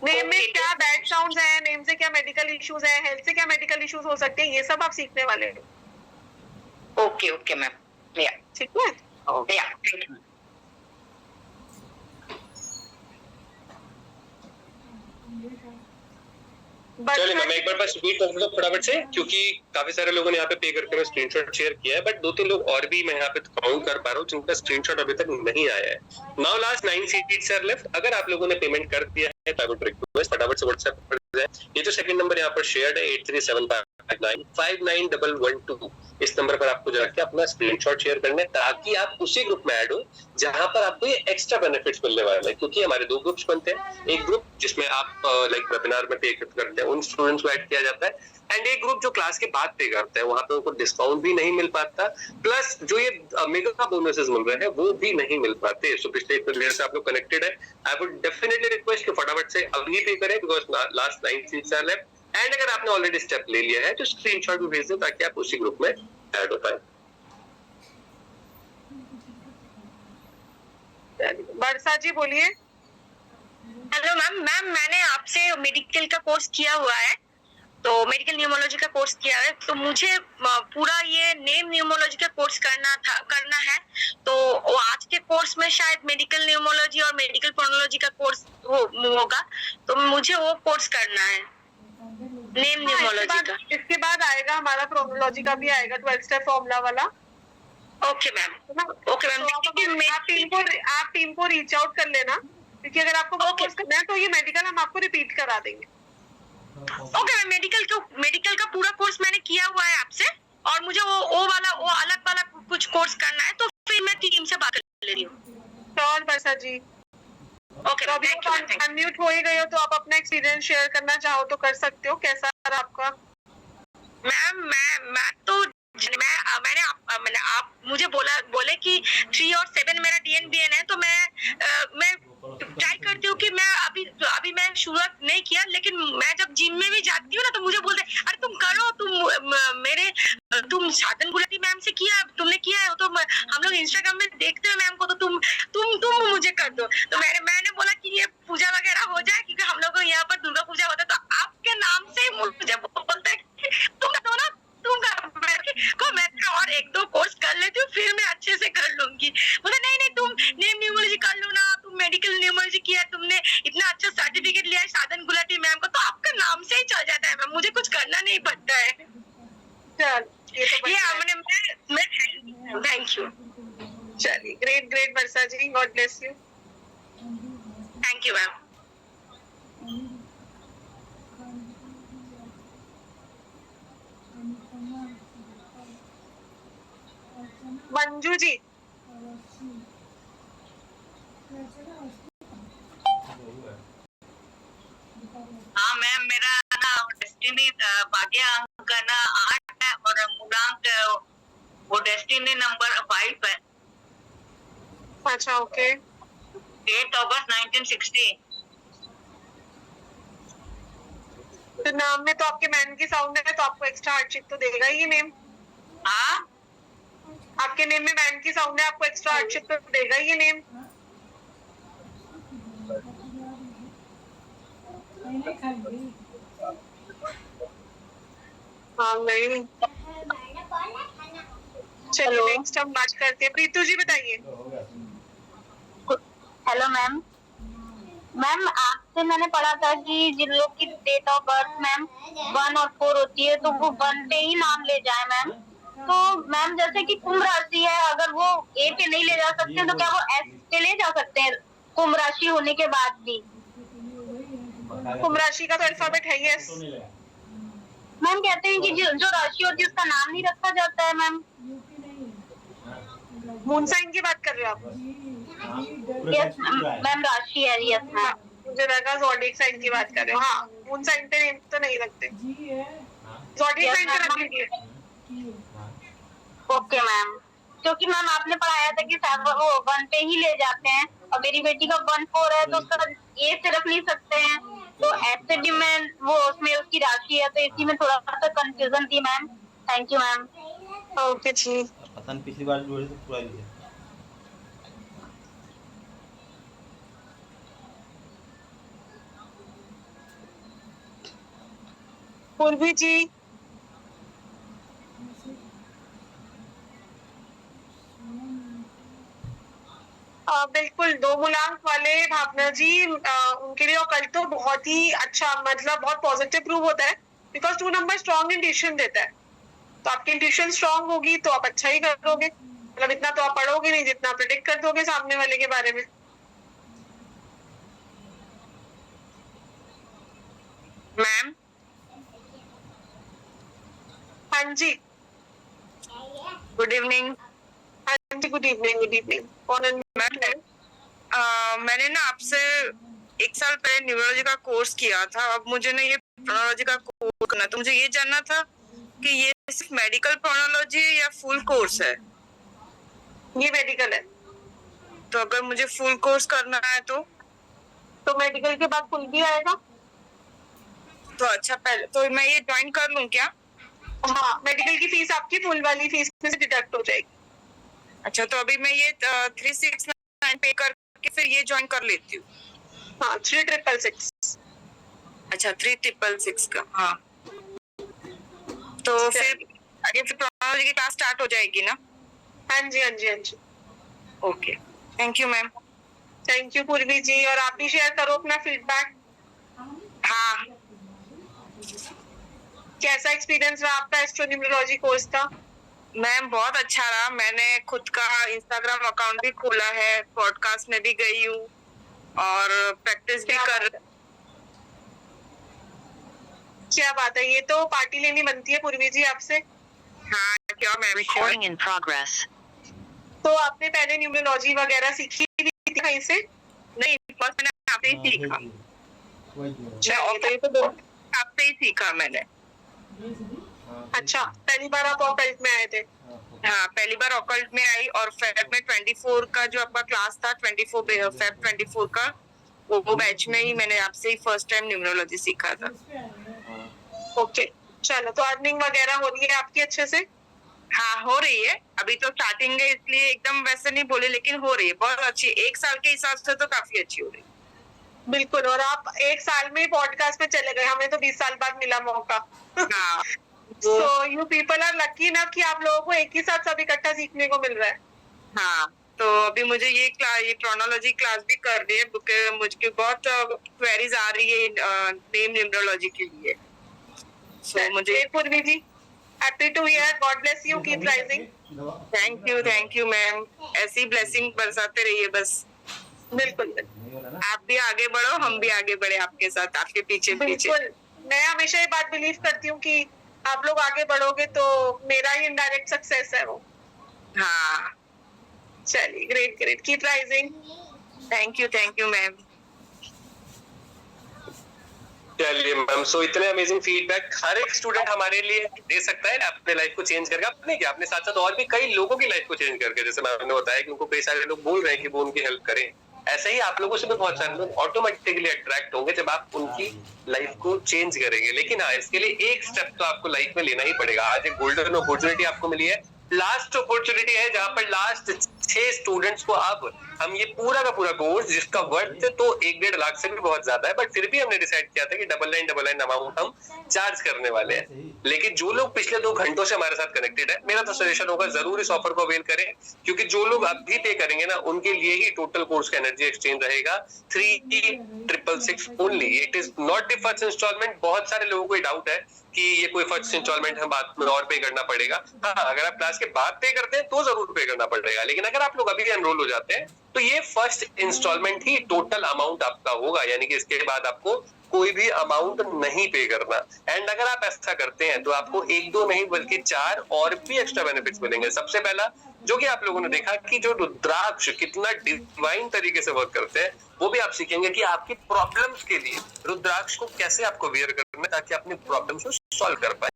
नेम में क्या बैड साउंड्स हैं, नेम से क्या मेडिकल इश्यूज हैं, हेल्थ से क्या मेडिकल इश्यूज हो सकते हैं, ये सब आप सीखने वाले हो। ओके ओके मैम, या ठीक है, या थैंक यू। चलिए मैं एक बार बस रिपीट कर दूं फटाफट से, क्योंकि काफी सारे लोगों ने यहाँ पे पे करके मैं स्क्रीनशॉट शेयर किया है, बट 2-3 लोग और भी मैं यहाँ पे काउंट कर पा रहा हूँ जिनका स्क्रीनशॉट अभी तक नहीं आया है। Now last 9 seats are left. अगर आप लोगों ने पेमेंट कर दिया है तो आई वुड रिक्वेस्ट फटाफट से व्हाट्सएप पर जाएं। ये जो सेकंड नंबर यहाँ पर शेयर्ड है 8375959112, इस नंबर पर आपको जाके अपना स्क्रीनशॉट शेयर करना है, ताकि आप उसी ग्रुप में ऐड हो जहां पर आपको ये एक्स्ट्रा बेनिफिट्स मिलने वाले हैं। क्योंकि हमारे 2 ग्रुप्स बनते हैं, एक ग्रुप जिसमें आप लाइक वेबिनार में पे करते हैं, उन स्टूडेंट्स को ऐड किया जाता है, एंड एक ग्रुप जो क्लास के बाद पे करते हैं, वहां पे उनको डिस्काउंट भी नहीं मिल पाता, प्लस जो ये मेगा बोनसेस मिल रहे हैं वो भी नहीं मिल पाते। सो पिछले 1 ईयर से आप लोग कनेक्टेड है, आई वुड डेफिनेटली रिक्वेस्ट कि फटाफट से अभी पे करें, because last 9 seats are left. And अगर आपने ऑलरेडी स्टेप ले लिया है तो स्क्रीनशॉट भी भेज दें ताकि आप उसी ग्रुप में ऐड हो पाए। वर्षा जी बोलिए। हेलो मैम, मैंने आपसे मेडिकल का कोर्स किया हुआ है, तो मेडिकल न्यूमोलॉजी का कोर्स किया है, तो मुझे पूरा ये नेम न्यूमोलॉजी का कोर्स करना है। तो आज के कोर्स में शायद मेडिकल न्यूमोलॉजी और मेडिकल प्रोनोलॉजी का कोर्स होगा, तो मुझे वो कोर्स करना है नेम न्यूमोलॉजी का। इसके बाद आएगा हमारा प्रोनोलॉजी का भी आएगा, 12 स्टेप फॉर्मूला वाला। Okay ma'am, okay ma'am. आप टीम को रीच आउट कर लेना, क्योंकि अगर आपको कोर्स करना है तो ये मेडिकल हम आपको रिपीट करा देंगे। ओके मैम, मेडिकल का पूरा कोर्स मैंने किया हुआ है आपसे, और मुझे वो अलग वाला कुछ कोर्स करना है, तो फिर मैं टीम से बात कर ले रही हूँ। श्योर वर्षा जी। ओके, तो अभी अनम्यूट हो ही गए हो, तो आप अपना एक्सपीरियंस शेयर करना चाहो तो कर सकते हो। कैसा रहा आपका? मैम मैंने आप मुझे बोले कि 3 और 7 मेरा DNBN है, तो मैं ट्राई करती हूँ कि मैं अभी मैं शुरुआत नहीं किया, लेकिन मैं जब जिम में भी जाती हूँ ना, तो मुझे बोलते हैं अरे तुम करो, तुम साधन गुलाटी मैम से किया, तुमने किया है, तो हम लोग इंस्टाग्राम में देखते हैं मैम को, तो तुम मुझे कर दो। तो मैंने बोला कि ये पूजा वगैरह हो जाए, क्योंकि हम लोग यहाँ पर दुर्गा पूजा होता है, तो आपके नाम से मुझे बोलता है तुम दो ना, मैं और 1-2 कोर्स कर लेती हूँ, फिर मैं अच्छे से कर लूंगी। बोला नहीं तुम नेम न्यूमोलॉजी कर लो ना, तुम मेडिकल न्यूमोलॉजी किया, तुमने इतना अच्छा सर्टिफिकेट लिया है साधन गुलाटी मैम को, तो आपका नाम से ही चल जाता है मैम, मुझे कुछ करना नहीं पड़ता है। चल ये तो मैं थैंक यू। चलिए, great Varsha ji, God bless you. Thank you ma'am. Manju ji. हाँ मैम, मेरा ना डेस्टिनी भाग्य अंक ना 8 है, और मूलांक वो डेस्टिनी नंबर 5 है। अच्छा, ओके। 8 अगस्त 1960। तो नाम में तो आपके मैन की साउंड है, तो आपको एक्स्ट्रा हार्डशिप तो देगा ही ये नेम। हाँ, आपके नेम में मैन की साउंड है, आपको एक्स्ट्रा हार्डशिप तो देगा ही ये नेम। हाँ नहीं। चलिए नेक्स्ट हम बात करते हैं। प्रीतु जी बताइए। Hello ma'am. मैम आपसे मैंने पढ़ा था कि जिन लोग की डेट ऑफ बर्थ मैम 1 और 4 होती है, तो वो 1 पे ही नाम ले जाए मैम। तो मैम जैसे कि कुंभ राशि है, अगर वो A पे नहीं ले जा सकते तो क्या वो S पे ले जा सकते हैं कुंभ राशि होने के बाद भी? कुंभ राशि का तो अल्फाबेट है ही एस। मैम कहते हैं कि जो राशि होती है उसका नाम नहीं रखा जाता है मैम। मून साइन की बात कर रहे हो आप? यस मैम, राशि है। यस मैम, मुझे लगा ज़ोडिएक साइन की बात कर रहे हो। हाँ, मून साइन पे नेम तो नहीं रखते, ज़ोडिएक साइन पे रख दीजिए। ओके मैम, क्योंकि मैम आपने पढ़ाया था कि वो 1 पे ही ले जाते हैं, और मेरी बेटी का 1-4 है, तो उसका A से रख नहीं सकते हैं, तो ऐसे भी मैं वो उसमें उसकी राशि है, तो इसी में थोड़ा सा कंफ्यूजन थी ma'am. Thank you ma'am. Okay जी। पता नहीं पिछली बार जो है तो पूरा ही है। पूर्वी जी, बिल्कुल 2 मूलांक वाले भावना जी, उनके लिए ऑकल्ट तो बहुत ही अच्छा, मतलब बहुत पॉजिटिव प्रूव होता है, बिकॉज 2 नंबर स्ट्रॉन्ग इंट्यूशन देता है। तो आपकी इंट्यूशन स्ट्रॉन्ग होगी तो आप अच्छा ही करोगे, मतलब इतना तो आप पढ़ोगे नहीं जितना प्रेडिक्ट कर दोगे सामने वाले के बारे में। मैम, हाँ जी, गुड इवनिंग। हाँ जी, गुड इवनिंग, गुड इवनिंग। कौन है? मैंने ना आपसे 1 साल पहले न्यूरोलॉजी का कोर्स किया था। अब मुझे ना ये प्रोनोलॉजी का कोर्स करना, तो मुझे ये जानना था कि ये सिर्फ मेडिकल प्रोनोलॉजी है या फुल कोर्स है? ये मेडिकल है। तो अगर मुझे फुल कोर्स करना है तो मेडिकल के बाद फुल भी आएगा। तो अच्छा, पहले तो मैं ये ज्वाइन कर लूं क्या? हाँ, मेडिकल की फीस आपकी फुल वाली फीस में से डिडक्ट हो जाएगी। अच्छा, तो अभी मैं ये 369 पे करके फिर ये ज्वाइन कर लेती हूँ। हाँ, 3666। अच्छा, 3666 का। हाँ, तो फिर आगे फिर प्रोनोलॉजी की क्लास स्टार्ट हो जाएगी ना? हाँ जी, हाँ जी, हाँ जी। Okay, thank you ma'am. Thank you Purvi ji, और आप भी शेयर करो अपना फीडबैक। हाँ, कैसा एक्सपीरियंस रहा आपका एस्ट्रोन्यूमरोलॉजी कोर्स का? मैम बहुत अच्छा रहा। मैंने खुद का इंस्टाग्राम अकाउंट भी खोला है, पॉडकास्ट में भी गई हूँ और प्रैक्टिस भी कर। क्या बात है, ये तो पार्टी लेनी बनती है पूर्वी जी आपसे। हाँ, क्या मैम? Recording in progress. तो आपने पहले न्यूमरोलॉजी वगैरह सीखी भी थी कहीं से? नहीं, फर्स्ट मैंने आपसे ही सीखा। तो ये तो आपसे ही सीखा मैंने। अच्छा, पहली बार आप ऑकल्ट में आए थे? हाँ, पहली बार ऑकल्ट में आई और फेब में 24 का जो आपका क्लास था, 24 का, वो बैच में ही मैंने आपसे ही फर्स्ट टाइम न्यूमरोलॉजी सीखा था। ओके, चलो, तो अर्निंग वगैरह हो रही है आपकी अच्छे से? हाँ, हो रही है। अभी तो स्टार्टिंग है इसलिए एकदम वैसे नहीं बोले, लेकिन हो रही है बहुत अच्छी। 1 साल के हिसाब से तो काफी अच्छी हो रही है। बिल्कुल, और आप 1 साल में पॉडकास्ट में चले गए, हमें तो 20 साल बाद मिला मौका। हाँ, so you people are lucky ना कि आप लोगों को एक ही साथ सब इकट्ठा सीखने को मिल रहा है। हाँ, तो अभी मुझे ये प्रोनोलॉजी क्लास भी कर रही है, क्योंकि मुझे बहुत क्वेरीज आ रही है नेम न्यूमरोलॉजी के लिए। सो मुझे Purvi ji, happy to hear, God bless you, keep rising. Thank you ma'am. ऐसी ब्लेसिंग बरसाते रहिए बस। बिल्कुल आप भी आगे बढ़ो, हम भी आगे बढ़े आपके साथ, आपके पीछे पीछे। बिल्कुल, मैं हमेशा ये बात बिलीव करती हूँ कि आप लोग आगे बढ़ोगे तो मेरा ही इनडायरेक्ट सक्सेस है वो। हाँ, चलिए, great great, keep rising. Thank you ma'am. चलिए मैम, सो इतने अमेजिंग फीडबैक हर एक स्टूडेंट हमारे लिए दे सकता है अपने लाइफ को चेंज करके, अपने क्या, अपने साथ साथ और भी कई लोगों की लाइफ को चेंज करके। जैसे मैंने बताया कि उनको कई सारे लोग बोल रहे हैं कि वो उनकी हेल्प करें, ऐसे ही आप लोगों से भी बहुत सारे लोग ऑटोमेटिकली अट्रैक्ट होंगे जब आप उनकी लाइफ को चेंज करेंगे। लेकिन हाँ, इसके लिए एक स्टेप तो आपको लाइफ में लेना ही पड़ेगा। आज एक गोल्डन अपॉर्चुनिटी आपको मिली है, लास्ट अपॉर्चुनिटी है, जहां पर लास्ट 6 स्टूडेंट्स को अब हम ये पूरा का पूरा कोर्स, जिसका वर्थ तो 1-1.5 लाख से भी बहुत ज्यादा है, बट फिर भी हमने डिसाइड किया था कि 999 अमाउंट हम चार्ज करने वाले हैं। लेकिन जो लोग पिछले 2 घंटों से हमारे साथ कनेक्टेड है, मेरा तो सजेशन होगा जरूर इस ऑफर को अवेल करें, क्योंकि जो लोग अभी पे करेंगे ना, उनके लिए ही टोटल कोर्स का एनर्जी एक्सचेंज रहेगा 3666 only. It is not the first instalment. बहुत सारे लोगों को डाउट है कि ये कोई फर्स्ट इंस्टॉलमेंट है, बाद में और पे करना पड़ेगा। हाँ, अगर आप क्लास के बाद पे करते हैं तो जरूर पे करना पड़ेगा, लेकिन अगर आप लोग अभी एनरोल हो जाते हैं तो ये फर्स्ट इंस्टॉलमेंट ही टोटल अमाउंट आपका होगा, यानी कि इसके बाद आपको कोई भी अमाउंट नहीं पे करना। एंड अगर आप ऐसा करते हैं तो आपको 1-2 नहीं बल्कि 4 और भी एक्स्ट्रा बेनिफिट्स मिलेंगे। सबसे पहला, जो कि आप लोगों ने देखा कि जो रुद्राक्ष कितना डिवाइन तरीके से वर्क करते हैं, वो भी आप सीखेंगे कि आपकी प्रॉब्लम्स के लिए रुद्राक्ष को कैसे आपको वेयर करना है ताकि अपनी प्रॉब्लम्स को सॉल्व कर पाए।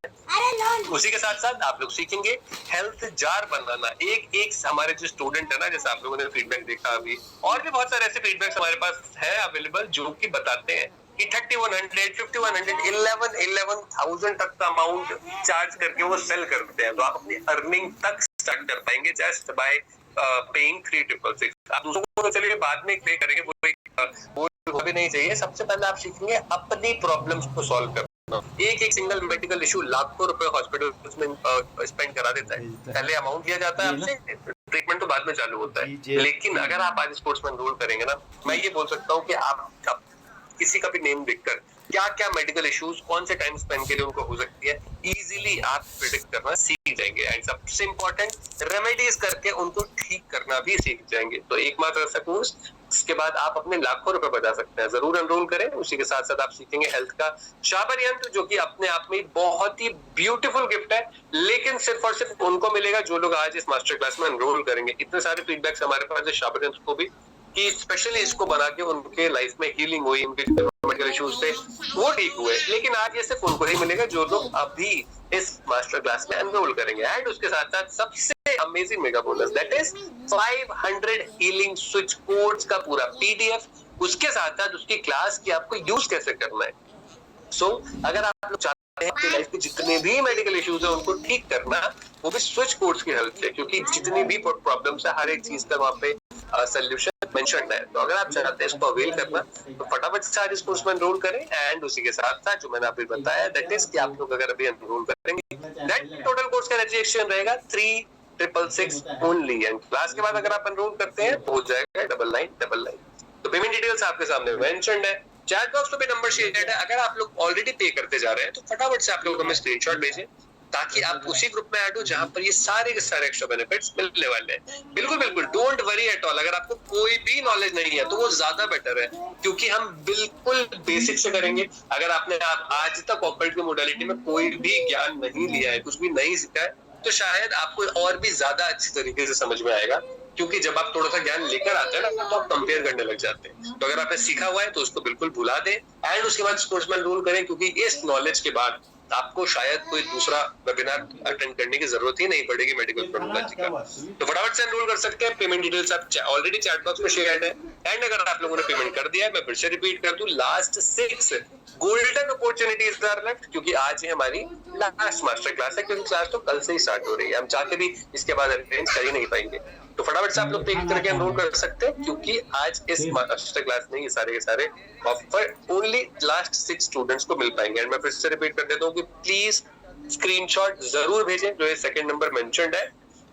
उसी के साथ साथ आप लोग सीखेंगे हेल्थ जार बनाना। एक हमारे जो स्टूडेंट है ना, जैसे आप लोगों ने फीडबैक देखा अभी, और भी बहुत सारे ऐसे फीडबैक्स हमारे पास है अवेलेबल, जो कि बताते हैं कि 3100, 5100, 11,000 तक का अमाउंट चार्ज करके वो सेल करते हैं। तो आप अपनी अर्निंग तक स्टार्ट कर पाएंगे जस्ट बाय पेइंग 3666। आप दूसरों को तो चलिए बाद में पे करेंगे, वो भी नहीं चाहिए। सबसे पहले आप सीखेंगे अपनी प्रॉब्लम्स को सॉल्व करना। एक सिंगल मेडिकल इशू लाखों रुपए हॉस्पिटल में स्पेंड करा देता है। पहले अमाउंट दिया जाता है आपसे, ट्रीटमेंट तो बाद में चालू होता है। लेकिन अगर आप आज स्पोर्ट्स में एनरोल करेंगे ना, मैं ये बोल सकता हूँ कि आप किसी का भी नेम देखकर क्या क्या मेडिकल इश्यूज कौन से टाइम स्पेंड के लिए उनको हो सकती है, इजीली आप प्रिडिक्ट करना सीख जाएंगे। एंड सबसे इम्पोर्टेंट रेमेडीज करके उनको ठीक करना भी सीख जाएंगे। तो एकमात्र ऐसा कोर्स, इसके बाद आप अपने लाखों रुपए बचा सकते हैं। जरूर एनरोल करें। उसी के साथ साथ आप सीखेंगे हेल्थ का शाबर यंत्र, जो कि अपने आप में बहुत ही ब्यूटीफुल गिफ्ट है, लेकिन सिर्फ और सिर्फ उनको मिलेगा जो लोग आज इस मास्टर क्लास में एनरोल करेंगे। इतने सारे फीडबैक्स हमारे पास है शाबर यंत्र को भी, कि स्पेशली इसको बना के उनके लाइफ में हीलिंग हुई, उनके मेडिकल इश्यूज थे वो ठीक हुए। लेकिन आज ये सिर्फ उनको ही मिलेगा जो लोग अभी इस मास्टर क्लास में एनरोल करेंगे। एंड उसके साथ साथ सबसे amazing mega bonus, that is 500 healing switch codes का पूरा पीडीएफ, उसके साथ साथ उसकी क्लास की आपको यूज कैसे करना है। सो अगर आप लोग चाहते हैं अपनी लाइफ के जितने भी मेडिकल इश्यूज है उनको ठीक करना, वो भी स्विच कोड्स की हेल्प से, क्योंकि जितनी भी प्रॉब्लम्स है हर एक चीज का वहाँ पे सोल्यूशन मेंशन्ड है। तो अगर आप चाहते हैं इसको अवेल करना, तो फटाफट से आज इस कोर्स में एनरोल करें। एंड उसी के साथ साथ जो मैंने आपको बताया, दैट इज कि आप लोग अगर अभी एनरोल करेंगे, दैट टोटल कोर्स का रजिस्ट्रेशन रहेगा 3666 ओनली। एंड क्लास के बाद अगर आप एनरोल करते हैं तो हो जाएगा 9999। तो पेमेंट डिटेल्स आपके सामने मेंशन्ड है, चैट बॉक्स में भी नंबर शेयर है। अगर आप लोग ऑलरेडी पे करते जा रहे हैं तो फटाफट से आप लोग हमें स्क्रीनशॉट भेजें, ताकि आप उसी ग्रुप में ऐड हो जहां पर ये सारे के सारे एक्स्ट्रा बेनिफिट्स मिलने वाले हैं। बिल्कुल बिल्कुल डोंट वरी एट ऑल। अगर आपको कोई भी नॉलेज नहीं है तो वो ज्यादा बेटर है, क्योंकि हम बिल्कुल बेसिक से करेंगे। अगर आपने आज तक ऑपरेट की मोडालिटी में कोई भी ज्ञान नहीं लिया है, कुछ भी नहीं सीखा है, तो शायद आपको और भी ज्यादा अच्छी तरीके से समझ में आएगा। क्योंकि जब आप थोड़ा सा ज्ञान लेकर आते हैं ना, तो आप कंपेयर करने लग जाते हैं। तो अगर आपने सीखा हुआ है तो उसको बिल्कुल भुला दें एंड उसके बाद कोर्स में एनरोल करें, क्योंकि इस नॉलेज के बाद आपको शायद कोई दूसरा वेबिनार अटेंड करने की जरूरत ही नहीं पड़ेगी मेडिकल प्रोनोलॉजी का। तो फटाफट से एनरोल कर सकते हैं। पेमेंट डिटेल्स आप ऑलरेडी चैट बॉक्स में शेयर है। एंड अगर आप लोगों ने पेमेंट कर दिया है, मैं फिर से रिपीट कर दूं, last 6 golden opportunities are left, क्योंकि आज ही हमारी लास्ट मास्टर क्लास है, क्योंकि क्लास तो कल से ही स्टार्ट हो रही है। हम चाहते भी इसके बाद अरेंज कर ही नहीं पाएंगे। तो फटाफट से आप लोग पे करके एनरोल कर सकते हैं, क्योंकि आज इस मास्टर क्लास में ये सारे के सारे ऑफर ओनली लास्ट 6 स्टूडेंट्स को मिल पाएंगे। एंड मैं फिर से रिपीट कर देता हूँ कि प्लीज स्क्रीनशॉट जरूर भेजें, जो ये सेकंड नंबर मेंशन्ड है,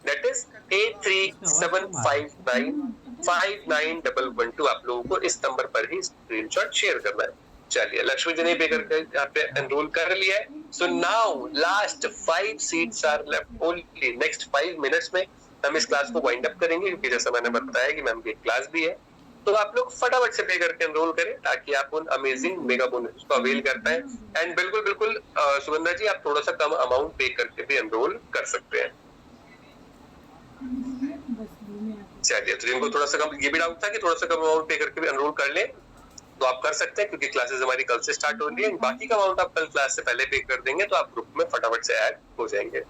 दैट इज 8375959112। आप लोगों को इस नंबर पर ही स्क्रीनशॉट शेयर करना है। चलिए, लक्ष्मी जी ने पे करके यहाँ पे एनरोल कर लिया है। So now last 5 seats are left only. Next 5 minutes में हम इस क्लास को वाइंड अप करेंगे, क्योंकि जैसा मैंने बताया कि मैम की क्लास भी है। तो आप लोग फटाफट से पे करके एनरोल करें, ताकि आप उन अमेजिंग मेगा बोनस को अवेल कर पाए। एंड बिल्कुल बिल्कुल सुगंधा जी, आप थोड़ा सा कम अमाउंट पे करके भी एनरोल कर सकते हैं। चलिए, तो जिनको थोड़ा सा कम, ये भी डाउट था कि थोड़ा सा कम अमाउंट पे करके भी एनरोल कर ले, तो आप कर सकते हैं, क्योंकि क्लासेस हमारी कल से स्टार्ट हो रही है। बाकी का अमाउंट आप कल क्लास से पहले पे कर देंगे तो आप ग्रुप में फटाफट से ऐड हो जाएंगे।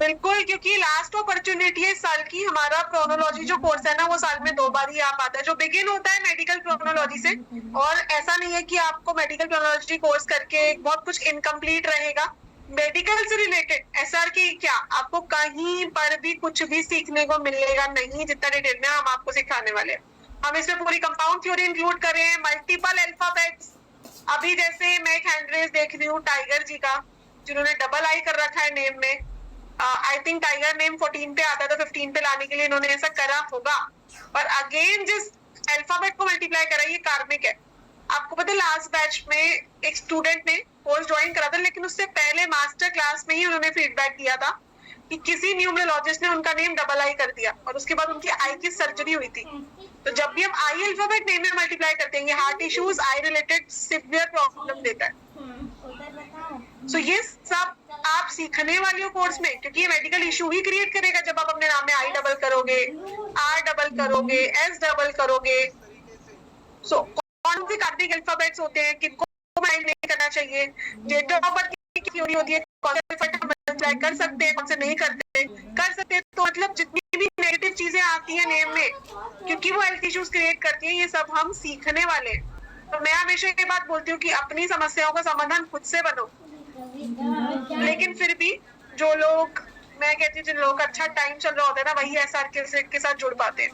बिल्कुल, क्योंकि लास्ट अपॉर्चुनिटी है इस साल की। हमारा प्रोनोलॉजी जो कोर्स है ना, वो साल में 2 बार ही आ पाता है, जो बिगिन होता है मेडिकल प्रोनोलॉजी से। और ऐसा नहीं है कि आपको मेडिकल प्रोनोलॉजी कोर्स करके बहुत कुछ इनकम्प्लीट रहेगा। मेडिकल से रिलेटेड एसआर की क्या आपको कहीं पर भी कुछ भी सीखने को मिलेगा नहीं, जितना डिटेल में हम आपको सिखाने वाले हैं। हम इसमें पूरी कंपाउंड थ्योरी इंक्लूड कर रहे हैं, मल्टीपल अल्फाबेट्स। अभी जैसे मैं एक हैंड रेस देख रही हूँ टाइगर जी का, जिन्होंने डबल आई कर रखा है नेम में। आई थिंक टाइगर नेम 14 पे आता है, तो 15 पे लाने के लिए इन्होंने ऐसा करा होगा। और अगेन जिस अल्फाबेट को मल्टीप्लाई करा, ये कार्मिक है। आपको पता है लास्ट बैच में एक स्टूडेंट ने कोर्स ज्वाइन करा था, लेकिन उससे पहले मास्टर क्लास में ही उन्होंने फीडबैक दिया था कि किसी न्यूमरोलॉजिस्ट ने उनका नेम डबल आई कर दिया, और उसके बाद उनकी आई की सर्जरी हुई थी। तो जब भी हम आई अल्फाबेट नेम में मल्टीप्लाई करते हैं, heart issues, I related severe problem देता है। सो ये सब आप सीखने वाले हो कोर्स में, क्योंकि ये मेडिकल इशू ही क्रिएट करेगा जब आप अपने नाम में आई डबल करोगे, आर डबल करोगे, एस डबल करोगे। सो कौन से कार्डिक अल्फाबेट्स होते हैं, किनको माइंड नहीं करना चाहिए, डेट ऑफ बर्थ की थ्योरी होती है, कौन से अल्फाबेट मल्टीप्लाई कर सकते हैं, कौन से नहीं करते, कर सकते हैं। तो मतलब जितनी भी नेगेटिव चीजें आती हैं नेम में, क्योंकि वो हेल्थ इश्यूज क्रिएट करती हैं, ये सब हम सीखने वाले हैं। तो मैं हमेशा ये बात बोलती हूँ कि अपनी समस्याओं का समाधान खुद से बनो। लेकिन फिर भी जो लोग, मैं कहती हूँ जिन लोगों का अच्छा टाइम चल रहा होता है ना, वही एसआर के साथ जुड़ पाते हैं,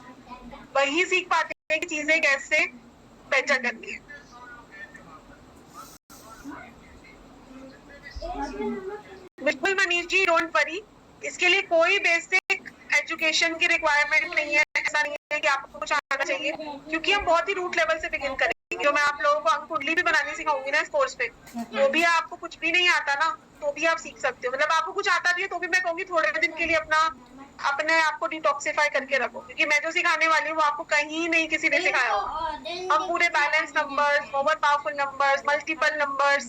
वही सीख पाते हैं कि चीजें कैसे बेहतर करनी है। बिल्कुल मनीष जी, डोंट वरी, इसके लिए कोई बेसिक एजुकेशन की रिक्वायरमेंट नहीं है। ऐसा नहीं है कि आपको कुछ आना चाहिए, क्योंकि हम बहुत ही रूट लेवल से बिगिन करेंगे। जो मैं आप लोगों को अंक कुंडली भी बनानी सिखाऊंगी ना इस कोर्स पे, तो भी आपको कुछ भी नहीं आता ना, तो भी आप सीख सकते हो। मतलब आपको कुछ आता भी है तो भी मैं कहूंगी थोड़े दिन के लिए अपने आप को डिटॉक्सिफाई करके रखो, क्योंकि मैं जो सिखाने वाली हूँ वो आपको कहीं नहीं किसी ने सिखाया होगा। हम पूरे balance numbers, over powerful numbers, multiple numbers,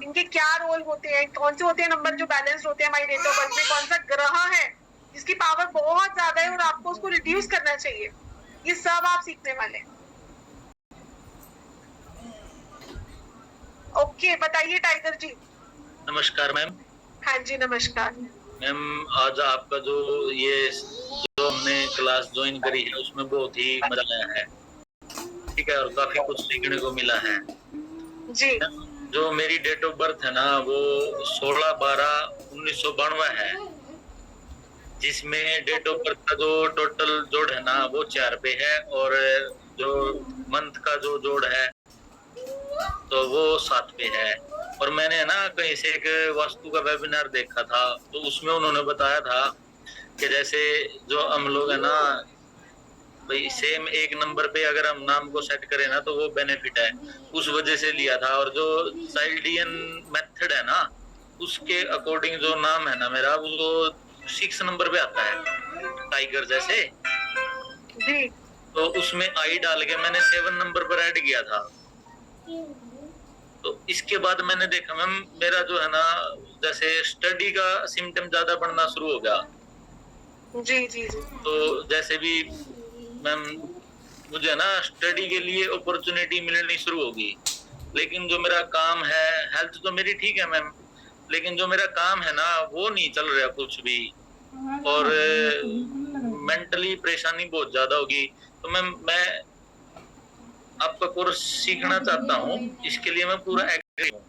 इनके क्या रोल होते हैं, कौन से होते हैं नंबर जो बैलेंस्ड होते हैं हमारी डेट ऑफ बर्थ में, कौन सा ग्रह है जिसकी पावर बहुत ज्यादा है और आपको उसको रिड्यूस करना चाहिए, ये सब आप सीखने वाले हैं। ओके, बताइए टाइगर जी। नमस्कार मैम। हाँ जी नमस्कार मैम, आज आपका जो हमने क्लास ज्वाइन करी है उसमें बहुत ही मजा आया है, ठीक है, और काफी कुछ सीखने को मिला है जी। जो मेरी डेट ऑफ बर्थ है ना वो 16/12/1992 है, जिसमें डेट ऑफ बर्थ का जो टोटल जोड़ है ना वो 4 पे है, और जो मंथ का जो जोड़ है तो वो 7 पे है। और मैंने ना कहीं से एक वास्तु का वेबिनार देखा था, तो उसमें उन्होंने बताया था कि जैसे जो हम लोग है ना भाई सेम एक नंबर पे अगर हम नाम को सेट करें ना तो वो बेनिफिट है, उस वजह से लिया था। और जो चाइल्डियन मेथड है ना उसके अकॉर्डिंग जो नाम है ना मेरा वो 6 नंबर पे आता है, टाइगर जैसे। जी। तो उसमें आई डाल के मैंने 7 नंबर पर ऐड किया था। तो इसके बाद मैंने देखा मैम मेरा जो है ना जैसे स्टडी का सिम्टम ज्यादा बढ़ना शुरू हो गया। जी जी जी। तो जैसे भी मैम मुझे ना स्टडी के लिए अपॉर्चुनिटी मिलनी शुरू होगी, लेकिन जो मेरा काम है, हेल्थ तो मेरी ठीक है मैम, लेकिन जो मेरा काम है ना वो नहीं चल रहा कुछ भी, और मेंटली परेशानी बहुत ज्यादा होगी। तो मैं आपका कोर्स सीखना चाहता हूँ, इसके लिए मैं पूरा एग्री हूँ,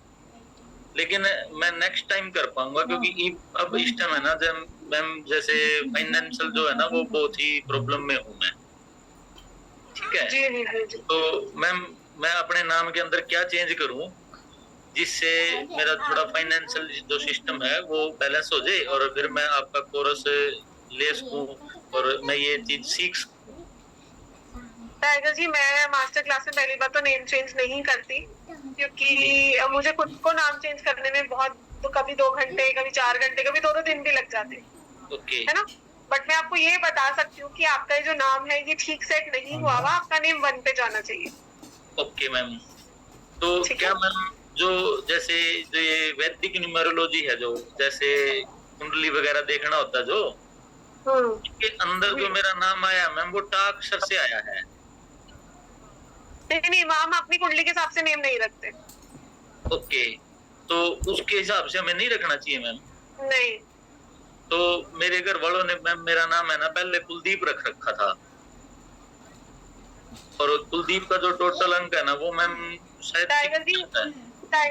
लेकिन मैं नेक्स्ट टाइम कर पाऊंगा, क्योंकि अब इस टाइम है ना जब मैम जैसे फाइनेंशियल जो है ना वो बहुत ही प्रॉब्लम में हूँ मैं, ठीक है। जी जी जी। तो मैम मैं अपने नाम के अंदर क्या चेंज करूँ जिससे मेरा थोड़ा फाइनेंशियल जो सिस्टम है वो बैलेंस हो जाए, और फिर मैं आपका कोर्स ले सकूं और मैं ये चीज सीख सकूं। टाइगर जी, मैं मास्टर क्लास में पहली बार तो नेम चेंज नहीं करती, क्योंकि मुझे खुद को नाम चेंज करने में बहुत, तो कभी 2 घंटे, कभी 4 घंटे, कभी 2 दिन भी लग जाते, ओके है ना। बट मैं आपको ये बता सकती हूँ कि आपका जो नाम है ये ठीक सेट नहीं हुआ हुआ, आपका नेम 1 पे जाना चाहिए। Okay ma'am. तो क्या मैम जो जैसे जो ये वैदिक न्यूमरोलॉजी है, जो जैसे कुंडली वगैरह देखना होता है जो, इसके अंदर जो मेरा नाम आया मैम वो टा अक्षर से आया है। नहीं, हम अपनी कुंडली के हिसाब से नेम नहीं रखते। ओके, तो उसके हिसाब से हमें नहीं रखना चाहिए मैम? नहीं। तो मेरे घर वालों ने मैम मेरा नाम है ना पहले कुलदीप रख रखा था, और कुलदीप का जो टोटल अंक है ना वो मैम शायद टाइगर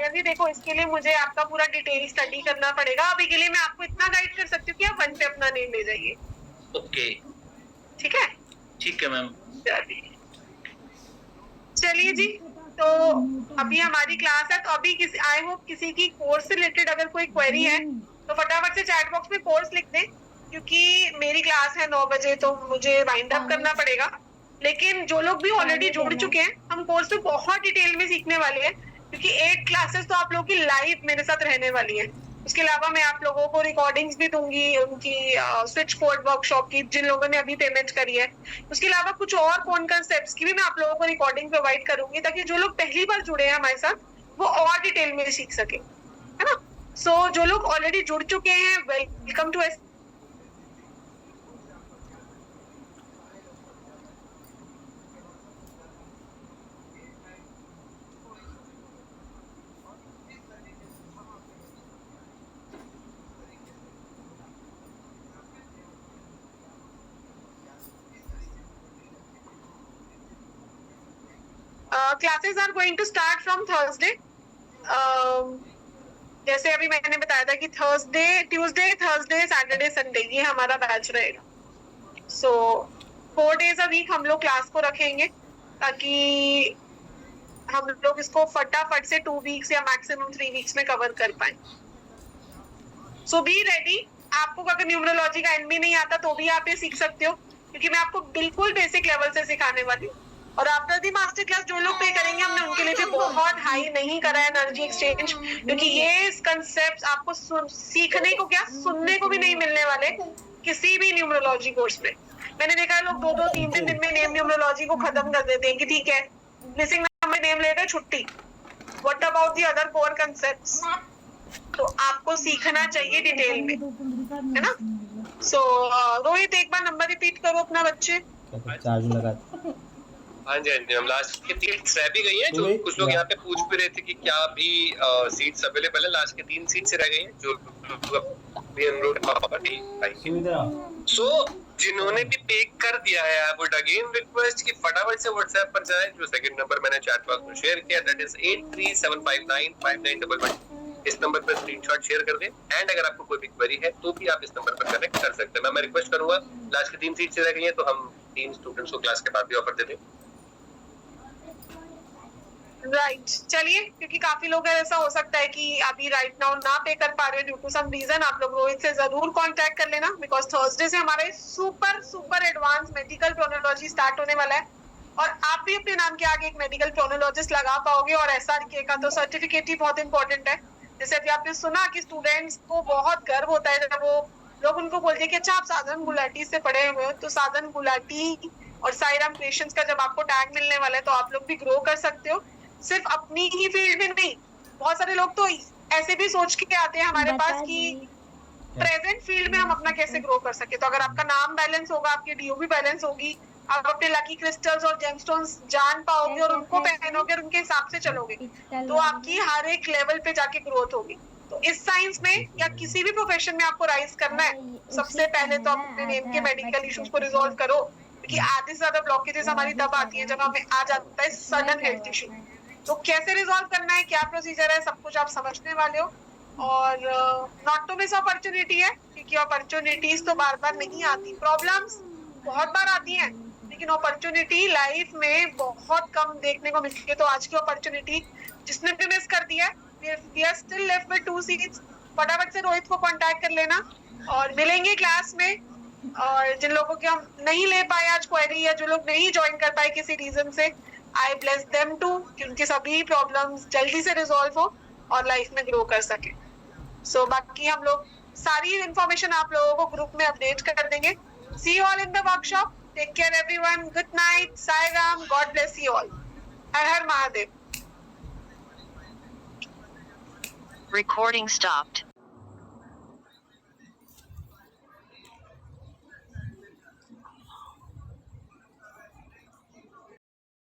जी देखो, इसके लिए मुझे आपका पूरा डिटेल स्टडी करना पड़ेगा। अभी के लिए मैं आपको इतना गाइड कर सकती हूँ कि आप 1 पे अपना नेम ले जाइए। ओके ठीक है? ठीक है मैम। चलिए जी, तो अभी हमारी क्लास है, तो अभी आई होप किसी की कोर्स से रिलेटेड अगर कोई क्वेरी है तो फटाफट से चैट बॉक्स में कोर्स लिख दें, क्योंकि मेरी क्लास है 9 बजे, तो मुझे वाइंड अप करना पड़ेगा। लेकिन जो लोग भी ऑलरेडी जुड़ चुके हैं, हम कोर्स में बहुत डिटेल में सीखने वाले हैं, क्योंकि 8 क्लासेस तो आप लोगों की लाइव मेरे साथ रहने वाली है। उसके अलावा मैं आप लोगों को रिकॉर्डिंग्स भी दूंगी उनकी स्विच कोड वर्कशॉप की, जिन लोगों ने अभी पेमेंट करी है। उसके अलावा कुछ और कौन कंसेप्ट्स की भी मैं आप लोगों को रिकॉर्डिंग प्रोवाइड करूंगी, ताकि जो लोग पहली बार जुड़े हैं हमारे साथ वो और डिटेल में सीख सके, है ना। सो जो लोग ऑलरेडी जुड़ चुके हैं, welcome to classes are going to start from Thursday. जैसे अभी मैंने बताया था कि ट्यूसडे, थर्सडे, सैटरडे, संडे ये हमारा बैच रहेगा। सो 4 days a week हम लोग क्लास को रखेंगे, ताकि हम लोग इसको फटाफट से 2 weeks या मैक्सिमम 3 weeks में कवर कर पाए। सो बी रेडी। आपको अगर न्यूमरोलॉजी का एनबी नहीं आता तो भी आप ये सीख सकते हो, क्योंकि मैं आपको बिल्कुल बेसिक लेवल से सिखाने वाली हूँ। और आफ्टर दी मास्टर क्लास जो लोग पे करेंगे, हमने उनके लिए भी बहुत हाई नहीं करा है एनर्जी एक्सचेंज, क्योंकि ये कंसेप्ट आपको सीखने को क्या, सुनने को भी नहीं मिलने वाले किसी भी न्यूमरोलॉजी कोर्स में। मैंने देखा है लोग 2-2, 3-3 दिन में नेम न्यूमरोलॉजी को खत्म कर देते हैं कि ठीक है मिसिंग नंबर नेम लेकर छुट्टी। What about the other core concepts? तो आपको सीखना चाहिए डिटेल में, है ना। सो रोहित एक बार नंबर रिपीट करो अपना बच्चे। चार्ज लगा। हाँ जी, हाँ जी, हम लास्ट की 3 रह भी गई हैं। जो कुछ लोग यहाँ पे पूछ भी रहे थे कि क्या अभी सीट्स अवेलेबल है। लास्ट की 3 सीट्स रह गई हैं जो भी एनरोल सो जिन्होंने भी पे कर दिया है, आई वुड अगेन रिक्वेस्ट कि फटाफट से व्हाट्सएप पर जाएं। जो सेकंड नंबर मैंने चैट बॉक्स में शेयर किया, दैट इज 8375959911। इस नंबर पर स्क्रीनशॉट शेयर कर दें। एंड अगर आपको कोई भी क्वेरी है तो भी आप इस नंबर पर कनेक्ट कर सकते हैं। मैं रिक्वेस्ट करूंगा, लास्ट की 3 सीट्स रह गई हैं तो हम 3 स्टूडेंट्स को क्लास के बाद भी ऑफर दे दें। राइट, चलिए, क्योंकि काफी लोग ऐसा हो सकता है कि अभी राइट नाउ ना पे कर पा रहे ड्यू टू सम रीजन। आप लोग रोहित से जरूर कांटेक्ट कर लेना, बिकॉज थर्सडे से हमारा सुपर एडवांस मेडिकल प्रोनोलॉजी स्टार्ट होने वाला है और आप भी अपने नाम के आगे एक मेडिकल प्रोनोलॉजिस्ट लगा पाओगे। और SRK का तो सर्टिफिकेट ही बहुत इंपॉर्टेंट है। जैसे अभी आपने सुना कि स्टूडेंट्स को बहुत गर्व होता है जब वो लोग उनको बोलते हैं कि अच्छा आप साधन गुलाटी से पढ़े हुए हो। तो साधन गुलाटी और साईराम क्रिएशंस का जब आपको टैग मिलने वाला है तो आप लोग भी ग्रो कर सकते हो, सिर्फ अपनी ही फील्ड में नहीं। बहुत सारे लोग तो ऐसे भी सोच के आते हैं हमारे पास कि प्रेजेंट फील्ड में हम अपना कैसे ग्रो कर सके। तो अगर आपका नाम बैलेंस होगा, आपकी DO भी बैलेंस होगी, आप अपने लकी क्रिस्टल्स और जेमस्टोन्स जान पाओगे और उनको पहनोगे और उनके हिसाब से चलोगे, तो आपकी हर एक लेवल पे जाके ग्रोथ होगी। तो इस साइंस में या किसी भी प्रोफेशन में आपको राइज करना है, सबसे पहले तो आप अपने नेम के मेडिकल इश्यूज को रिजॉल्व करो, क्योंकि आधे से ज्यादा ब्लॉकेजेस हमारी तब आती है जब हमें आ जाता है सडन हेल्थ इशू। तो कैसे रिजॉल्व करना है, क्या प्रोसीजर है, सब कुछ आप समझने वाले हो। और नॉट टू मिस अपॉर्चुनिटी है, क्योंकि अपॉर्चुनिटीज तो बार बार नहीं आती, प्रॉब्लम्स बहुत बार आती हैं, लेकिन अपॉर्चुनिटी लाइफ में बहुत कम देखने को मिलती है। तो आज की अपॉर्चुनिटी जिसने भी मिस कर दिया है, we are still left with 2 seats. फटाफट से रोहित को कांटेक्ट कर लेना और मिलेंगे क्लास में। और जिन लोगों के हम नहीं ले पाए आज क्वेरी, या जो लोग नहीं ज्वाइन कर पाए किसी रीजन से, आई ब्लेस देम टू कि उनकी सभी प्रॉब्लम्स जल्दी से रिजॉल्व हो और लाइफ में ग्रो कर सके। सो बाकी हम लोग सारी इंफॉर्मेशन आप लोगों को ग्रुप में अपडेट कर देंगे। See you all in the workshop. Take care everyone. Good night. Sai Ram. God bless you all. Har Har Mahadev. Recording stopped.